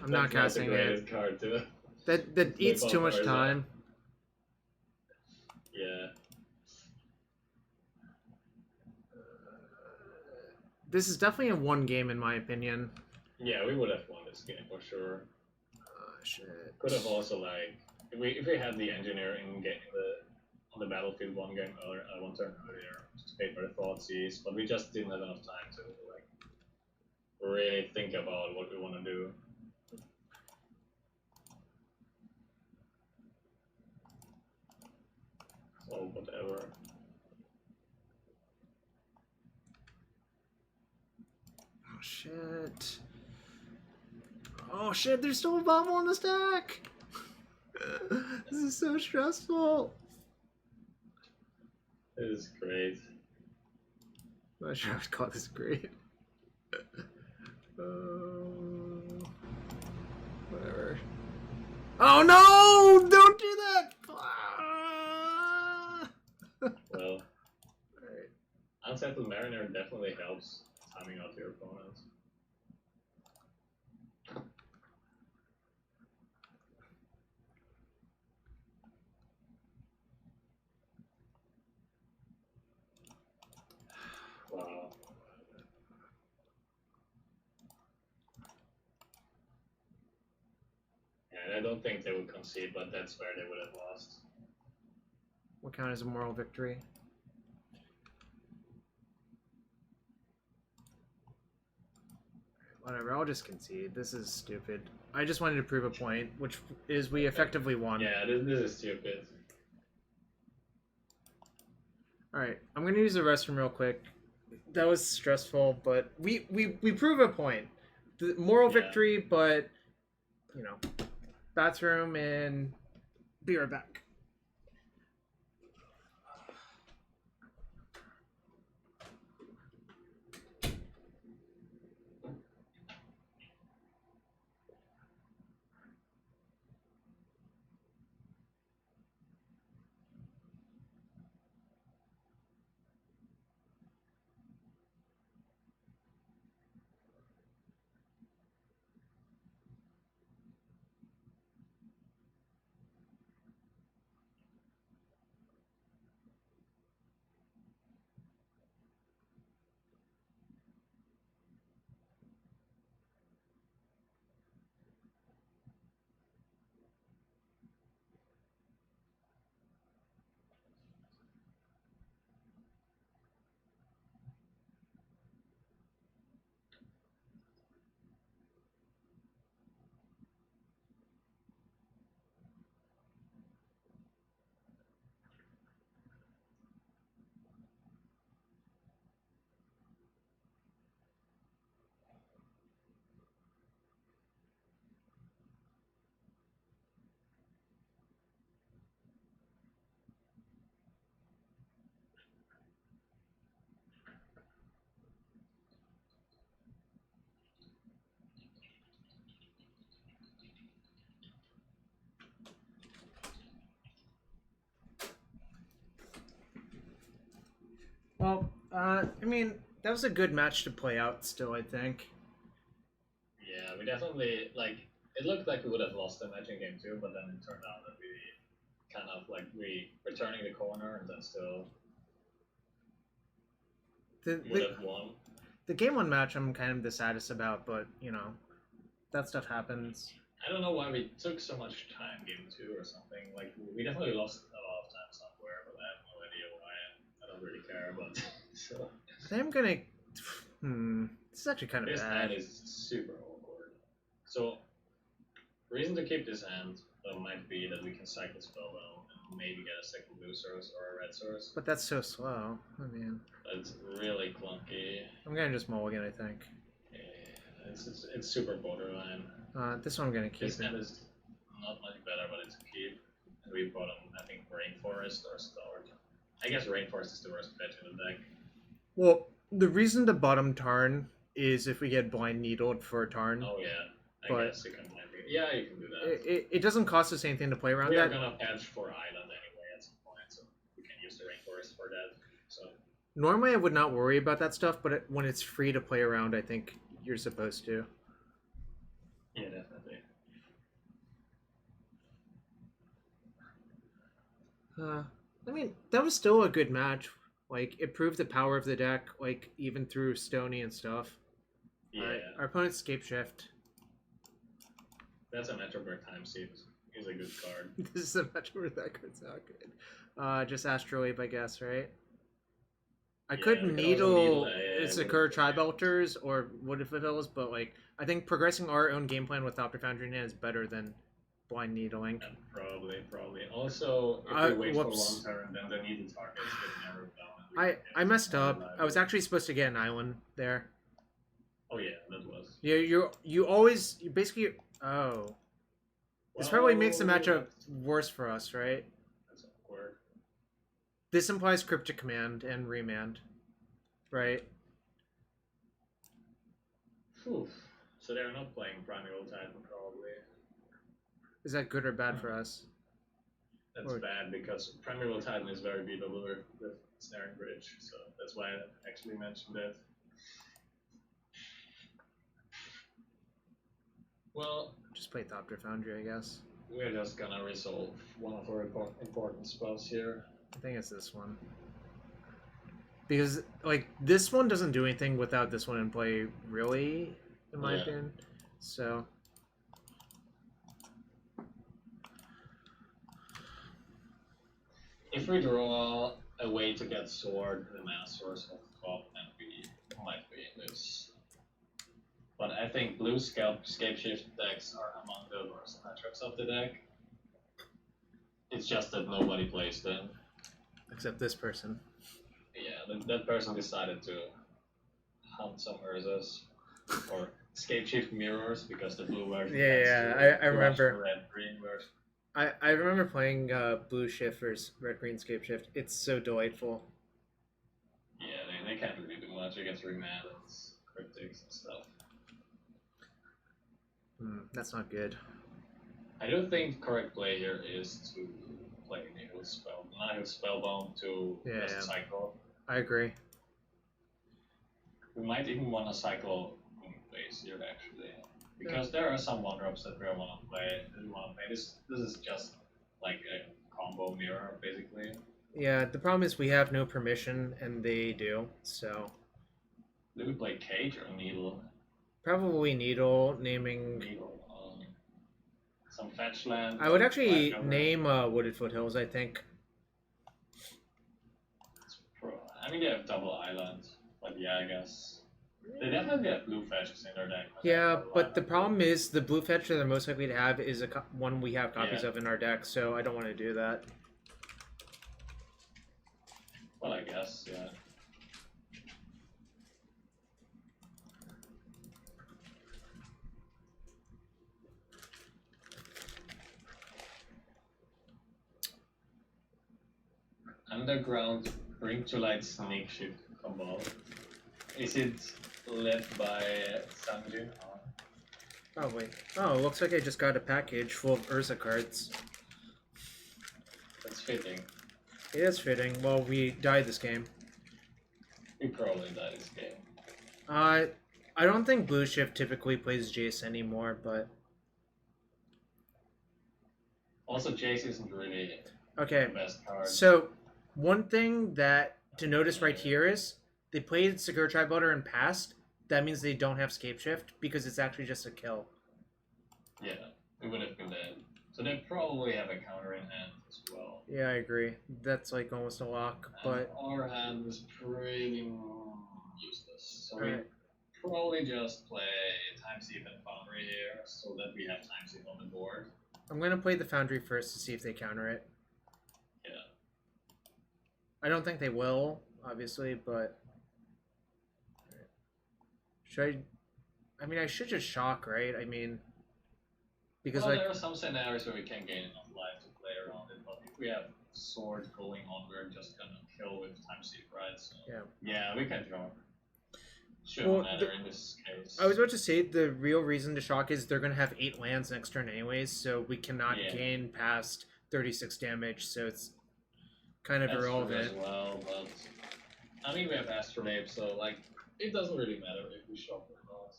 I'm not casting it. Card to that eats too much time. Yeah. This is definitely a one game in my opinion. Yeah, we would have won this game for sure. Shit. Could have also if we had the engineering game on the battlefield one turn earlier, just pay for the thought seize, but we just didn't have enough time to really think about what we want to do. So whatever. Oh shit. Oh shit, there's still a Bauble on the stack! This is so stressful. It is great. I'm not sure I would call this great. Whatever. Oh no! Don't do that! Well, right. Unsettled Mariner definitely helps timing out your opponents. Wow. And I don't think they would concede, but that's where they would have lost. What count as a moral victory? Whatever, I'll just concede. This is stupid. I just wanted to prove a point, which is we effectively won. Yeah, this is stupid. Alright, I'm gonna use the restroom real quick. That was stressful, but we prove a point. The moral victory, but you know, bathroom and be right back. I mean, that was a good match to play out still, I think. Yeah, we definitely, like, it looked like we would have lost the match in game 2, but then it turned out that we kind of, like, we were turning the corner and then still would have won. The game 1 match I'm kind of the saddest about, but, you know, that stuff happens. I don't know why we took so much time game 2 or something. Like, we definitely lost a lot of time somewhere, but I have no idea why. I don't really care, but so. I think I'm gonna... This is actually kind of bad. This hand is super awkward. So, reason to keep this hand might be that we can cycle Spellbomb and maybe get a second blue source or a red source. But that's so slow. I mean... It's really clunky. I'm gonna just mulligan, I think. Yeah, it's super borderline. This one I'm gonna keep. This hand is not much better, but it's a keep. And we bought I think, Rainforest or Start. I guess Rainforest is the worst fetch in the deck. Well, the reason to bottom Tarn is if we get blind needled for a Tarn. Oh yeah, I guess you can blind needle. Yeah, you can do that. It doesn't cost us anything to play around that. We are gonna patch for Island anyway at some point, so we can use the Rainforest for that. So normally I would not worry about that stuff, but when it's free to play around, I think you're supposed to. Yeah, definitely. I mean, that was still a good match. Like, it proved the power of the deck, like, even through Stony and stuff. Yeah. Our opponent's Scape Shift. That's a matchup where Time Sieve is a good card. This is a matchup where that card's not good. Just Astrolabe, I guess, right? I could needle Sakura Tri-Belters or Wood of Fiddles, but, like, I think progressing our own game plan with Thopter Foundry is better than blind needling. Yeah, probably. Also, if we wait for one turn, then the needle targets get narrowed down. I messed up. I was actually supposed to get an island there. Oh yeah, that was. Yeah, you basically. Oh. This probably makes the matchup worse for us, right? That's awkward. This implies Cryptic Command and Remand, right? Whew. So they're not playing Primeval Titan, probably. Is that good or bad for us? That's bad because Primeval Titan is very beatable with Ensnaring Bridge, so that's why I actually mentioned it. Well, just play Thopter Foundry, I guess. We're just gonna resolve one of our important spells here. I think it's this one. Because, like, this one doesn't do anything without this one in play, really, in my opinion. So... if we draw a way to get Sword, the mana source of top, then we might be in this. But I think blue Scape Shift decks are among the worst matchups of the deck. It's just that nobody plays them. Except this person. Yeah, that person decided to hunt some Urzas. Or Scape Shift mirrors, because the blue version I remember. Red-green version. I remember playing blue shift versus red-green Scape Shift. It's so delightful. Yeah, they can't really do much against Remand and Cryptics and stuff. That's not good. I do think correct play here is to play Nihil Spellbomb to just cycle. I agree. We might even want to cycle Moonface here actually, because there are some 1-drops that we want to play. This is just like a combo mirror basically. Yeah, the problem is we have no permission, and they do. So. They would play Cage or Needle. Probably Needle, naming... Needle. Some fetch land. I would actually name Wooded Foothills, I think. I mean, they have double islands, but yeah, I guess. They definitely have blue fetches in their deck. Yeah, but the problem is the blue fetch that they're most likely to have is one we have copies of in our deck, so I don't want to do that. Well, I guess, yeah. Underground Bring to Light Snake Shift combo. Is it led by Sanjin? Oh wait. Oh, it looks like I just got a package full of Urza cards. That's fitting. It is fitting. Well, we died this game. We probably die this game. I don't think Blue Shift typically plays Jace anymore, but also Jace isn't really okay. the best card. So one thing that to notice right here is they played Secure Tri-Builder in past. That means they don't have Scape Shift because it's actually just a kill. Yeah, we would have been dead. So they probably have a counter in hand as well. Yeah, I agree. That's like almost a lock, but our hand was pretty useless. So we right. probably just play Time Sieve and Foundry here so that we have Time Sieve on the board. I'm gonna play the Foundry first to see if they counter it. Yeah. I don't think they will, obviously, but should I mean, I should just shock, right? I mean, because well, like there are some scenarios where we can gain enough life to play around it, but if we have swords going on, we're just gonna kill with Time Sieve, right? So yeah, we can shock. Shouldn't matter in this case. I was about to say the real reason to shock is they're gonna have 8 lands next turn anyways, so we cannot gain past 36 damage, so it's kind of irrelevant. True as well, but I mean we have Astrolabe, so like it doesn't really matter if we shock or not.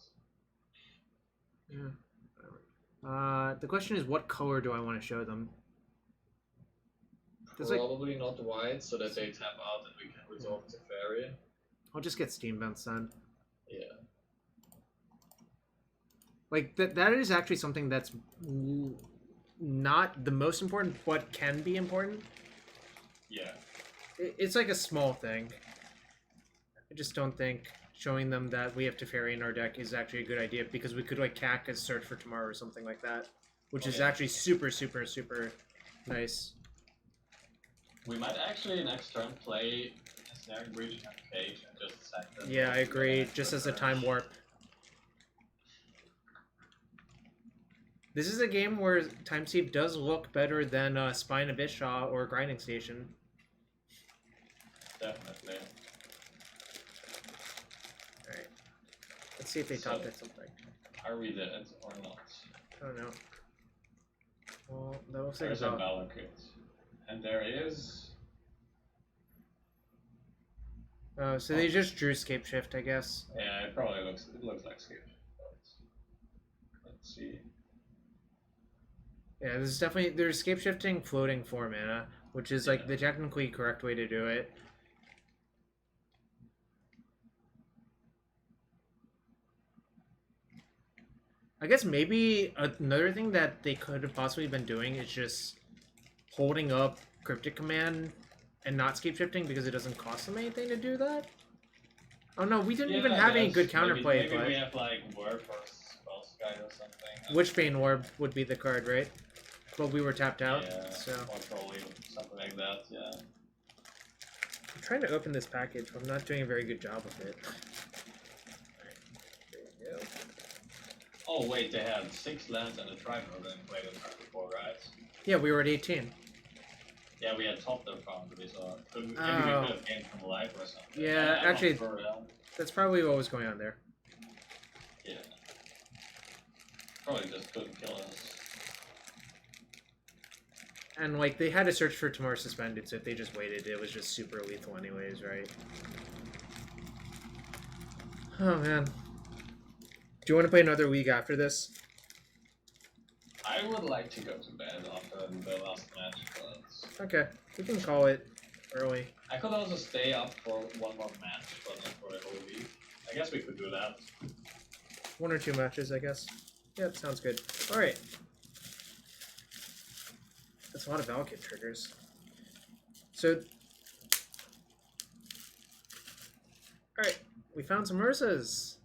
Yeah. The question is, what color do I want to show them? Probably not white, so that they tap out and we can resolve Teferi. I'll just get Steam Bounce then. Yeah. Like, that is actually something that's not the most important, but can be important. Yeah. It's like a small thing. I just don't think showing them that we have Teferi in our deck is actually a good idea, because we could, like, CAC as Search for Tomorrow or something like that, which is actually super, super, super nice. We might actually next turn play Ensnaring Bridge and Cage and just sack them. Yeah, I agree, just as a time warp. This is a game where Time Sieve does look better than Spine of Isha or Grinding Station. Definitely. Alright. Let's see if they top deck something. Are we dead or not? I don't know. Well, that looks like there's a Valakut. And there is... Oh, so they just drew Scape Shift, I guess. Yeah, it probably looks like Scape Shift. Let's see. Yeah, this is definitely... They're Scape Shifting floating 4 mana, which is like the technically correct way to do it. I guess maybe another thing that they could have possibly been doing is just holding up Cryptic Command and not Scape Shifting because it doesn't cost them anything to do that. Oh no, we didn't even have any good counterplay. Maybe we have like Warp or Spellskite or something. Witchbane Orb would be the card, right? But we were tapped out, so... Or probably something like that, yeah. I'm trying to open this package, but I'm not doing a very good job of it. There you go. Oh wait, they had 6 lands and a Tri-Builder and played them before, right? Yeah, we were at 18. Yeah, we had Thopter Foundry, so maybe we could have gained from life or something. Yeah, actually, that's probably what was going on there. Yeah. Probably just couldn't kill us. And, like, they had to search for Tomorrow Suspended, so if they just waited, it was just super lethal anyways, right? Oh, man. Do you want to play another league after this? I would like to go to bed after the last match, but... Okay, we can call it early. I could also stay up for one more match, but not for the whole week. I guess we could do that. 1 or 2 matches, I guess. Yep, sounds good. Alright. That's a lot of Valakut triggers. So... Alright, we found some Urzas!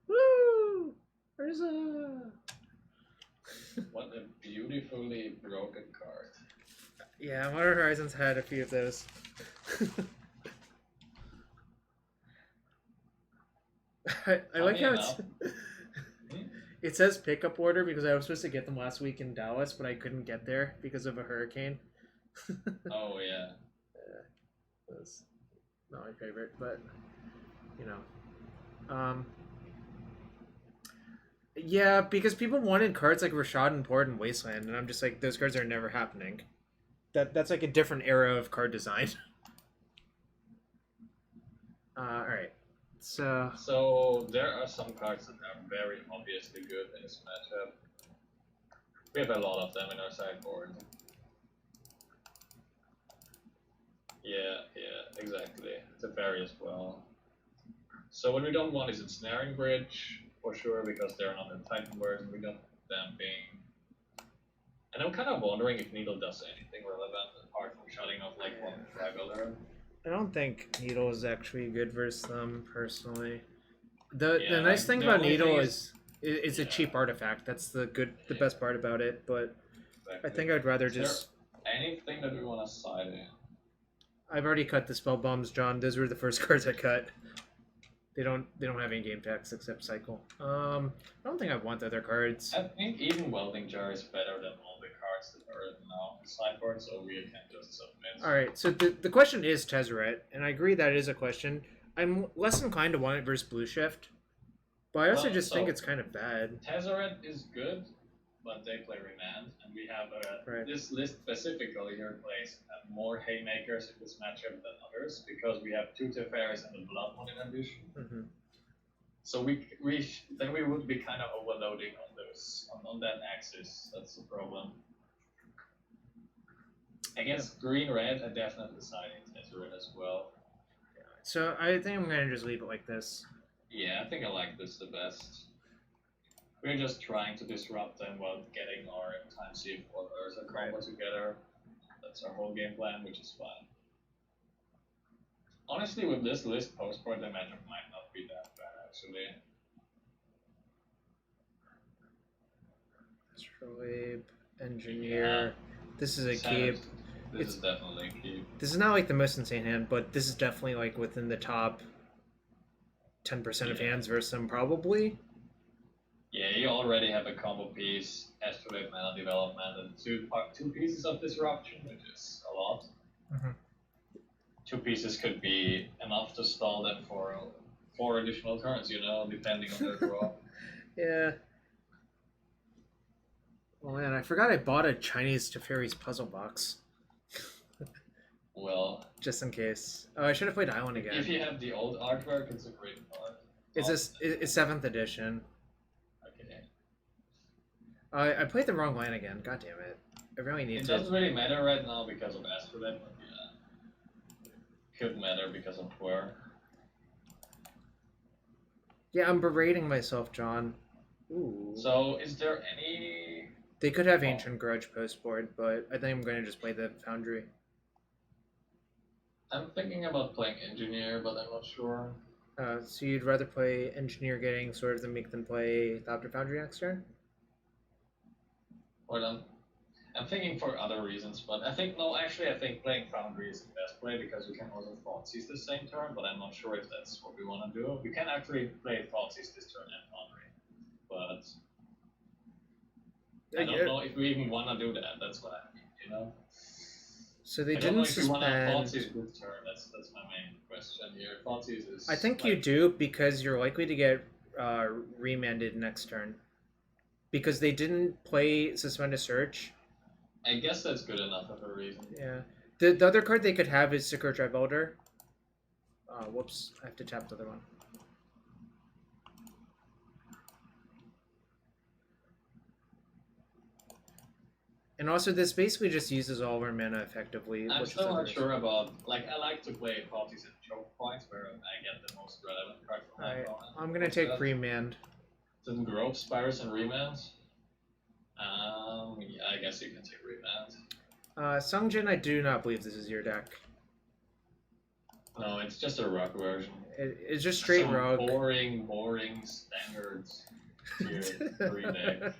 Woo! Urza! What a beautifully broken card. Yeah, Modern Horizons had a few of those. I like how it says pickup order because I was supposed to get them last week in Dallas, but I couldn't get there because of a hurricane. Oh, yeah. That's not my favorite, but, you know. Yeah, because people wanted cards like Rashad and Port and Wasteland, and I'm just like, those cards are never happening. That's like a different era of card design. Alright. So there are some cards that are very obviously good in this matchup. We have a lot of them in our sideboard. Yeah, exactly. Teferi as well. So what we don't want is Ensnaring Bridge, for sure, because they're not in Titan version. We don't want Damping. And I'm kind of wondering if Needle does anything relevant apart from shutting off like one Tribular. I don't think Needle is actually good versus them, personally. The nice thing about Needle is it's a cheap artifact. That's the best part about it, but exactly. I think I'd rather just... anything that we want to side in? I've already cut the spell bombs, John. Those were the first cards I cut. They don't have any game text except Cycle. I don't think I want the other cards. I think even Welding Jar is better than all the cards that are now in sideboard, so we can just submit. Alright, so the question is Tezzeret, and I agree that is a question. I'm less inclined to want it versus Blue Shift, but I also just think it's kind of bad. Tezzeret is good, but they play Remand, and we have this list specifically here plays more Haymakers in this matchup than others, because we have 2 Teferis and the Blood Moon in addition. Mm-hmm. So we would be kind of overloading on those on that axis. That's the problem. Against green-red, I definitely side in Tezzeret as well. So I think I'm going to just leave it like this. Yeah, I think I like this the best. We're just trying to disrupt them while getting our Time Sieve or Urza combo together. That's our whole game plan, which is fine. Honestly, with this list, post-board, the matchup might not be that bad, actually. Astrolabe, Engineer. Yeah. This is a keep. This is definitely a keep. This is not like the most insane hand, but this is definitely like within the top 10% of hands versus them, probably. Yeah, you already have a combo piece, Astrolabe Mana Development, and two pieces of Disruption, which is a lot. Mm-hmm. 2 pieces could be enough to stall them for 4 additional turns, you know, depending on their draw. Yeah. Oh man, I forgot I bought a Chinese Teferi's puzzle box. Well, just in case. Oh, I should have played Island again. If you have the old artwork, it's a great card. It's 7th edition. Okay. I played the wrong line again. God damn it! I really need to. It doesn't really matter right now because of Astrolabe, but yeah, could matter because of Whir. Yeah, I'm berating myself, John. Ooh. So, is there any? They could have Ancient Grudge post board, but I think I'm going to just play the Foundry. I'm thinking about playing Engineer, but I'm not sure. So you'd rather play Engineer getting Sword of the Meek than play Thopter Foundry next turn? Well, I'm thinking for other reasons, but I think playing Foundry is the best play because we can also Thoughtseize the same turn, but I'm not sure if that's what we want to do. We can actually play Thoughtseize this turn and Foundry, but I don't know if we even want to do that. That's what I mean, you know? So they didn't suspend... Thoughtseize good turn, that's my main question here. Thoughtseize is... I think you do, because you're likely to get remanded next turn. Because they didn't play Suspend a Search. I guess that's good enough of a reason. Yeah. The other card they could have is Sicker Drive Elder. Whoops, I have to tap the other one. And also, this basically just uses all of our mana effectively. I'm still not sure about... Like, I like to play Thoughtseize at choke points where I get the most relevant card from my opponent. I'm going to take Remand. Doesn't Grove, Spires, and Remand? Yeah, I guess you can take Remand. Sungjin, I do not believe this is your deck. No, it's just a Rock version. It's just straight Some Rock. Boring standards. Green deck.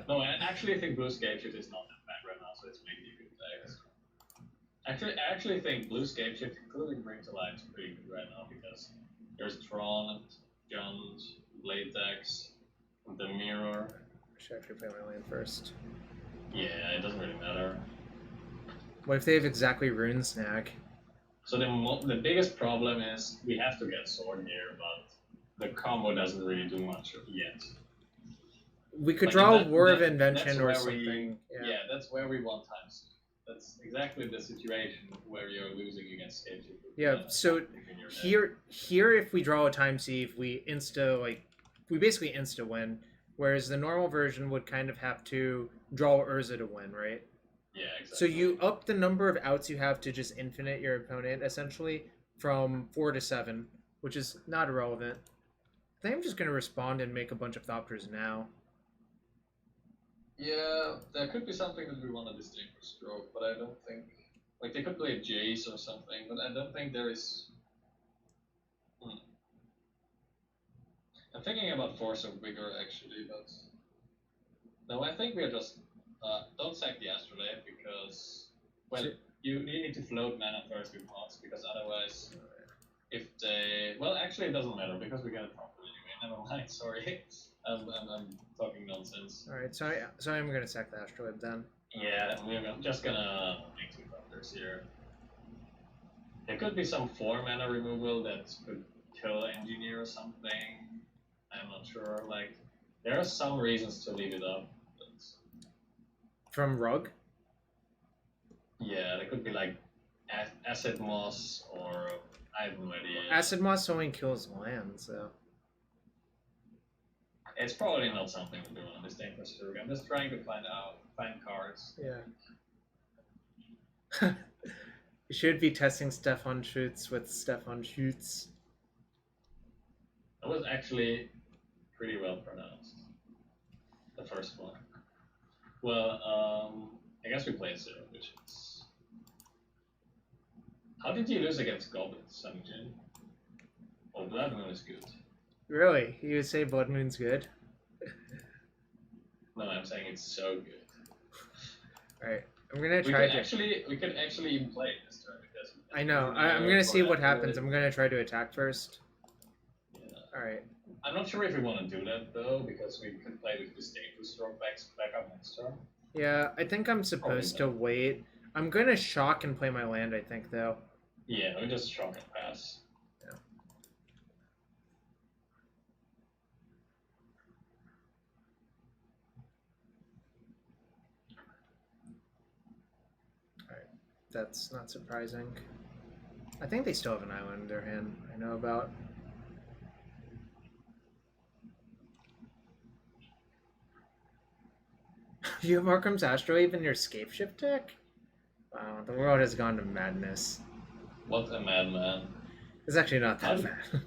No, I actually think Blue Scapeshift is not that bad right now, so it's maybe a good deck. I actually think Blue Scapeshift, including Bring to Life, is pretty good right now because there's Tron, Guns, Latex, the Mirror. I should actually play my land first. Yeah, it doesn't really matter. What if they have exactly Rune Snag? So the biggest problem is we have to get Sword here, but the combo doesn't really do much yet. We could draw Whir of Invention or something. Yeah, that's where we want Time Sieve. That's exactly the situation where you're losing against Scape. Yeah, so here if we draw a Time Sieve, we basically insta win, whereas the normal version would kind of have to draw Urza to win, right? Yeah, exactly. So you up the number of outs you have to just infinite your opponent, essentially, from 4 to 7, which is not irrelevant. I think I'm just going to respond and make a bunch of Thopters now. Yeah, there could be something that we want to Disdainful Stroke, but I don't think... Like, they could play Jace or something, but I don't think there is... I'm thinking about Force of Vigor, actually, but... No, I think we're just... don't sack the Astrolabe, because... Well, you need to float mana first with Mox, because otherwise... If they... Well, actually, it doesn't matter, because we get a Thopter anyway. Never mind, sorry. I'm talking nonsense. Alright, so I'm going to sack the Astrolabe then. Yeah, we're just gonna make 2 Thougters here. There could be some 4 mana removal that could kill Engineer or something. I'm not sure. Like, there are some reasons to leave it up. But... From Rug? Yeah, there could be like Acid Moss or I have no idea. Acid Moss only kills land, so... It's probably not something to do on this Disdainful Stroke. I'm just trying to find cards. Yeah. You should be testing Stefan Schuetz with Stefan Schuetz. That was actually pretty well pronounced. The first one. Well, I guess we played Serum Visions. How did you lose against Goblins, Sunjin? Oh, Blood Moon is good. Really? You would say Blood Moon's good? No, I'm saying it's so good. Alright, I'm gonna try to... We could actually even play it this turn. Because I know, I'm gonna see what happens. I'm gonna try to attack first. Yeah. Alright. I'm not sure if we want to do that though, because we could play with Disdainful Stroke back up next turn. Yeah, I think I'm supposed to wait. I'm gonna shock and play my land, I think, though. Yeah, we just shock and pass. That's not surprising. I think they still have an island in their hand I know about. You have Arcum's Astrolabe in your Scape Shift deck? Wow, the world has gone to madness. What a madman. It's actually not that bad.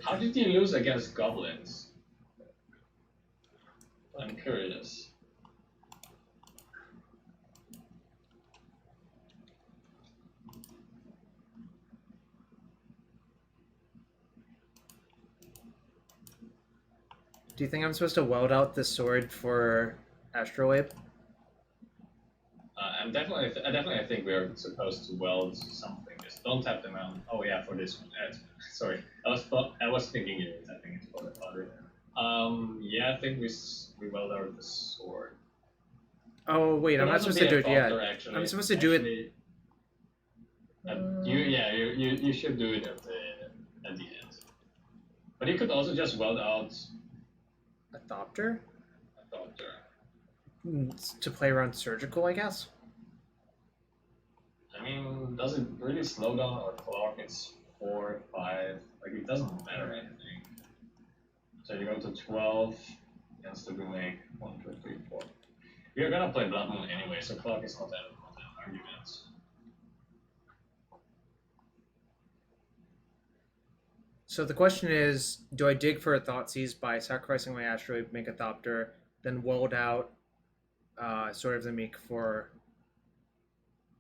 How did you lose against Goblins? I'm curious. Do you think I'm supposed to weld out the sword for Astrolabe? I definitely think we're supposed to weld something. Just don't tap them out. Oh yeah, for this one. Sorry, I was thinking you were tapping it for the Foundry. Yeah, I think we weld out the sword. Oh wait, I'm not supposed to do it yet. Actually. I'm supposed to do it. You should do it at the end. But you could also just weld out a Thopter? A Thopter. To play around surgical, I guess? I mean, does it really slow down our clock? It's 4, 5, like it doesn't matter anything. So you go to 12, and still we make 1, 2, 3, 4. We're gonna play Blood Moon anyway, so clock is not an argument. So the question is, do I dig for a Thoughtseize by sacrificing my Astrolabe, make a Thopter, then weld out sort of the Meek for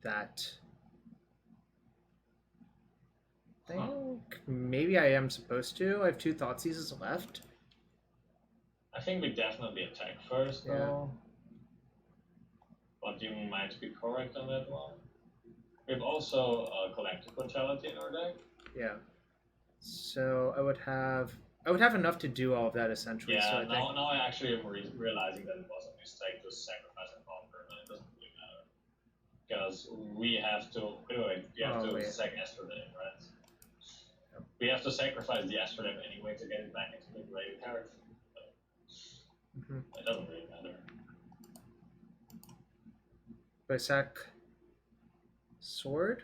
that? I think maybe I am supposed to. I have 2 Thoughtseizes left. I think we definitely attack first, though. But you might be correct on that one. We have also Collective Brutality in our deck. Yeah. So I would have enough to do all of that essentially. Yeah, so I think... now I actually am realizing that it was a mistake to sacrifice a Thopter, but it doesn't really matter. Because we have to... Anyway, you have to sack Astrolabe, right? Yep. We have to sacrifice the Astrolabe anyway to get it back into the grave card. It doesn't really matter. But I sack sword?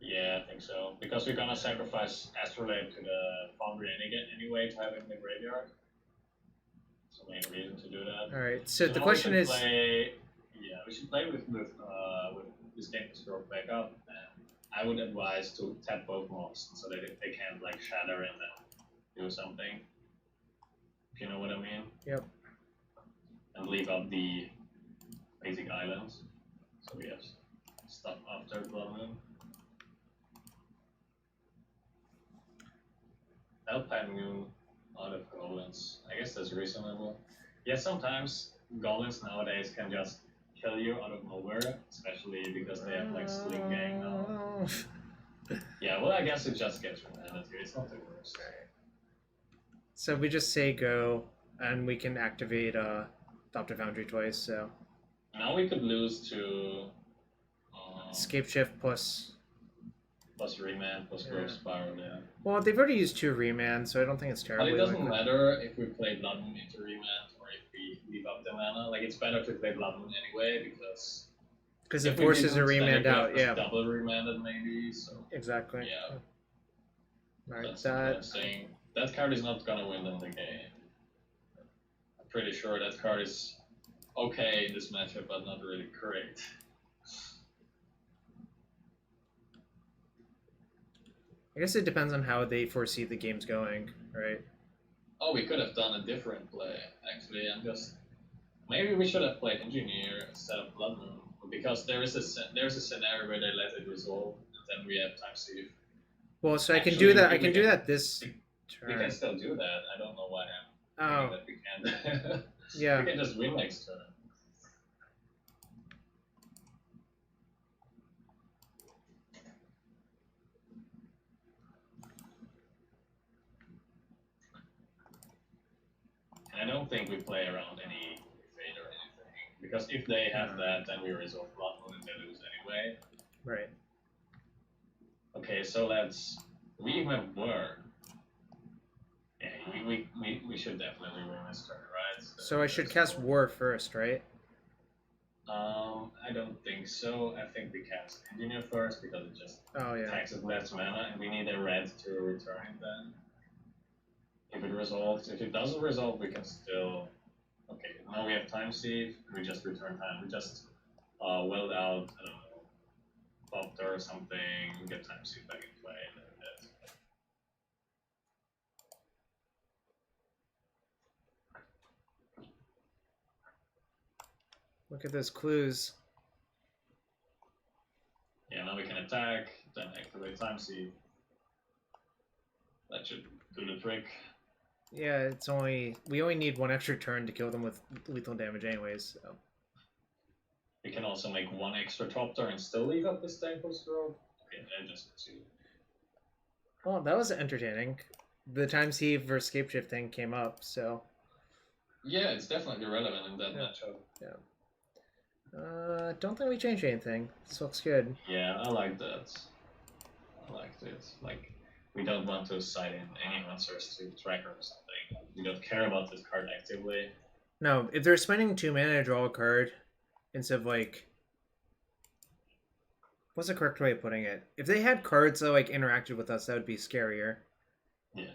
Yeah, I think so. Because we're gonna sacrifice Astrolabe to the Foundry anyway to have it in the graveyard. That's the main reason to do that. Alright, so the question is... we should play with Disdainful Stroke back up. And I would advise to tap both mobs so that they can't like shatter and then do something. If you know what I mean? Yep. And leave out the basic islands. So we have stuff after Blood Moon. Alpine Moon out of goblins. I guess that's reasonable. Yeah, sometimes goblins nowadays can just kill you out of nowhere, especially because they have like Sling Gang now. Yeah, well, I guess it just gets remanded here. It's not the worst. So we just say go, and we can activate Thopter Foundry twice, so... Now we could lose to... Escape Shift plus remand, plus Growth Spiral, yeah. Well, they've already used 2 remand, so I don't think it's terrible. But it doesn't matter if we play Blood Moon into remand, or if we leave up the mana. Like, it's better to play Blood Moon anyway, because it forces a remand out, yeah. Double remanded, maybe, so... Exactly. Yeah. Alright, that's what I'm saying. That card is not gonna win them the game. I'm pretty sure that card is okay in this matchup, but not really great. I guess it depends on how they foresee the game's going, right? Oh, we could have done a different play, actually. Maybe we should have played Engineer instead of Blood Moon, because there's a scenario where they let it resolve, and then we have Time Sieve. Well, so actually, I can do that. I can do that this turn. We can still do that. I don't know why that we can't. Yeah. We can just win next turn. I don't think we play around any fate or anything, because if they have that, then we resolve Blood Moon and they lose anyway. Right. Okay, so we even have Whir. Yeah, we should definitely win this turn, right? So I should cast Whir first, right? I don't think so. I think we cast Engineer first because it just taxes less mana, and we need a red to return it then. If it resolves, if it doesn't resolve, we can still. Okay, now we have Time Sieve. We just return time. We just weld out, I don't know, Thopter or something. Get Time Sieve back in play. And then that's Look at those clues. Yeah, now we can attack, then activate Time Sieve. That should do the trick. Yeah, we only need 1 extra turn to kill them with lethal damage anyways, so. We can also make 1 extra Thopter and still leave up this Disdainful Stroke. Okay, I just see. Well, that was entertaining. The Time Sieve versus Escape Shift thing came up, so. Yeah, it's definitely relevant in that matchup. Yeah. Don't think we changed anything. This looks good. Yeah, I like that. I liked it. Like, we don't want to side in any answers to tracker or something. We don't care about this card actively. No, if they're spending 2 mana to draw a card, instead of like... What's the correct way of putting it? If they had cards that like interacted with us, that would be scarier. Yeah.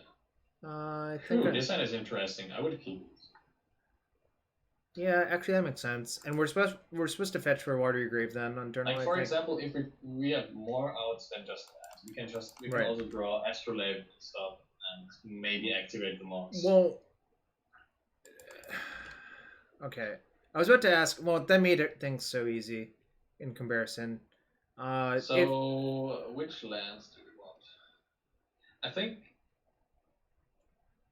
I think this side is interesting. I would keep it. Yeah, actually that makes sense. And we're supposed to fetch for Watery Grave then on turn 1. Like for example, if we have more outs than just that, we can also draw Astrolabe and stuff and maybe activate the Mox. Well, okay. I was about to ask. Well, that made things so easy in comparison. Which lands do we want? I think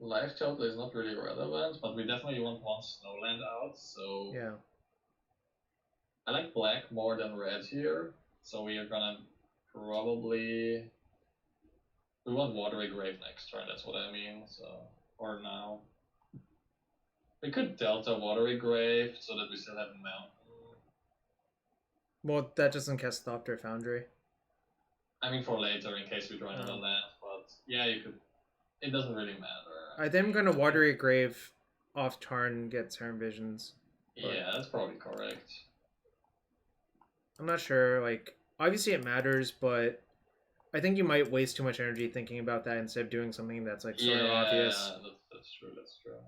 life total is not really relevant, but we definitely want 1 snowland out, so... Yeah. I like black more than red here, so we are gonna probably... We want Watery Grave next turn, that's what I mean, so... Or now. We could Delta Watery Grave, so that we still have Mountain. Well, that doesn't cast Thopter Foundry. I mean for later, in case we draw another land, but yeah, you could... It doesn't really matter. I think I'm gonna Watery Grave off Tarn and get Serum Visions. But... Yeah, that's probably correct. I'm not sure. Like, obviously it matters, but I think you might waste too much energy thinking about that instead of doing something that's like sort of obvious. Yeah, that's true. That's true.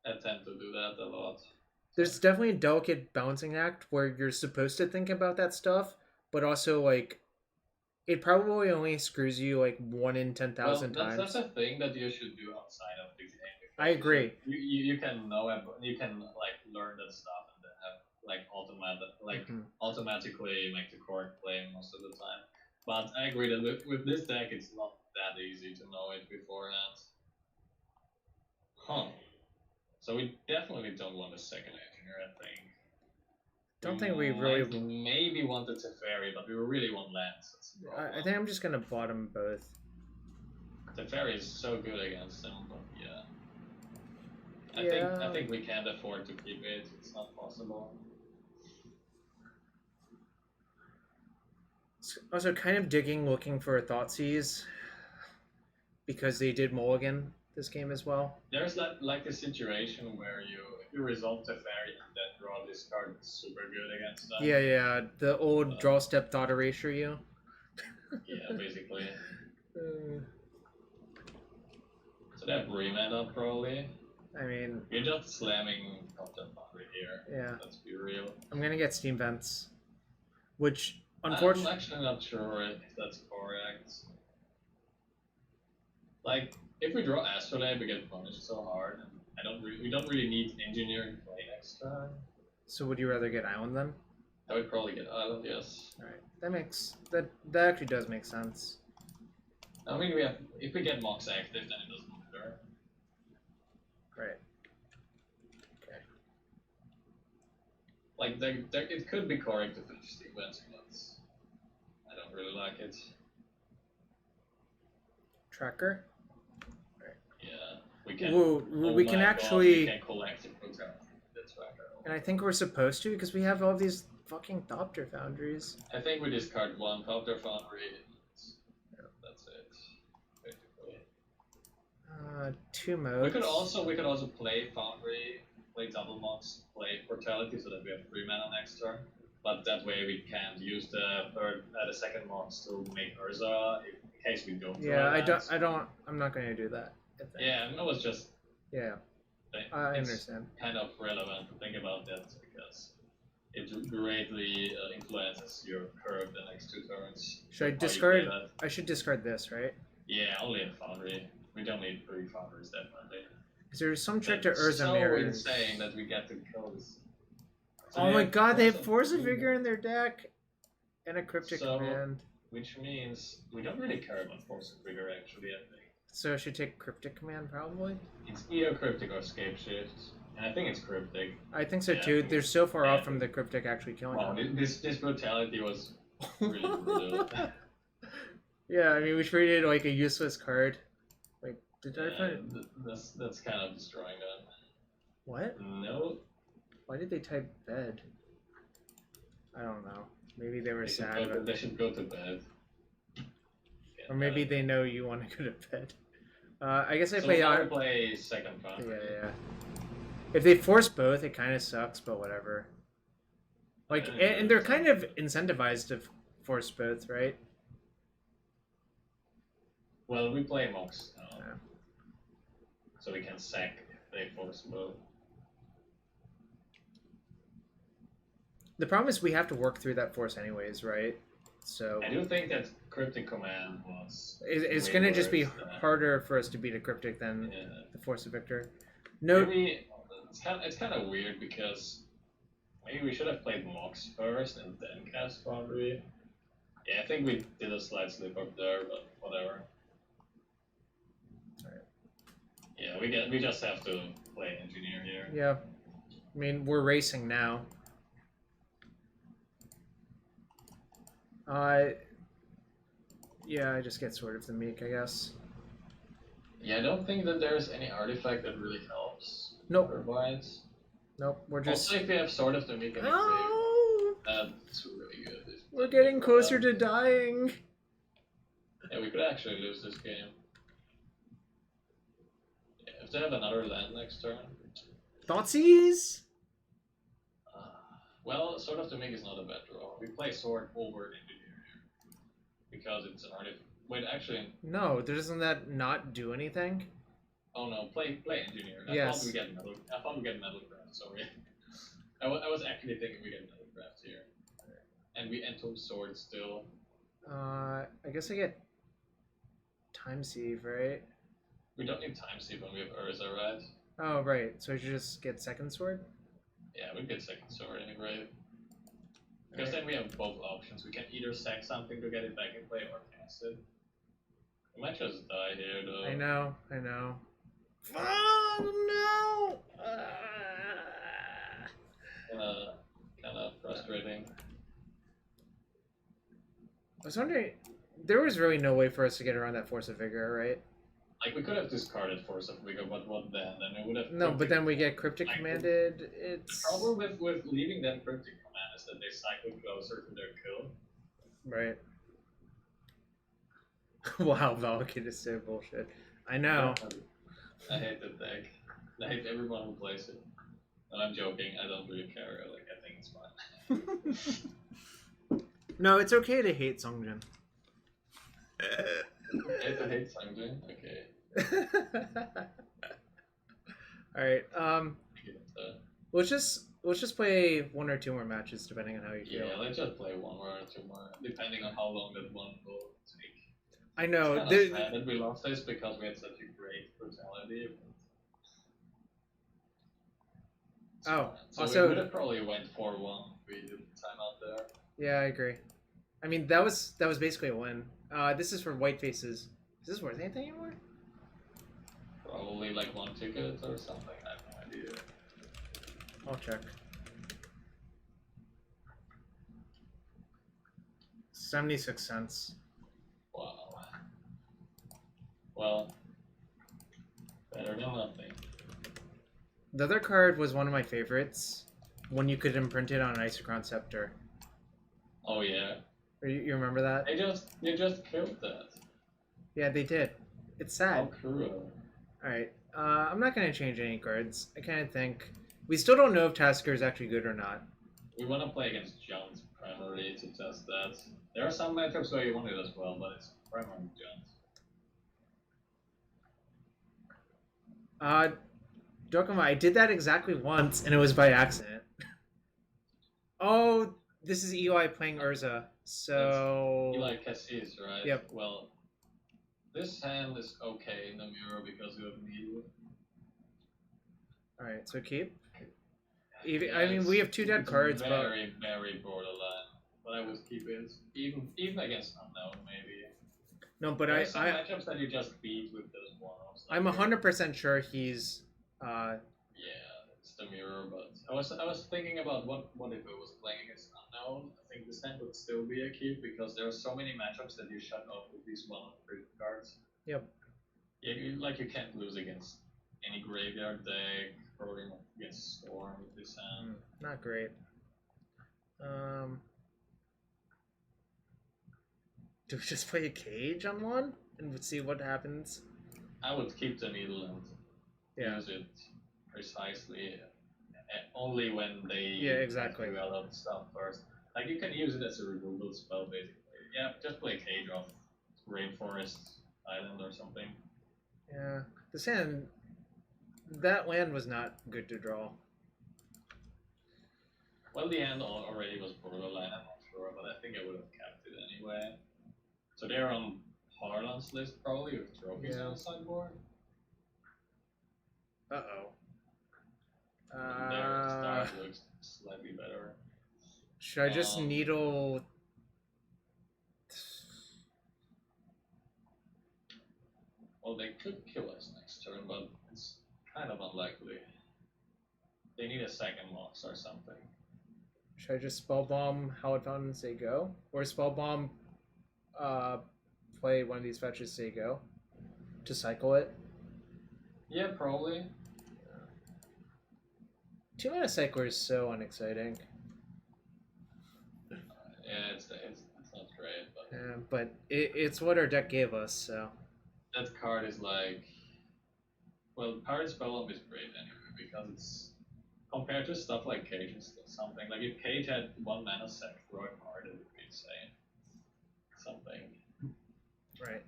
I tend to do that a lot. There's definitely a delicate balancing act where you're supposed to think about that stuff, but also like it probably only screws you like 1 in 10,000 times. That's a thing that you should do outside of the game. I agree. You can know it, you can like learn that stuff and then have automatically make the correct play most of the time. But I agree that with this deck, it's not that easy to know it beforehand. Huh. So we definitely don't want a second engineer, I think. Don't think we really maybe want the Teferi, but we really want lands. I think I'm just gonna bottom both. Teferi is so good against them, but yeah. I think we can't afford to keep it. It's not possible. Also, kind of digging, looking for Thoughtseize because they did mulligan this game as well. There's like a situation where if you resolve Teferi and then draw this card, it's super good against them. Yeah, the old draw step thought erasure you. Yeah, basically. So they have remana probably. I mean, you're just slamming Thopter Foundry here. Yeah. Let's be real. I'm gonna get Steam Vents, which unfortunately I'm actually not sure if that's correct. Like, if we draw Astrolabe, we get punished so hard. We don't really need Engineering play next turn. So would you rather get Island then? I would probably get Island, yes. Alright, that actually does make sense. I mean, if we get Mox active, then it doesn't matter. Right. Okay. Like, it could be correct to finish the events, but I don't really like it. Tracker? Yeah, we can. We can actually. We can Collective Brutality. That's right. And I think we're supposed to because we have all these fucking Thopter Foundries. I think we discard one Thopter Foundry. That's it, basically. 2 modes. We could also play Foundry, play double Mox, play Brutality, so that we have 3 mana next turn. But that way we can't use the second Mox to make Urza in case we don't. Yeah, I'm not going to do that. Yeah, it was just. Yeah, I understand. Kind of relevant to think about that because it greatly influences your curve the next 2 turns. Should I discard? I should discard this, right? Yeah, only a Foundry. We don't need 3 Foundries, definitely. Is there some trick to Urza mirrors? So insane that we get to kill this. So oh my god, they have Force of Vigor in their deck! And a Cryptic Command. Which means we don't really care about Force of Vigor, actually, I think. So I should take Cryptic Command, probably? It's either Cryptic or Scapeshift. And I think it's Cryptic. I think so too. They're so far off from the Cryptic actually killing them. This Brutality was really brutal. Yeah, I mean, we treated like a useless card. Like, did I find that's kind of destroying them. What? No. Why did they type bed? I don't know. Maybe they were sad. They should go to bed. Or maybe they know you want to go to bed. I guess I play second Foundry. Yeah. If they force both, it kind of sucks, but whatever. Like, and they're kind of incentivized to force both, right? Well, we play Mox now. Yeah. So we can sack if they force both. The problem is we have to work through that force anyways, right? So I do think that Cryptic Command was. It's going to just be harder for us to beat a Cryptic than the Force of Victor. No. Maybe it's kind of weird because maybe we should have played Mox first and then cast Foundry. Yeah, I think we did a slight slip up there, but whatever. Alright. Yeah, we just have to play Engineer here. Yeah. I mean, we're racing now. Yeah, I just get Sword of the Meek, I guess. Yeah, I don't think that there's any artifact that really helps. Nope. Otherwise. Nope, we're just... Also, if we have Sword of the Meek in the grave, that's really good. We're getting closer to dying. Yeah, we could actually lose this game. Yeah, if they have another land next turn. Thoughtseize? Well, Sword of the Meek is not a bad draw. We play Sword over Engineer here. Because it's an artifact. Wait, actually... No, doesn't that not do anything? Oh no, play Engineer. Yes. I thought we get Metal Craft, sorry. I was actually thinking we get Metal Craft here. And we enter Sword still. I guess I get Time Sieve, right? We don't need Time Sieve when we have Urza, right? Oh, right. So I should just get second sword? Yeah, we get second sword in the grave. Because then we have both options. We can either sack something to get it back in play or cast it. We might just die here, though. I know. Oh, no! Kind of frustrating. I was wondering, there was really no way for us to get around that Force of Vigor, right? Like, we could have discarded Force of Vigor, but what then? Then it would have... No, but then we get Cryptic Commanded. It's... The problem with leaving them Cryptic Command is that they cycle closer to their kill. Right. Wow, Valakut is so bullshit. I know. I hate the deck. I hate everyone who plays it. No, I'm joking. I don't really care. Like, I think it's fine. No, it's okay to hate Songjin. I hate Songjin? Okay. Alright, let's just play one or two more matches depending on how you feel. Yeah, let's just play one more or two more, depending on how long that one will take. I know. It's sad that we lost this because we had such a great brutality. Oh, so also we would have probably went 4-1 if we did time out there. Yeah, I agree. I mean, that was basically a win. This is for white faces. Is this worth anything anymore? Probably like one ticket or something. I have no idea. I'll check. 76 cents. Wow. Well, better than nothing. The other card was one of my favorites. When you could imprint it on an Isochron Scepter. Oh yeah. You remember that? They just killed that. Yeah, they did. It's sad. How cruel. Alright, I'm not going to change any cards. I kind of think... We still don't know if Tasker is actually good or not. We want to play against Jones primarily to test that. There are some matchups where you want it as well, but it's primarily Jones. Dokuma, I did that exactly once, and it was by accident. Oh, this is Eli playing Urza, so... It's Eli Cassis, right? Yep. Well, this hand is okay in the mirror because you have Needle. Alright, so keep. I mean, we have two dead cards, very, but... Very borderline. But I would keep it. Even against Unknown, maybe. No, but there are some matchups that you just beat with those one-offs. I'm 100% sure he's... Yeah, it's the mirror, but I was thinking about what if I was playing against Unknown. I think this hand would still be a keep because there are so many matchups that you shut off with these one-off cards. Yep. Yeah, you can't lose against any graveyard deck or against Storm with this hand. Not great. Do we just play a cage on one and see what happens? I would keep the Needle and use it precisely only when they exactly. do a lot of stuff first. Like you can use it as a removal spell basically. Yeah, just play Cage off Rainforest Island or something. Yeah, this hand, that land was not good to draw. Well, the hand already was borderline, I'm not sure, but I think I would have kept it anyway. So they're on Harlan's list probably with trophies on the sideboard. Uh-oh. Their start looks slightly better. Should I just needle... Well, they could kill us next turn, but it's kind of unlikely. They need a second Mox or something. Should I just Spellbomb Hallowed Fountain and say go? Or Spellbomb play one of these fetches, say go? To cycle it? Yeah, probably. 2-mana cycler is so unexciting. Yeah, it's not great, but... Yeah, but it's what our deck gave us, so... That card is like... Well, Pyrite Spellbomb is great anyway, because compared to stuff like Cage and something, like if Cage had 1 mana sack throw a card, it would be insane. Something. Right.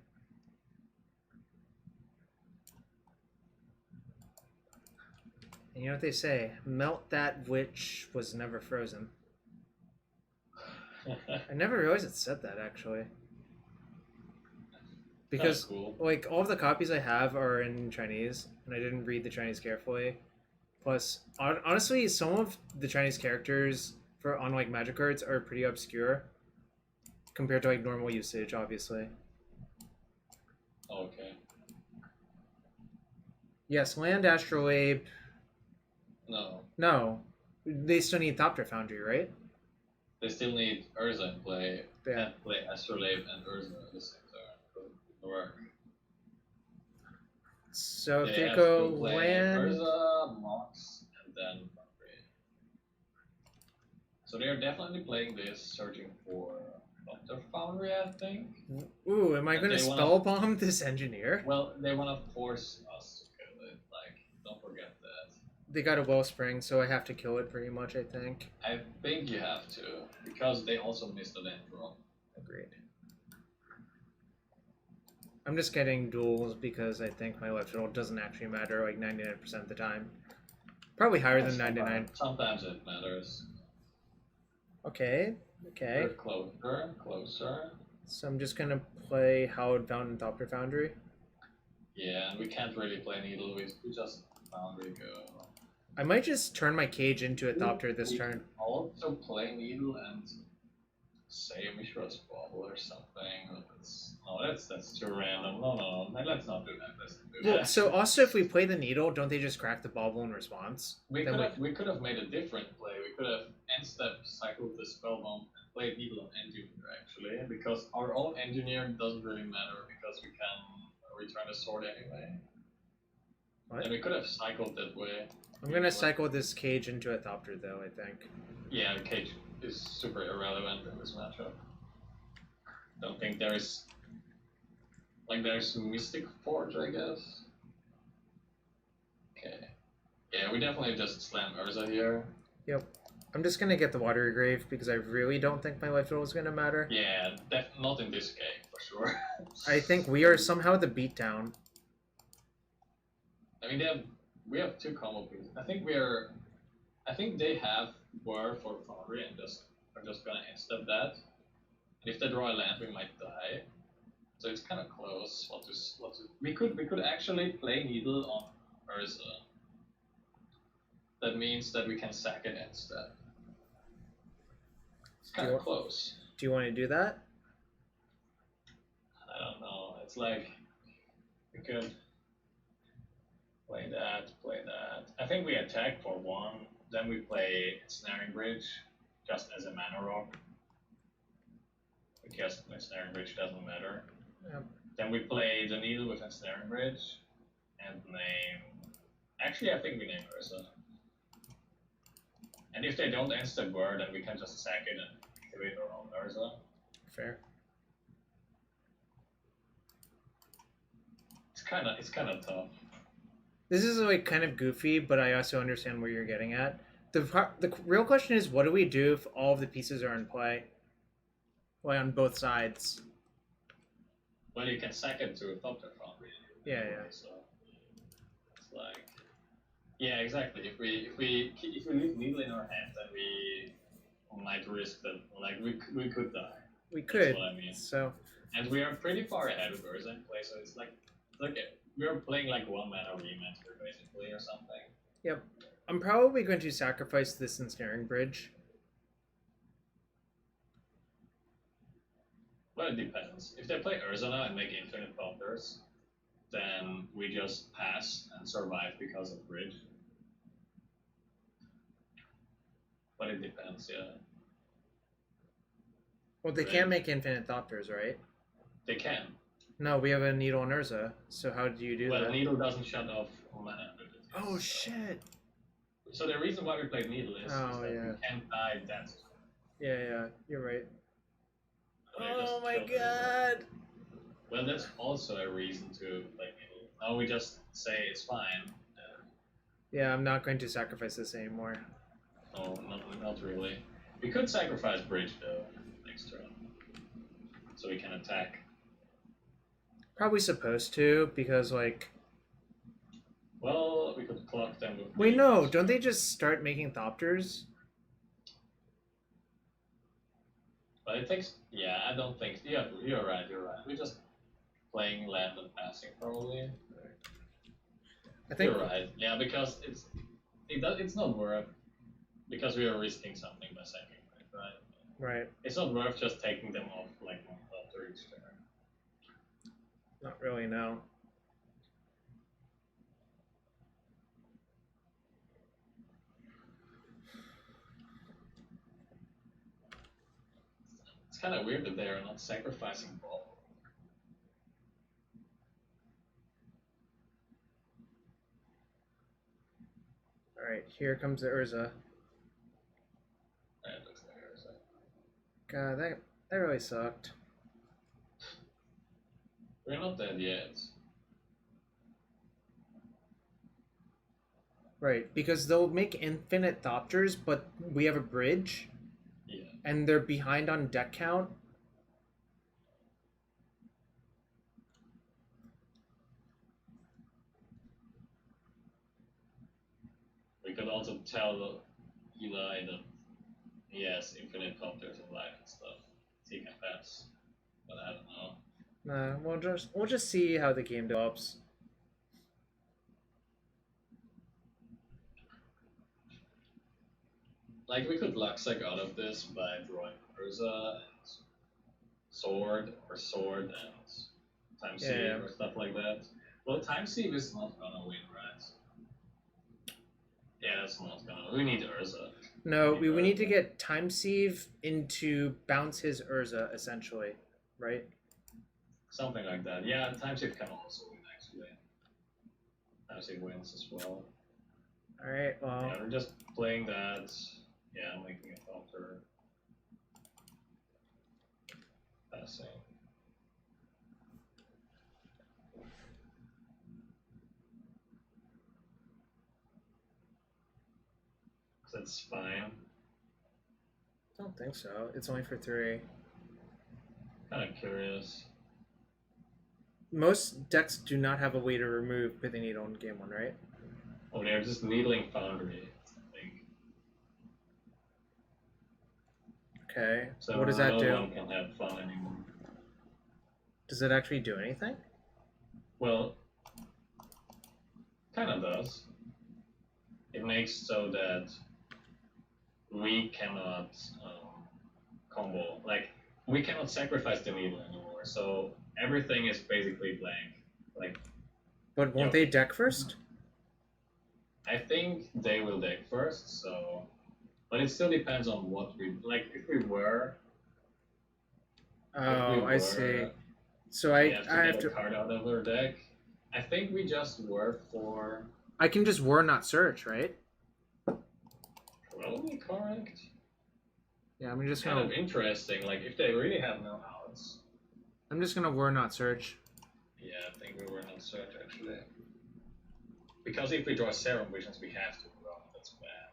And you know what they say? Melt that which was never frozen. I never realized it said that, actually. Because, cool. like, all of the copies I have are in Chinese, and I didn't read the Chinese carefully. Plus, honestly, some of the Chinese characters on, like, Magic cards are pretty obscure compared to, like, normal usage, obviously. Okay. Yes, land Astrolabe. No. No. They still need Thopter Foundry, right? They still need Urza in play. Yeah. Can't play Astrolabe and Urza at the same time. Work. So if they they go play land... Urza, Mox, and then Foundry. So they're definitely playing this, searching for Thopter Foundry, I think. Ooh, am I going to Spellbomb this engineer? Well, they want to force us to kill it. Like, don't forget that. They got a Wellspring, so I have to kill it pretty much, I think. I think you have to, because they also missed the land draw. Agreed. I'm just getting duels because I think my left field doesn't actually matter like 99% of the time. Probably higher than 99. Sometimes it matters. Okay, okay. We're closer. So I'm just gonna play Hallowed Fountain, Thopter Foundry. Yeah, and we can't really play Needle, we just Foundry go. I might just turn my Cage into a Thopter this turn. Also play Needle and say Mishra's Bauble or something. That's too random. No, let's not do that. Let's not do that. Well, so also if we play the Needle, don't they just crack the Bauble in response? We could have made a different play. We could have end-step cycled the Spellbomb and played Needle on Engineer actually, because our own Engineer doesn't really matter because we can return a sword anyway. What? And we could have cycled that way. I'm gonna cycle this Cage into a Thopter though, I think. Yeah, Cage is super irrelevant in this matchup. Don't think there's Mystic Forge, I guess. Okay. Yeah, we definitely just slam Urza here. Yep. I'm just gonna get the Watery Grave because I really don't think my life total is gonna matter. Yeah, not in this game for sure. I think we are somehow the beatdown. I mean, we have 2 combo pieces. I think they have Whir for Foundry and are just gonna instep that. And if they draw a land, we might die. So it's kind of close. We could actually play Needle on Urza. That means that we can sack it instead. It's kind of close. Do you want to do that? I don't know. It's like we could play that. I think we attack for 1, then we play Ensnaring Bridge just as a mana rock. Because Ensnaring Bridge doesn't matter. Yep. Then we play the Needle with Ensnaring Bridge and name. Actually, I think we name Urza. And if they don't insta Whir, then we can just sack it and activate our own Urza. Fair. It's kind of tough. This is like kind of goofy, but I also understand where you're getting at. The real question is, what do we do if all of the pieces are in play? Like on both sides. Well, you can sack it to a Thopter Foundry. Yeah. So it's like, yeah, exactly. If we leave Needle in our hand, then we might risk that. Like we could die. We could. That's what I mean. So. And we are pretty far ahead of Urza in play, so it's like we're playing like 1 mana remaster basically or something. Yep. I'm probably going to sacrifice this Ensnaring Bridge. Well, it depends. If they play Urza now and make infinite Thopters, then we just pass and survive because of Bridge. But it depends, yeah. Well, they can't make infinite Thopters, right? They can. No, we have a Needle and Urza, so how do you do that? Well, Needle doesn't shut off mana abilities. Oh, shit! So the reason why we played Needle is that we can't die that. Yeah, you're right. Oh my god! Well, that's also a reason to play Needle. Now we just say it's fine. Yeah, I'm not going to sacrifice this anymore. No, not really. We could sacrifice Bridge though next turn, so we can attack. Probably supposed to, because like. Well, we could clock them with. Wait, no! Don't they just start making Thopters? But it takes. Yeah, I don't think. Yeah, you're right. You're right. We're just playing land and passing probably. I think you're right. Yeah, because it's not worth, because we are risking something by sacking, right? Right. It's not worth just taking them off like one after each turn. Not really, no. It's kind of weird that they are not sacrificing Bauble. Alright, here comes the Urza. That looks like Urza. God, that really sucked. We're not dead yet. Right, because they'll make infinite Thopters, but we have a bridge. Yeah. And they're behind on deck count. We could also tell Eli that he has infinite Thopters in life and stuff. He can pass, but I don't know. Nah, we'll just see how the game develops. Like, we could Luxec out of this by drawing Urza and Sword and Time Sieve or stuff like that. Well, Time Sieve is not gonna win, right? Yeah, it's not gonna. We need Urza. No, we need to get Time Sieve into bounce his Urza, essentially, right? Something like that. Yeah, Time Sieve can also win, actually. Time Sieve wins as well. Alright, well. Yeah, we're just playing that. Yeah, making a Thopter. Passing. That's fine. I don't think so. It's only for 3. Kind of curious. Most decks do not have a way to remove Pithing Needle in game 1, right? Oh, they're just needling Foundry, I think. Okay. So what does that do? No one can have fun anymore. Does it actually do anything? Well, kind of does. It makes so that we cannot combo. Like, we cannot sacrifice the needle anymore. So everything is basically blank. Like. But won't they deck first? I think they will deck first. So, but it still depends on what we like. If we were. Oh, I see. So I have to get a card out of our deck. I think we just were for. I can just Whir not search, right? Probably correct. Yeah, I'm just kind gonna. Of interesting. Like if they really have no outs. I'm just gonna Whir not search. Yeah, I think we were not search actually. Because if we draw Serum Visions, we have to run. That's bad.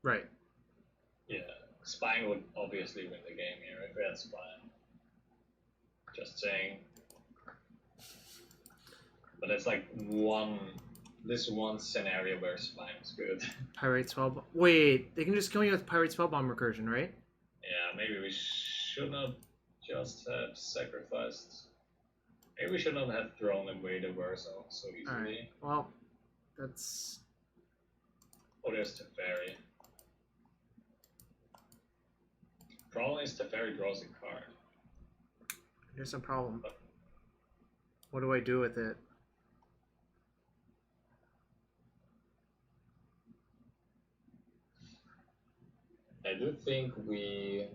Right. Yeah, Spine would obviously win the game here if we had Spine. Just saying. But it's like this one scenario where Spine is good. Pyrite Spellbomb. Wait, they can just kill me with Pyrite Spellbomb recursion, right? Yeah, maybe we should not just have sacrificed. Maybe we should not have thrown away the Urza so easily. Alright, well, that's... Oh, there's Teferi. Problem is Teferi draws a card. Here's a problem. What do I do with it? I do think we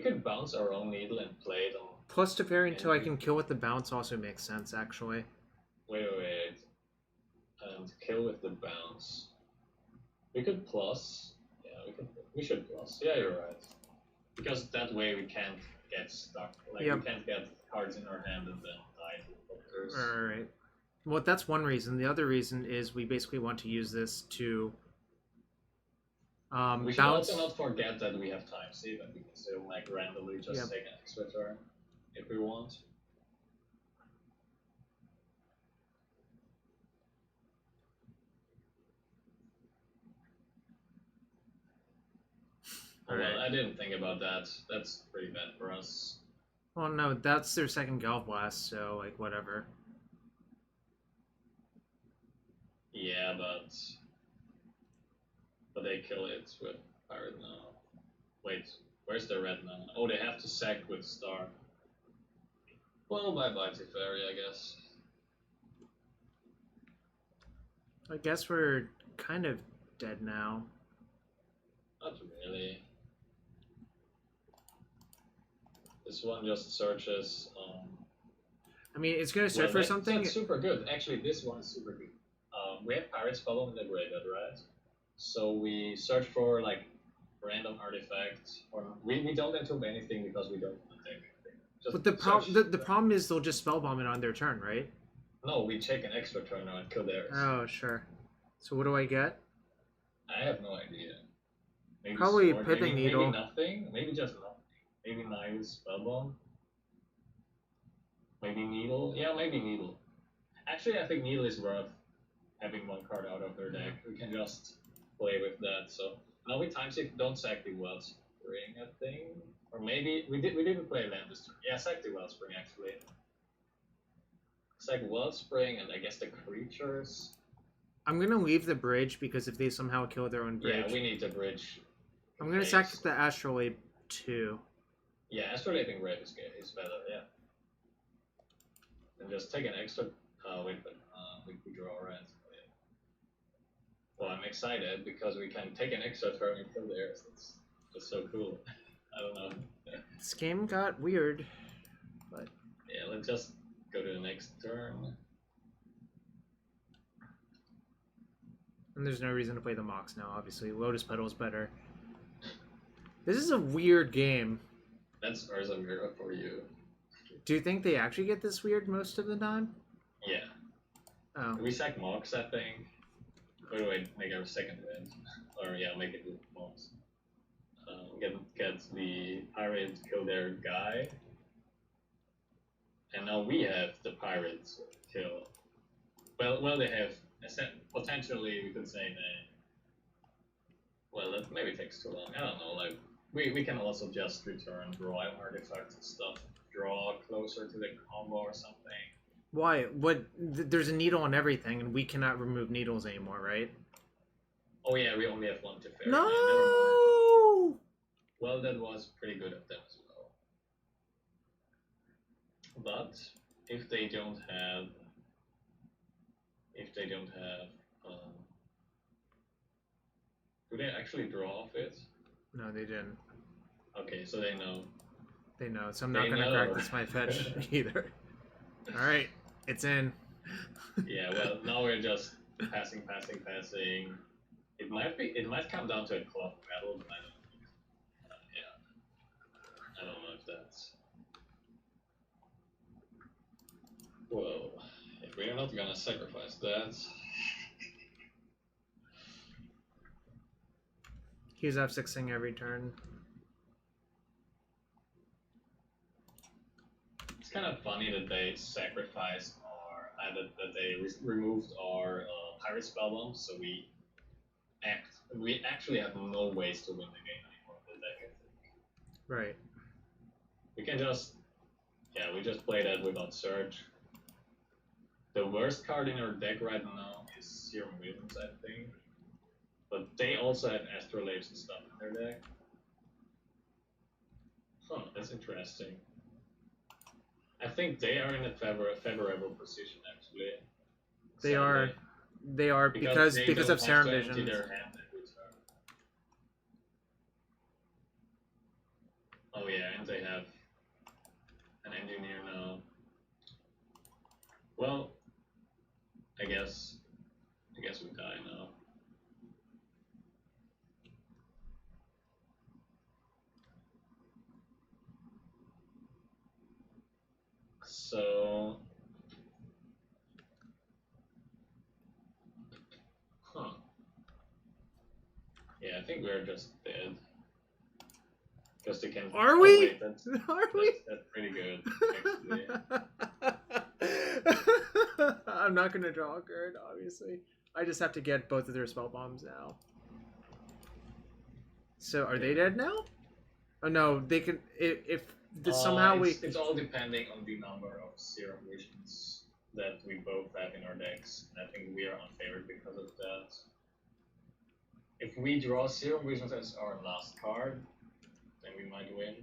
could bounce our own needle and play it on. Plus Teferi until I can kill with the bounce also makes sense, actually. Wait. And kill with the bounce. We could plus. Yeah, we should plus. Yeah, you're right. Because that way we can't get stuck. Like, we can't get cards in our hand and then die to Thopters. Alright. Well, that's one reason. The other reason is we basically want to use this to we should bounce. also not forget that we have Time Sieve and we can still like randomly just take an extra turn if we want. Oh, well, I didn't think about that. That's pretty bad for us. Well, no, that's their second Galvanic Blast, so, like, whatever. Yeah, but they kill it with Pirate now. Wait, where's the red mana? Oh, they have to sack with Star. Well, bye-bye Teferi, I guess. I guess we're kind of dead now. Not really. This one just searches. I mean, it's going to search for something. That's super good. Actually, this one is super good. We have Pyrite Spellbomb in the graveyard, right? So we search for like random artifacts, or we don't enter anything because we don't want to take anything. But the problem is they'll just Spellbomb it on their turn, right? No, we take an extra turn now and kill theirs. Oh, sure. So what do I get? I have no idea. Maybe probably sword, Pithing Needle. Maybe nothing. Maybe just nothing. Maybe Nihil Spellbomb. Maybe Needle. Yeah, maybe Needle. Actually, I think Needle is worth having one card out of their deck. We can just play with that. So now we Time Sieve, don't sack the Wellspring, I think. Or maybe we didn't play land this turn. Yeah, sack the Wellspring actually. Sack Wellspring and I guess the creatures. I'm gonna leave the bridge because if they somehow kill their own bridge. Yeah, we need the bridge. I'm gonna sack the Astrolabe too. Yeah, Astrolabe in red is better, yeah. And just take an extra wait, but we draw right. Well, I'm excited because we can take an extra turn and kill theirs. That's just so cool. I don't know. This game got weird, but yeah, let's just go to the next turn. And there's no reason to play the Mox now, obviously. Lotus Petal's better. This is a weird game. That's Urza weird for you. Do you think they actually get this weird most of the time? Yeah. Oh. We sack Mox, I think. By the way, make our second win. Or yeah, make it with Mox. Get the pirate kill their guy. And now we have the pirate kill. Well, they have potentially we could say that. Well, that maybe takes too long. I don't know. Like we can also just return, draw artifacts and stuff, draw closer to the combo or something. Why? What? There's a needle on everything, and we cannot remove needles anymore, right? Oh yeah, we only have one Teferi. No. Well, that was pretty good of them as well. But if they don't have, do they actually draw off it? No, they didn't. Okay, so they know. They know, so I'm not going to practice my fetch either. All right, it's in. Yeah, well, now we're just passing. It might come down to a clock battle, but I don't know. Yeah, I don't know if that's. Well, if we're not gonna sacrifice that. He's F6ing every turn. It's kind of funny that they sacrificed that they removed our Pyrite Spellbomb, so we actually have no ways to win the game anymore with the deck, I think. Right. We can we just play that without Surge. The worst card in our deck right now is Serum Visions, I think. But they also have Astrolabes and stuff in their deck. Huh, that's interesting. I think they are in a favorable position, actually. They are because of Serum Visions. Oh yeah, and they have an engineer now. Well, I guess we die now. So think we're just dead. Because they can. Are we? Wait, Are we? That's pretty good, actually. I'm not gonna draw a card, obviously. I just have to get both of their spell bombs now. So are they dead now? Oh no, they can. If somehow we. It's all depending on the number of Serum Visions that we both have in our decks. I think we are unfavored because of that. If we draw Serum Visions as our last card, then we might win.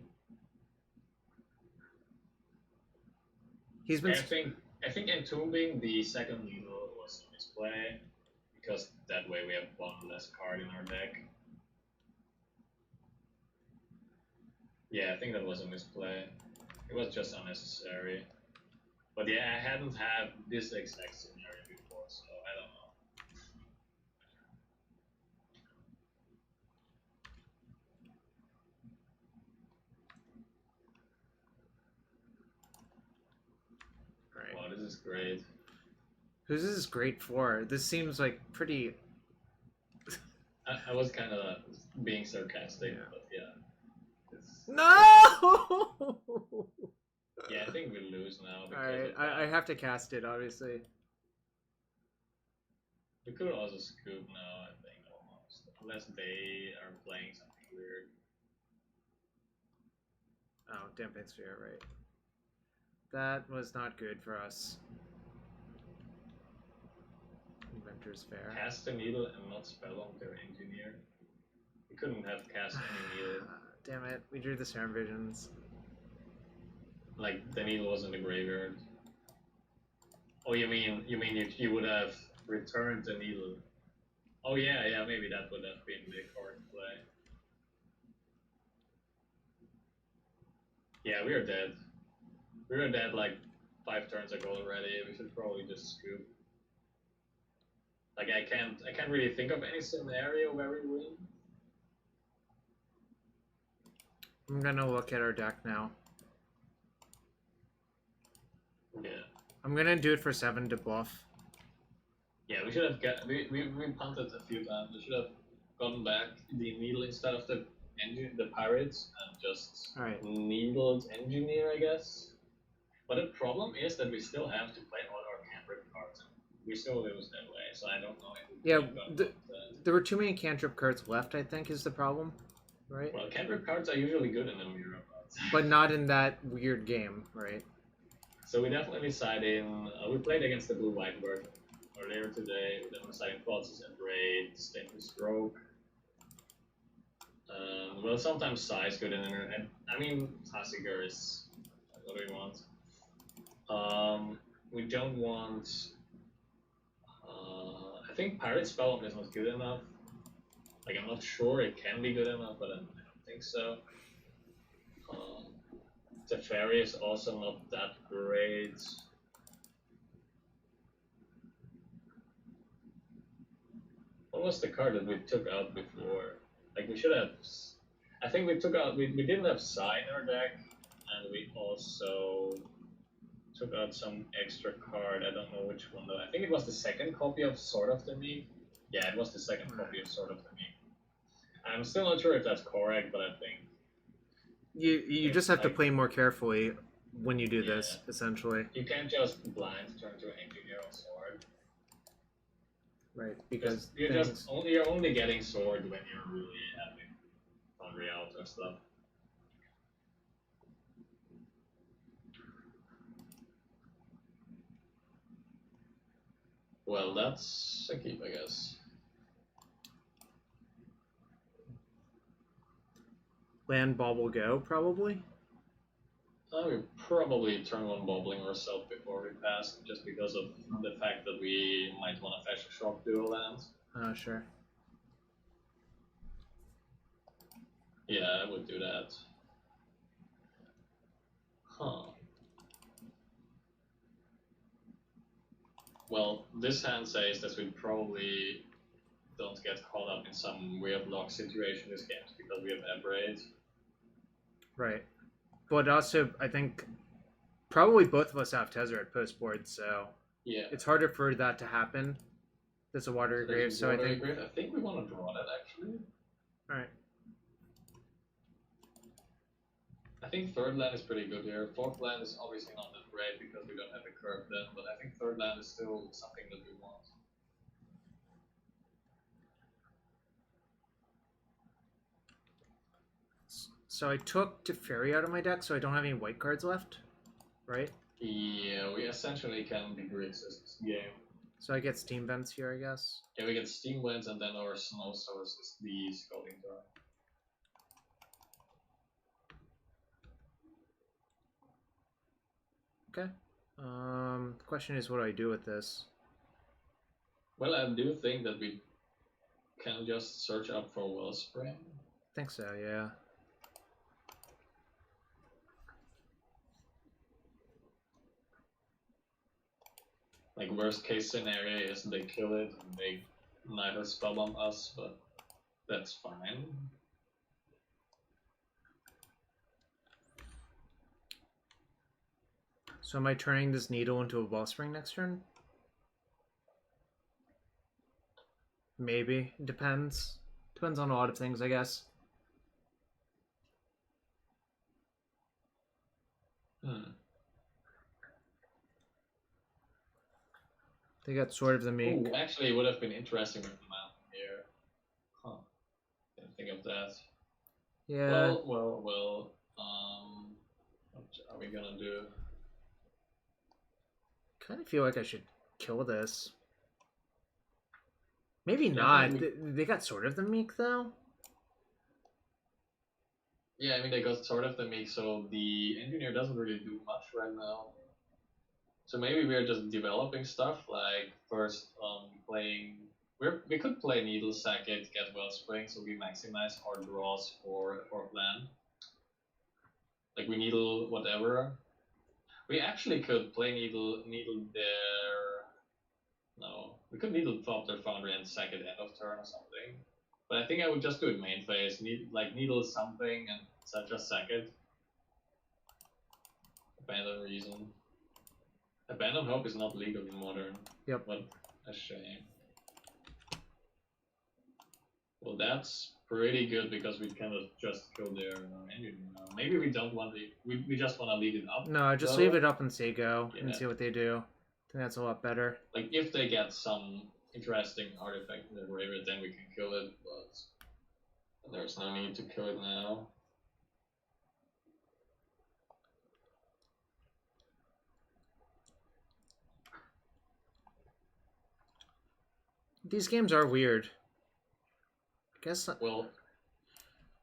He's been. I think entombing the second needle was a misplay, because that way we have one less card in our deck. Yeah, I think that was a misplay. It was just unnecessary. But yeah, I hadn't had this exact scenario before, so I don't know. Right. Wow, this is great. Who's this great for? This seems like pretty. I was kind of being sarcastic, Yeah. but yeah. No! Yeah, I think we lose now. Alright, I have to cast it, obviously. We could also scoop now, I think, almost. Unless they are playing something weird. Oh, Damping Sphere, right. That was not good for us. Inventor's Fair. Cast a needle and not Spellbomb their engineer. We couldn't have cast any needle. Damn it, we drew the Serum Visions. Like, the needle was in the graveyard. Oh, you mean you would have returned the needle? Oh yeah, maybe that would have been the correct play. Yeah, we are dead. We were dead like 5 turns ago already. We should probably just scoop. Like I can't really think of any scenario where we win. I'm gonna look at our deck now. Yeah. I'm gonna do it for 7 to bluff. Yeah, we should have we punted a few times. We should have gotten back the needle instead of the pirates and just needled engineer, I guess. But the problem is that we still have to play all our cantrip cards. We still lose that way, so I don't know if we there were too many cantrip cards left, I think, is the problem. Right? Well, cantrip cards are usually good in the Mishra cards. But not in that weird game, right? So we definitely side in. We played against the blue-white version earlier today. We then side in Colossus and Raid, Disdainful Stroke. Well, sometimes Size good in there. And I mean, Tassiger is. What do we want? We don't want. I think Pyrite Spellbomb is not good enough. Like, I'm not sure it can be good enough, but I don't think so. Teferi is also not that great. What was the card that we took out before? Like, we should have... I think we took out... We didn't have Sai in our deck, and we also took out some extra card. I don't know which one though. I think it was the second copy of Sword of the Meek. Yeah, it was the second copy of Sword of the Meek. I'm still not sure if that's correct, but I think... You just have to play more carefully when you do this, essentially. You can't just blind turn to Engineer or Sword. Right, because you're only getting Sword when you're really having Foundry out or stuff. Well, that's a keep, I guess. Land Bauble go, probably? We probably turn 1 bobbling ourselves before we pass, just because of the fact that we might want to fetch a Shock Duo land. Oh, sure. Yeah, I would do that. Huh. Well, this hand says that we probably don't get caught up in some weird lock situation this game because we have Aberrate. Right. But also, I think probably both of us have Tezzeret post board, so yeah, it's harder for that to happen. There's a Watery Grave, so I think... I think we want to draw that, actually. Alright. I think third land is pretty good here. Fourth land is obviously not that great because we don't have a curve then, but I think third land is still something that we want. So I took Teferi out of my deck, so I don't have any white cards left, right? Yeah, we essentially can degree exist this game. So I get Steam Vents here, I guess. Yeah, we get Steam Winds and then our snow source is the Scalding Tarn. Okay. The question is, what do I do with this? Well, I do think that we can just search up for Wellspring. I think so, yeah. Like, worst case scenario is they kill it and they Nihil Spellbomb us, but that's fine. So am I turning this needle into a Wellspring next turn? Maybe. Depends. Depends on a lot of things, I guess. They got Sword of the Meek. Ooh, actually, it would have been interesting with the mountain here. Huh. Didn't think of that. Yeah. Well. What are we gonna do? Kind of feel like I should kill this. Maybe not. They got Sword of the Meek, though. Yeah, I mean, they got Sword of the Meek, so the Engineer doesn't really do much right now. So maybe we're just developing stuff, like first playing... We could play Needle, sack it, get Wellspring, so we maximize our draws for land. Like we Needle whatever. We actually could play Needle there... No. We could Needle Thopter Foundry and sack it end of turn or something. But I think I would just do it main phase, Needle something and just sack it. Abandon Reason. Abandon Hope is not legal in Modern. Yep. What a shame. Well, that's pretty good because we kind of just kill their engine now. Maybe we don't want to... We just want to lead it up. No, just leave it up and say go and see what they do. I think that's a lot better. Like, if they get some interesting artifact in the graveyard, then we can kill it, but there's no need to kill it now. These games are weird. I guess. Well,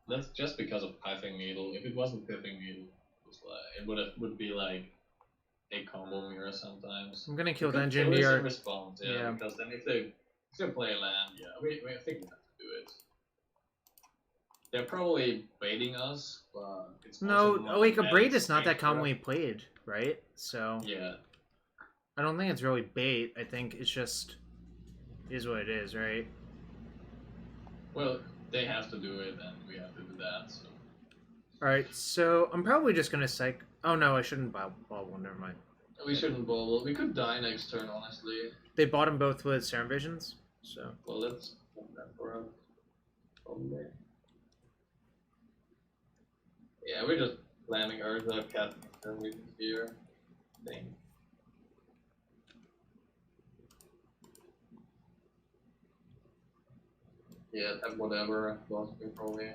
that's just because of Pithing Needle. If it wasn't Pithing Needle, it would be like a combo mirror sometimes. I'm gonna kill the Engineer. Engineer. In response, yeah, because then if they play a land, yeah, I think we have to do it. They're probably baiting us, but it's no. Like a braid is not that commonly played, right? So yeah, I don't think it's really bait. I think it's just is what it is, right? Well, they have to do it, and we have to do that. So. All right, so I'm probably just gonna psych. Oh no, I shouldn't Bauble. Never mind. We shouldn't Bauble. We could die next turn, honestly. They bought them both with Serum Visions, so. Well, let's put that for us. Probably. Yeah, we're just landing Urza, casting Serum Visions here. Thing. Yeah, whatever. Lost me probably.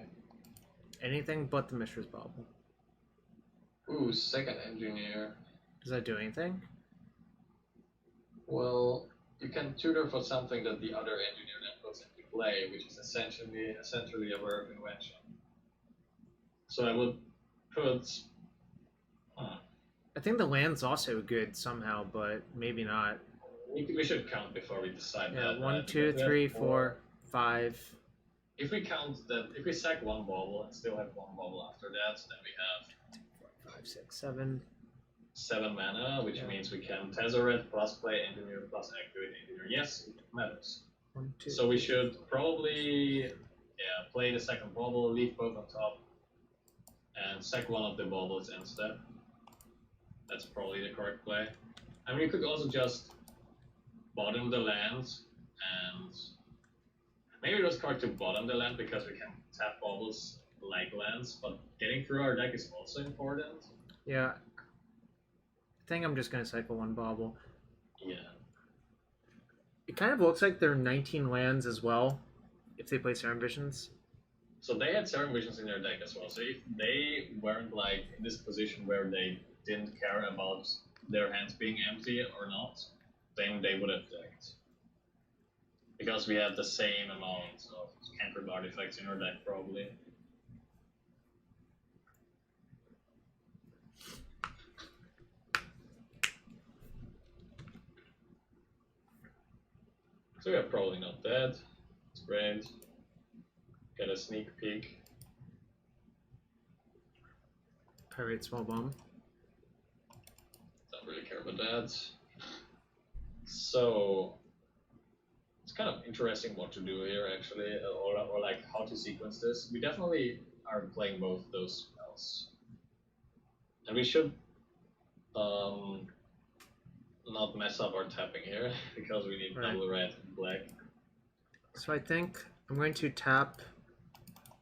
Anything but the Mishra's Bauble. Ooh, second Engineer. Does that do anything? Well, you can tutor for something that the other Engineer then puts into play, which is essentially a Whir of Invention. So I would put... I think the land's also good somehow, but maybe not. We should count before we decide yeah, that. 1, 2, 3, 4, 5. If we count that, if we sack one Bauble and still have one Bauble after that, then we have 2, 4, 5, 6, 7. 7 mana, which means we can Tether it, plus play Engineer, plus activate Engineer. Yes, it matters. 1, 2, so we should probably play the second Bauble, leave both on top, and sack one of the Baubles instead. That's probably the correct play. I mean, you could also just bottom the lands and... maybe those cards to bottom the land because we can tap baubles like lands, but getting through our deck is also important. Yeah. I think I'm just going to cycle one Bauble. Yeah. It kind of looks like they're 19 lands as well, if they play Serum Visions. So they had Serum Visions in their deck as well. So if they weren't like in this position where they didn't care about their hands being empty or not, then they would have decked. Because we have the same amount of cantrip artifacts in our deck, probably. So we are probably not dead. It's great. Get a sneak peek. Pyrite Spellbomb. Don't really care about that. So it's kind of interesting what to do here, actually, or like how to sequence this. We definitely are playing both those spells, and we should not mess up our tapping here because we need double red and black. So I think I'm going to tap.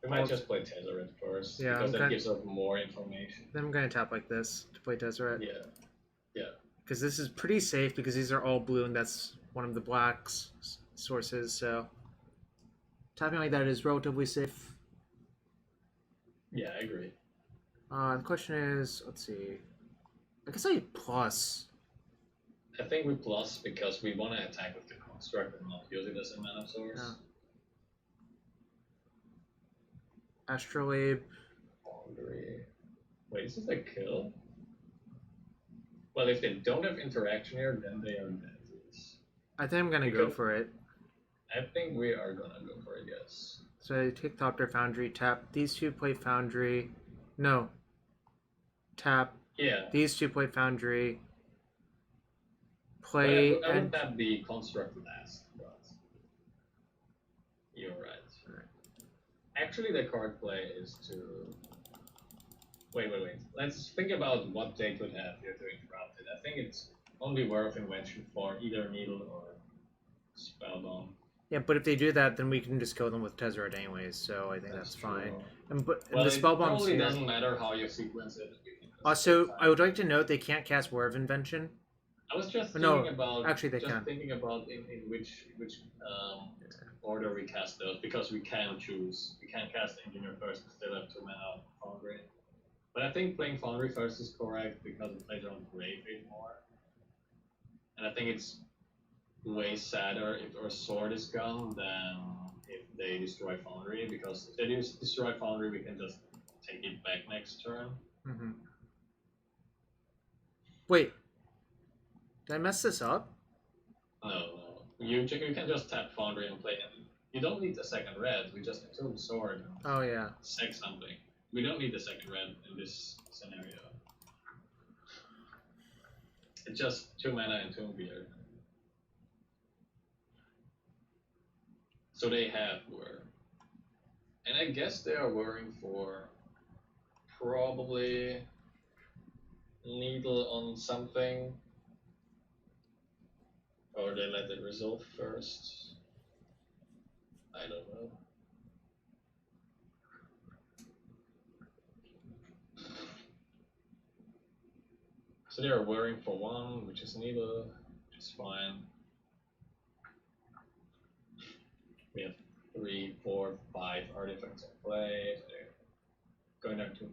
We might just play Tezzeret first, because that gives us more information. Then I'm going to tap like this to play Tezzeret. Yeah, yeah. Because this is pretty safe because these are all blue and that's one of the black's sources, so tapping like that is relatively safe. Yeah, I agree. The question is, let's see. I guess I plus. I think we plus because we want to attack with the construct and not use it as a mana source. Yeah. Astrolabe. Foundry. Wait, is this a kill? Well, if they don't have interaction here, then they are dead. I think I'm gonna go for it. I think we are gonna go for it, yes. So I take Thopter Foundry, tap. These two play Foundry. No. Tap. Yeah. These two play Foundry. Play. I would tap the construct last, but you're right. Actually, the card play is to... Wait. Let's think about what they could have here to interrupt it. I think it's only Whir of Invention for either Needle or Spellbomb. Yeah, but if they do that, then we can just kill them with Tezzeret anyways, so I think that's fine. And the Spellbomb's it probably doesn't matter how you sequence it. Also, I would like to note they can't cast Whir of Invention. I was just thinking about... Actually, they can. Thinking about in which order we cast those, because we can choose. We can cast Engineer first and still have 2 mana Foundry. But I think playing Foundry first is correct because it plays around Grave more. And I think it's way sadder if our sword is gone than if they destroy Foundry, because if they destroy Foundry, we can just take it back next turn. Mm-hmm. Wait. Did I mess this up? No. You can just tap Foundry and play it. You don't need a second red, we just entomb sword and sack something. We don't need the second red in this scenario. It's just 2 mana and Tomb Beard. So they have Whir. And I guess they are worrying for probably Needle on something. Or they let it resolve first. I don't know. So they are worrying for 1, which is Needle, which is fine. We have 3, 4, 5 artifacts in play. So they're going down to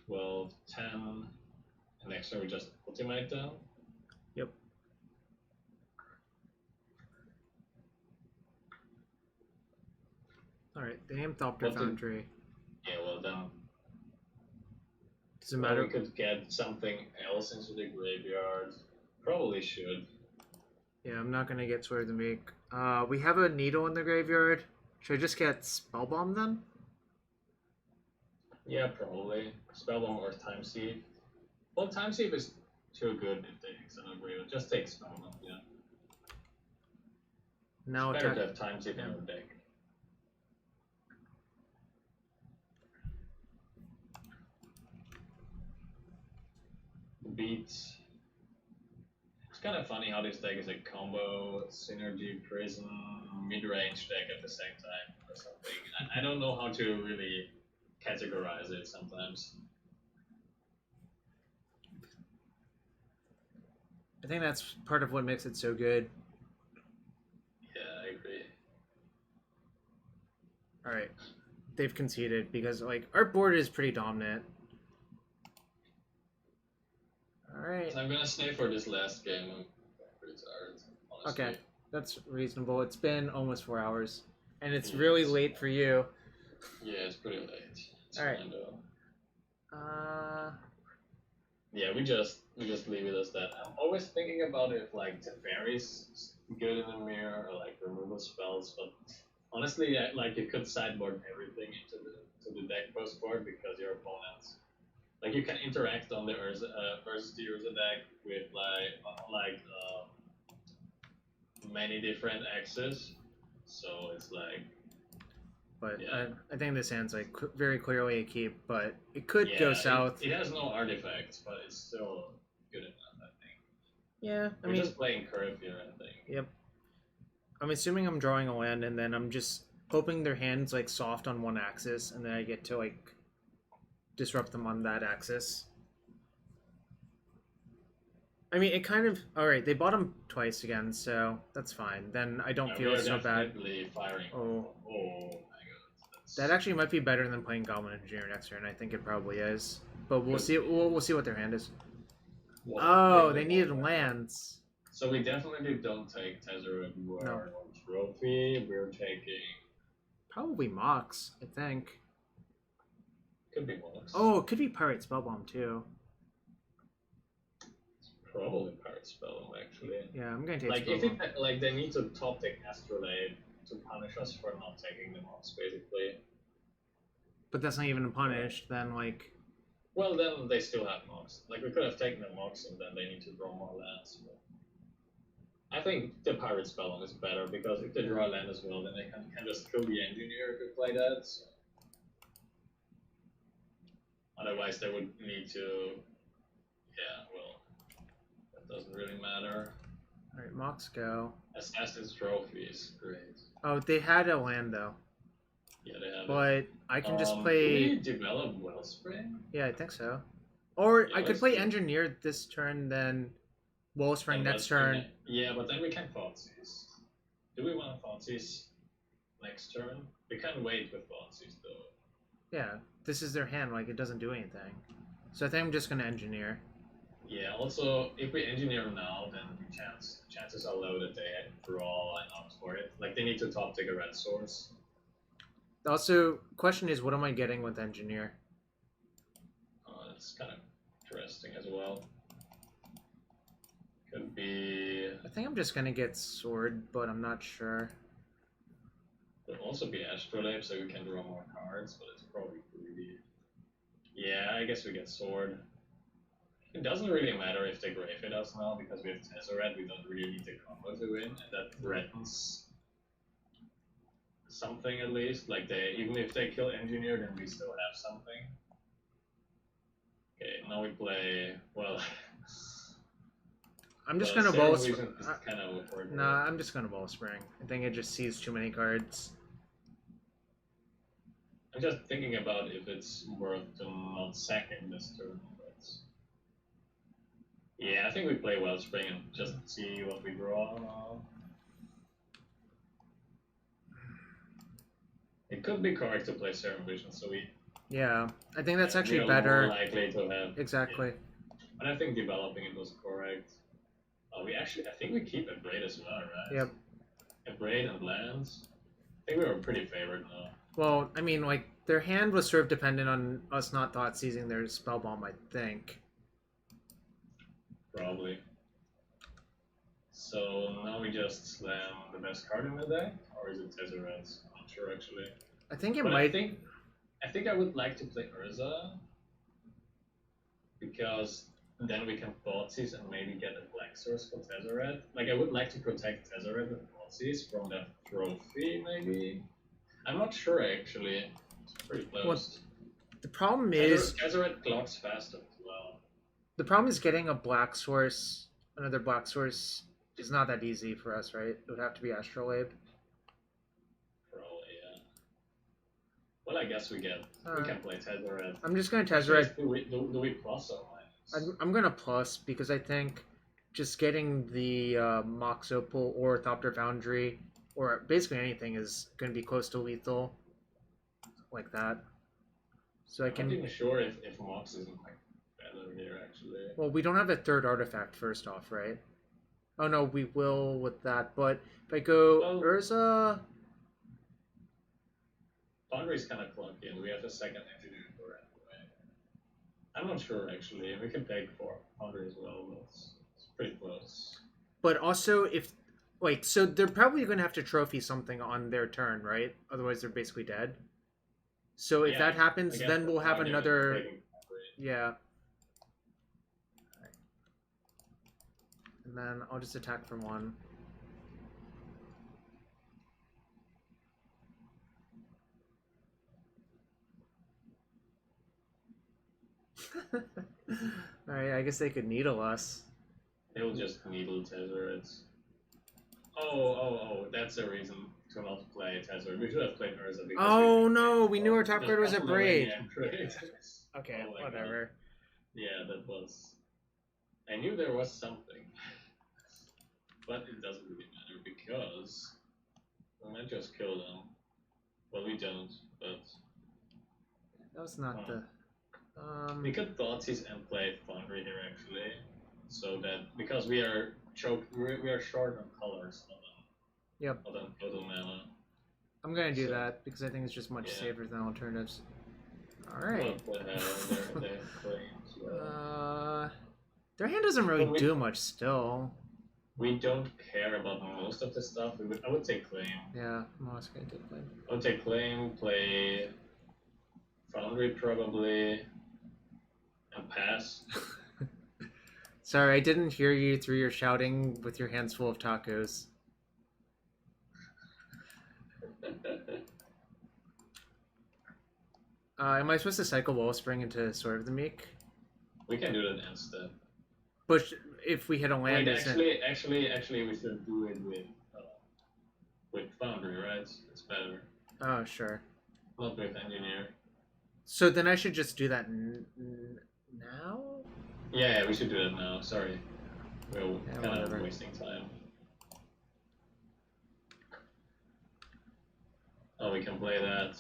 12, 10. And next turn we just ultimate them. Yep. Alright, they named Thopter Foundry. Yeah, well then. Does it matter? We could get something else into the graveyard. Probably should. Yeah, I'm not gonna get Sword of the Meek. We have a Needle in the graveyard. Should I just get Spellbomb then? Yeah, probably. Spellbomb or Time Sieve. Well, Time Sieve is too good if they extend the graveyard. Just take Spellbomb, yeah. Now it's better to have Time Sieve in our deck. Beats. It's kind of funny how this deck is a combo, synergy, prison, mid-range deck at the same time or something. I don't know how to really categorize it sometimes. I think that's part of what makes it so good. Yeah, I agree. All right, they've conceded because like our board is pretty dominant. All right. So I'm gonna stay for this last game. I'm pretty tired, honestly. Okay, that's reasonable. It's been almost 4 hours, and it's really late for you. Yeah, it's pretty late. It's all right. Yeah, we just leave it as that. I'm always thinking about if like Teferi's good in the mirror or like removal spells, but honestly, like you could sideboard everything into the deck post board because your opponents. Like you can interact on the Urza, versus the Urza deck with many different axes, so it's like. But yeah. I think this hand's like very clearly a keep, but it could go south. It has no artifacts, but it's still good enough, I think. Yeah, I We're mean, just playing curve here, I think. Yep. I'm assuming I'm drawing a land, and then I'm just hoping their hand's like soft on one axis, and then I get to like disrupt them on that axis. I mean, it kind of... Alright, they bottom twice again, so that's fine. Then I don't feel so bad. Firing. Oh my god. That actually might be better than playing Goblin Engineer next turn. I think it probably is. But we'll see. We'll see what their hand is. Oh, they needed lands. So we definitely don't take Tezzeret or Trophy. We're taking... Probably Mox, I think. Could be Mox. Oh, it could be Pyrite Spellbomb, too. Probably Pyrite Spellbomb, actually. Yeah, I'm going to take like Spellbomb. If like they need to top deck Astrolabe to punish us for not taking the Mox, basically. But that's not even punished, then, like... Well, then they still have Mox. Like, we could have taken the Mox and then they need to draw more lands. But I think the Pyrite Spellbomb is better, because if they draw a land as well, then they can just kill the Engineer if they play that. So. Otherwise, they would need to... Yeah, well... Doesn't really matter. Alright, Mox go. Assassin's Trophy is great. Oh, they had a land though. Yeah, they have but it. I can just play... Did we develop Wellspring? Yeah, I think so. Or Yeah, I could play Engineer this turn, then Wellspring next turn. Yeah, but then we can Thoughtseize. Do we want to Thoughtseize next turn? We can wait with Thoughtseize though. Yeah, this is their hand, like it doesn't do anything. So I think I'm just going to Engineer. Yeah, also, if we Engineer now, then the chances are low that they draw and opt for it. Like, they need to top take a red source. Also, question is, what am I getting with Engineer? That's kind of interesting as well. Could be... I think I'm just going to get Sword, but I'm not sure. Could also be Astrolabe, so we can draw more cards, but it's probably greedy. Yeah, I guess we get Sword. It doesn't really matter if they grave it us now, because we have Tezzeret, we don't really need the combo to win, and that threatens something at least. Like, even if they kill Engineer, then we still have something. Okay, now we play, well... I'm just gonna Wellspring. Kind of awkward. Nah, I'm just gonna Wellspring. I think it just sees too many cards. I'm just thinking about if it's worth to not sacking this turn. Yeah, I think we play Wellspring and just see what we draw. It could be correct to play Serum Visions, so we... Yeah, I think that's actually more better. Likely to have... Exactly. Yeah. But I think developing it was correct. I think we keep a Braid as well, right? Yep. A Braid and lands. I think we were pretty favored now. Well, I mean, like, their hand was sort of dependent on us not Thoughtseize their Spellbomb, I think. Probably. So now we just slam the best card in the deck, or is it Tezzeret? I'm not sure actually. I think it might. I think I would like to play Urza, because then we can Thoughtseize and maybe get a black source for Tezzeret. Like, I would like to protect Tezzeret with Thoughtseize from that trophy, maybe. I'm not sure actually. It's pretty close. Well, the problem is Tezzeret clocks faster as well. The problem is getting a black source, another black source, is not that easy for us, right? It would have to be Astrolabe. Well, I guess we can play Tezzeret. I'm just gonna Tezzeret. Do we plus or minus? I'm gonna plus because I think just getting the Mox Opal or Thopter Foundry or basically anything is gonna be close to lethal, like that. So I can. I'm not even sure if Mox isn't like better here actually. Well, we don't have a third artifact first off, right? Oh no, we will with that. But if I go Urza. Foundry's kind of clunky, and we have a second engineer for it anyway. I'm not sure actually. We can take for Foundry as well, but it's pretty close. But also, if wait, so they're probably going to have to trophy something on their turn, right? Otherwise, they're basically dead. So if that happens, then we'll have another. Yeah. And then I'll just attack for one. Alright, I guess they could needle us. They'll just needle Tezzeret. Oh, that's the reason to not play Tezzeret. We should have played Urza. Oh no, we knew our top card was a braid. Okay, oh whatever. God. Yeah, that was... I knew there was something. But it doesn't really matter because we might just kill them. Well, we don't, but... That was not the... We could Thoughtseize and play Foundry here actually, so that because we are we are short on colors. Yep. Other than total mana. I'm gonna do that because I think it's just much safer than alternatives. All right. Their hand doesn't really do much still. We don't care about most of the stuff. I would take Claim. Yeah, I'm also gonna take Claim. I would take Claim, play Foundry probably. And pass. Sorry, I didn't hear you through your shouting with your hands full of tacos. Am I supposed to cycle Wellspring into Sword of the Meek? We can do that instead. But if we hit a land, actually, we should do it with Foundry, right? It's better. Oh, sure. Not with Engineer. So then I should just do that now? Yeah, we should do that now. Sorry. We're kind of wasting time. Oh, we can play that.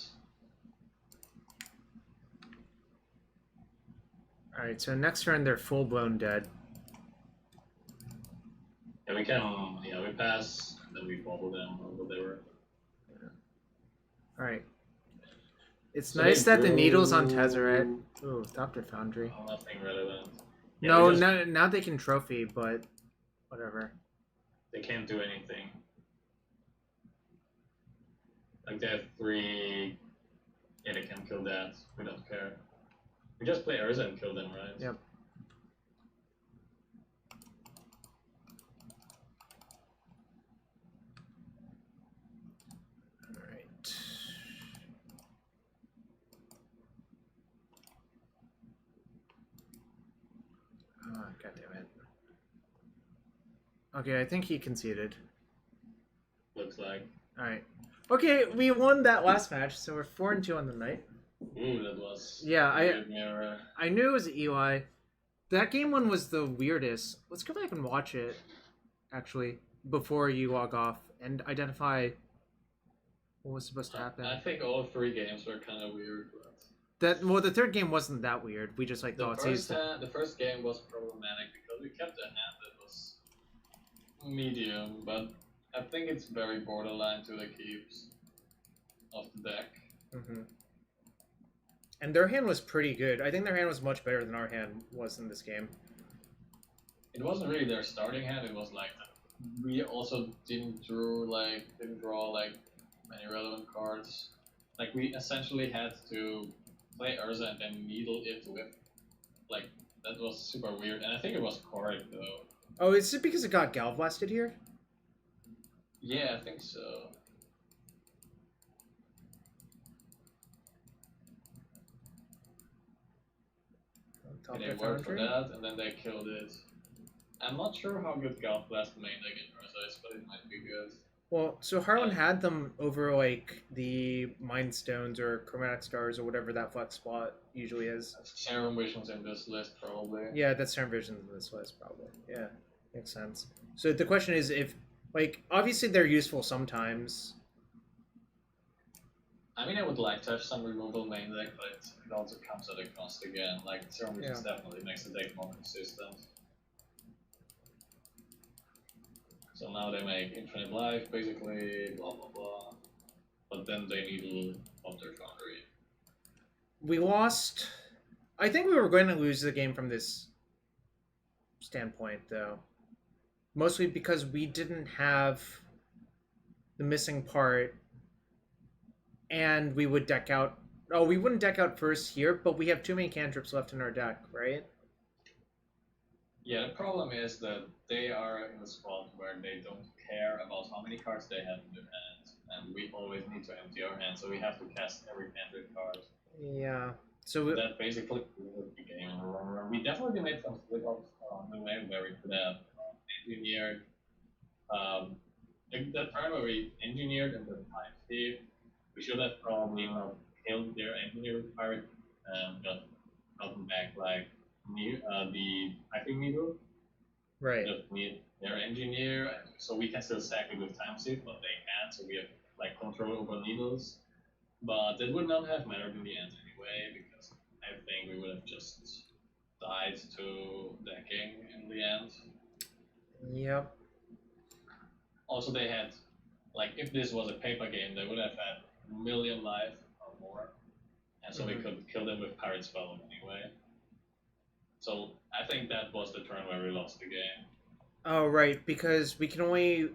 Alright, so next turn they're full-blown dead. Yeah, we can, we pass, and then we bauble them or whatever. Alright. It's so nice that the needle's on Tezzeret. Ooh, Thopter Foundry. Oh, nothing relevant. Yeah, no, now they can trophy, but whatever. They can't do anything. Like they have 3... Yeah, they can kill that. We don't care. We just play Urza and kill them, right? Yep. God damn it. Okay, I think he conceded. Looks like. Alright. Okay, we won that last match, so we're 4-2 on the night. Ooh, that was... Yeah, I knew it was Eli. That game one was the weirdest. Let's go back and watch it, actually, before you log off, and identify what was supposed to happen. I think all 3 games were kind of weird, but... Well, the third game wasn't that weird. We just like thought the first game was problematic because we kept a hand that was medium, but I think it's very borderline to the keeps of the deck. Mm-hmm. And their hand was pretty good. I think their hand was much better than our hand was in this game. It wasn't really their starting hand. It was like we also didn't draw like many relevant cards. Like we essentially had to play Urza and then needle it with, like, that was super weird, and I think it was correct though. Oh, is it because it got Gal Blasted here? Yeah, I think so. And they worked for that, and then killed it. I'm not sure how good Gal Blast main deck in Urza is, but it might be good. Well, so Harlan had them over like the Mind Stones or Chromatic Stars or whatever that flex spot usually is. Serum Visions in this list, probably. Yeah, that's Serum Visions in this list, probably. Yeah, makes sense. So the question is if, like, obviously they're useful sometimes. I mean, I would like to have some removal main deck, but it also comes at a cost again. Like, Serum Visions definitely makes the deck more consistent. So now they make infinite life, basically, blah blah blah. But then they need Thopter Foundry. We lost. I think we were going to lose the game from this standpoint, though. Mostly because we didn't have the missing part, and we would deck out. Oh, we wouldn't deck out first here, but we have too many cantrips left in our deck, right? Yeah, the problem is that they are in a spot where they don't care about how many cards they have in their hand, and we always need to empty our hand, so we have to cast every cantrip card. Yeah. So that basically the game in the long run. We definitely made some slip-ups on the way where we could have engineered that turn where we engineered and then Time Sieve. We should have probably not killed their engineer with Pirate and gotten back like the Pithing Needle. Right. Just need their engineer, so we can still sack it with Time Sieve, but they can't, so we have like control over needles. But it would not have mattered in the end anyway, because I think we would have just died to decking in the end. Yep. Also, they had, like, if this was a paper game, they would have had a million life or more, and so we could kill them with Pyrite Spellbomb anyway. So I think that was the turn where we lost the game. Oh, right, because we can only.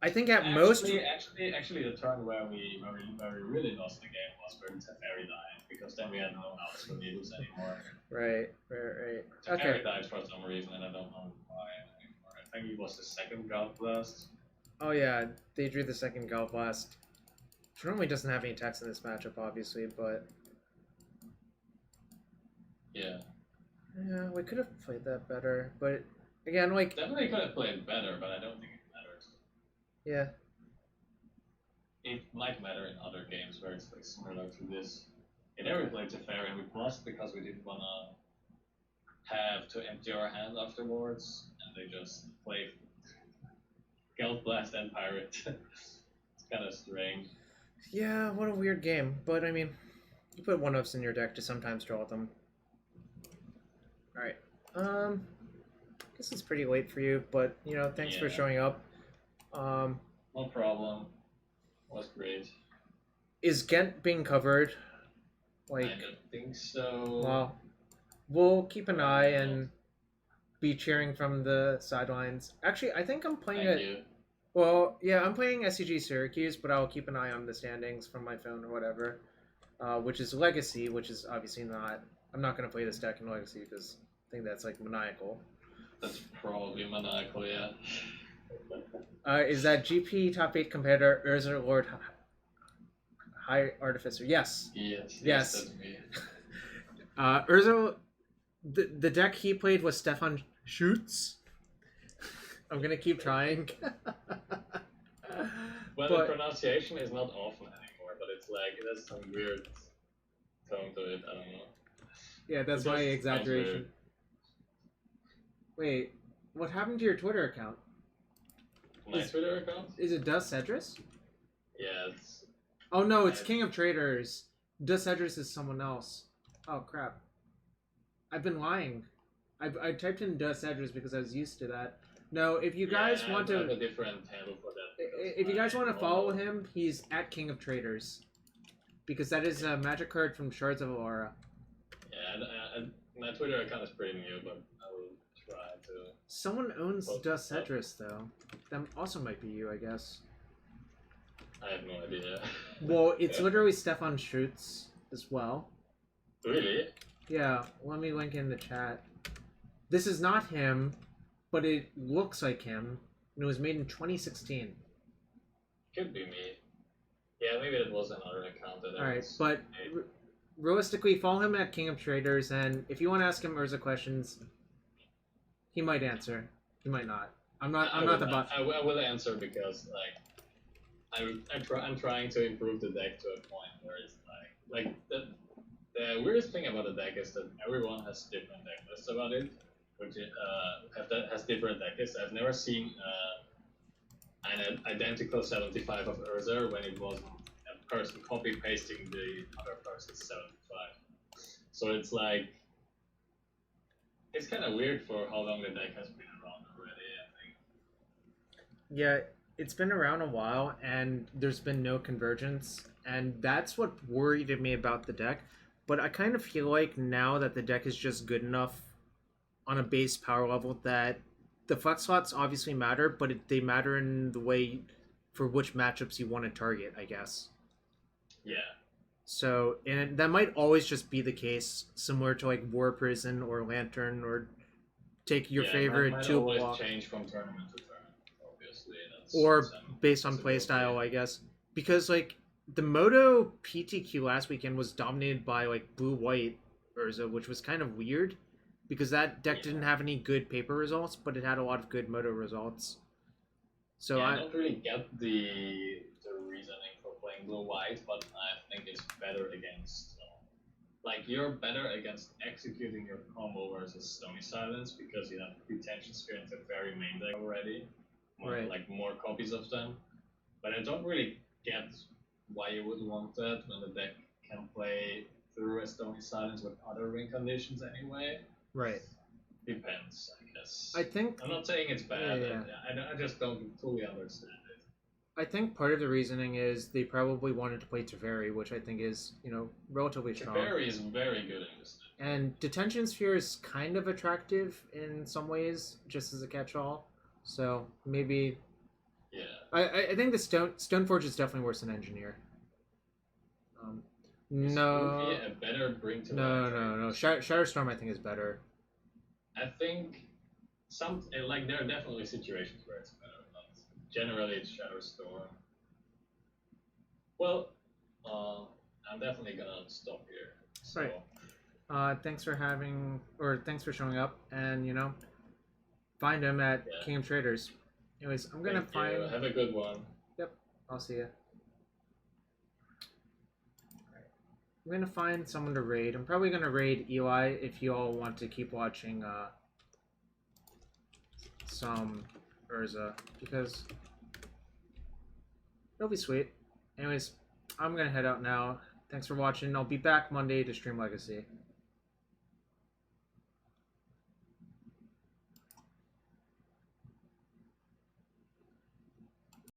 I think at most. Actually, the turn where we really lost the game was where Teferi died, because then we had no outs for needles anymore. Right. Teferi died for some reason, and I don't know why anymore. I think it was the second Galvanic Blast. Oh yeah, they drew the second Galvanic Blast. Which normally doesn't have any attacks in this matchup, obviously, but. Yeah. Yeah, we could have played that better, but again, like. Definitely could have played better, but I don't think it matters. Yeah. It might matter in other games where it's like similar to this. In every play Teferi, and we lost because we didn't wanna have to empty our hand afterwards, and they just played Galvanic Blast and Pirate. It's kind of strange. Yeah, what a weird game. But I mean, you put 1-ups in your deck to sometimes draw them. Alright. This is pretty late for you, but you know, thanks for showing up. No problem. Was great. Is Ghent being covered? Like, I don't think so. Well, we'll keep an eye and be cheering from the sidelines. Actually, I think I'm playing it. Well, yeah, I'm playing SCG Syracuse, but I'll keep an eye on the standings from my phone or whatever. Which is Legacy, which is obviously not. I'm not going to play this deck in Legacy because I think that's like maniacal. That's probably maniacal, yeah. Is that GP top 8 competitor Urza Lord High Artificer? Yes. Yes. That's me. Urza, the deck he played was Stefan Schuetz. I'm gonna keep trying. Well, the pronunciation is not awful anymore, but it's like it has some weird tone to it. I don't know. Yeah, that's my exaggeration. Wait, what happened to your Twitter account? My Twitter account? Is it Dust Cedrus? Yeah, it's... Oh no, it's King of Traders. Dust Cedrus is someone else. Oh crap. I've been lying. I typed in Dust Cedrus because I was used to that. No, if you guys want to... I have a different handle for that. If you guys want to follow him, he's at King of Traders. Because that is a magic card from Shards of Alara. Yeah, my Twitter account is pretty new, but I will try to... Someone owns Dust Cedrus, though. That also might be you, I guess. I have no idea. Well, it's literally Stefan Schuetz as well. Really? Yeah, let me link in the chat. This is not him, but it looks like him, and it was made in 2016. Could be me. Yeah, maybe it was another account. Alright, but realistically, follow him at King of Traders, and if you want to ask him Urza questions, he might answer. He might not. I'm not the bot. I will answer because I'm trying to improve the deck to a point where it's like the weirdest thing about the deck is that everyone has different deck lists about it, which has different deck lists. I've never seen an identical 75 of Urza when it wasn't a person copy pasting the other person's 75. So it's like it's kind of weird for how long the deck has been around already. I think. Yeah, it's been around a while, and there's been no convergence, and that's what worried me about the deck. But I kind of feel like now that the deck is just good enough on a base power level that the flex slots obviously matter, but they matter in the way for which matchups you want to target, I guess. Yeah. So, and that might always just be the case, similar to like War Prison or Lantern, or take your favorite might two always block. change from tournament to tournament, obviously. Or based on playstyle, I guess. Because like the Moto PTQ last weekend was dominated by like blue-white Urza, which was kind of weird because that deck didn't have any good paper results, but it had a lot of good Moto results. So I don't really get the reasoning for playing blue-white, but I think it's better against. Like you're better against executing your combo versus Stony Silence because you have Retention Sphere and Teferi main deck already. Like more copies of them. But I don't really get why you would want that when the deck can play through a Stony Silence with other win conditions anyway. Right. Depends, I guess. I'm not saying it's bad. I just don't fully understand it. I think part of the reasoning is they probably wanted to play Teferi, which I think is, relatively strong. Teferi is very good in this deck. And Detention Sphere is kind of attractive in some ways, just as a catch-all. So maybe. Yeah. I think the Stoneforge is definitely worse than Engineer. No. A better bring to No. Shatterstorm I think is better. I think there are definitely situations where it's better, but generally it's Shatterstorm. Well, I'm definitely gonna stop here. So. Right. Thanks for showing up, and find him at King of Traders. Anyways, I'm gonna find. Have a good one. Yep, I'll see you. I'm gonna find someone to raid. I'm probably gonna raid Eli if you all want to keep watching some Urza, because it'll be sweet. Anyways, I'm gonna head out now. Thanks for watching. I'll be back Monday to stream Legacy.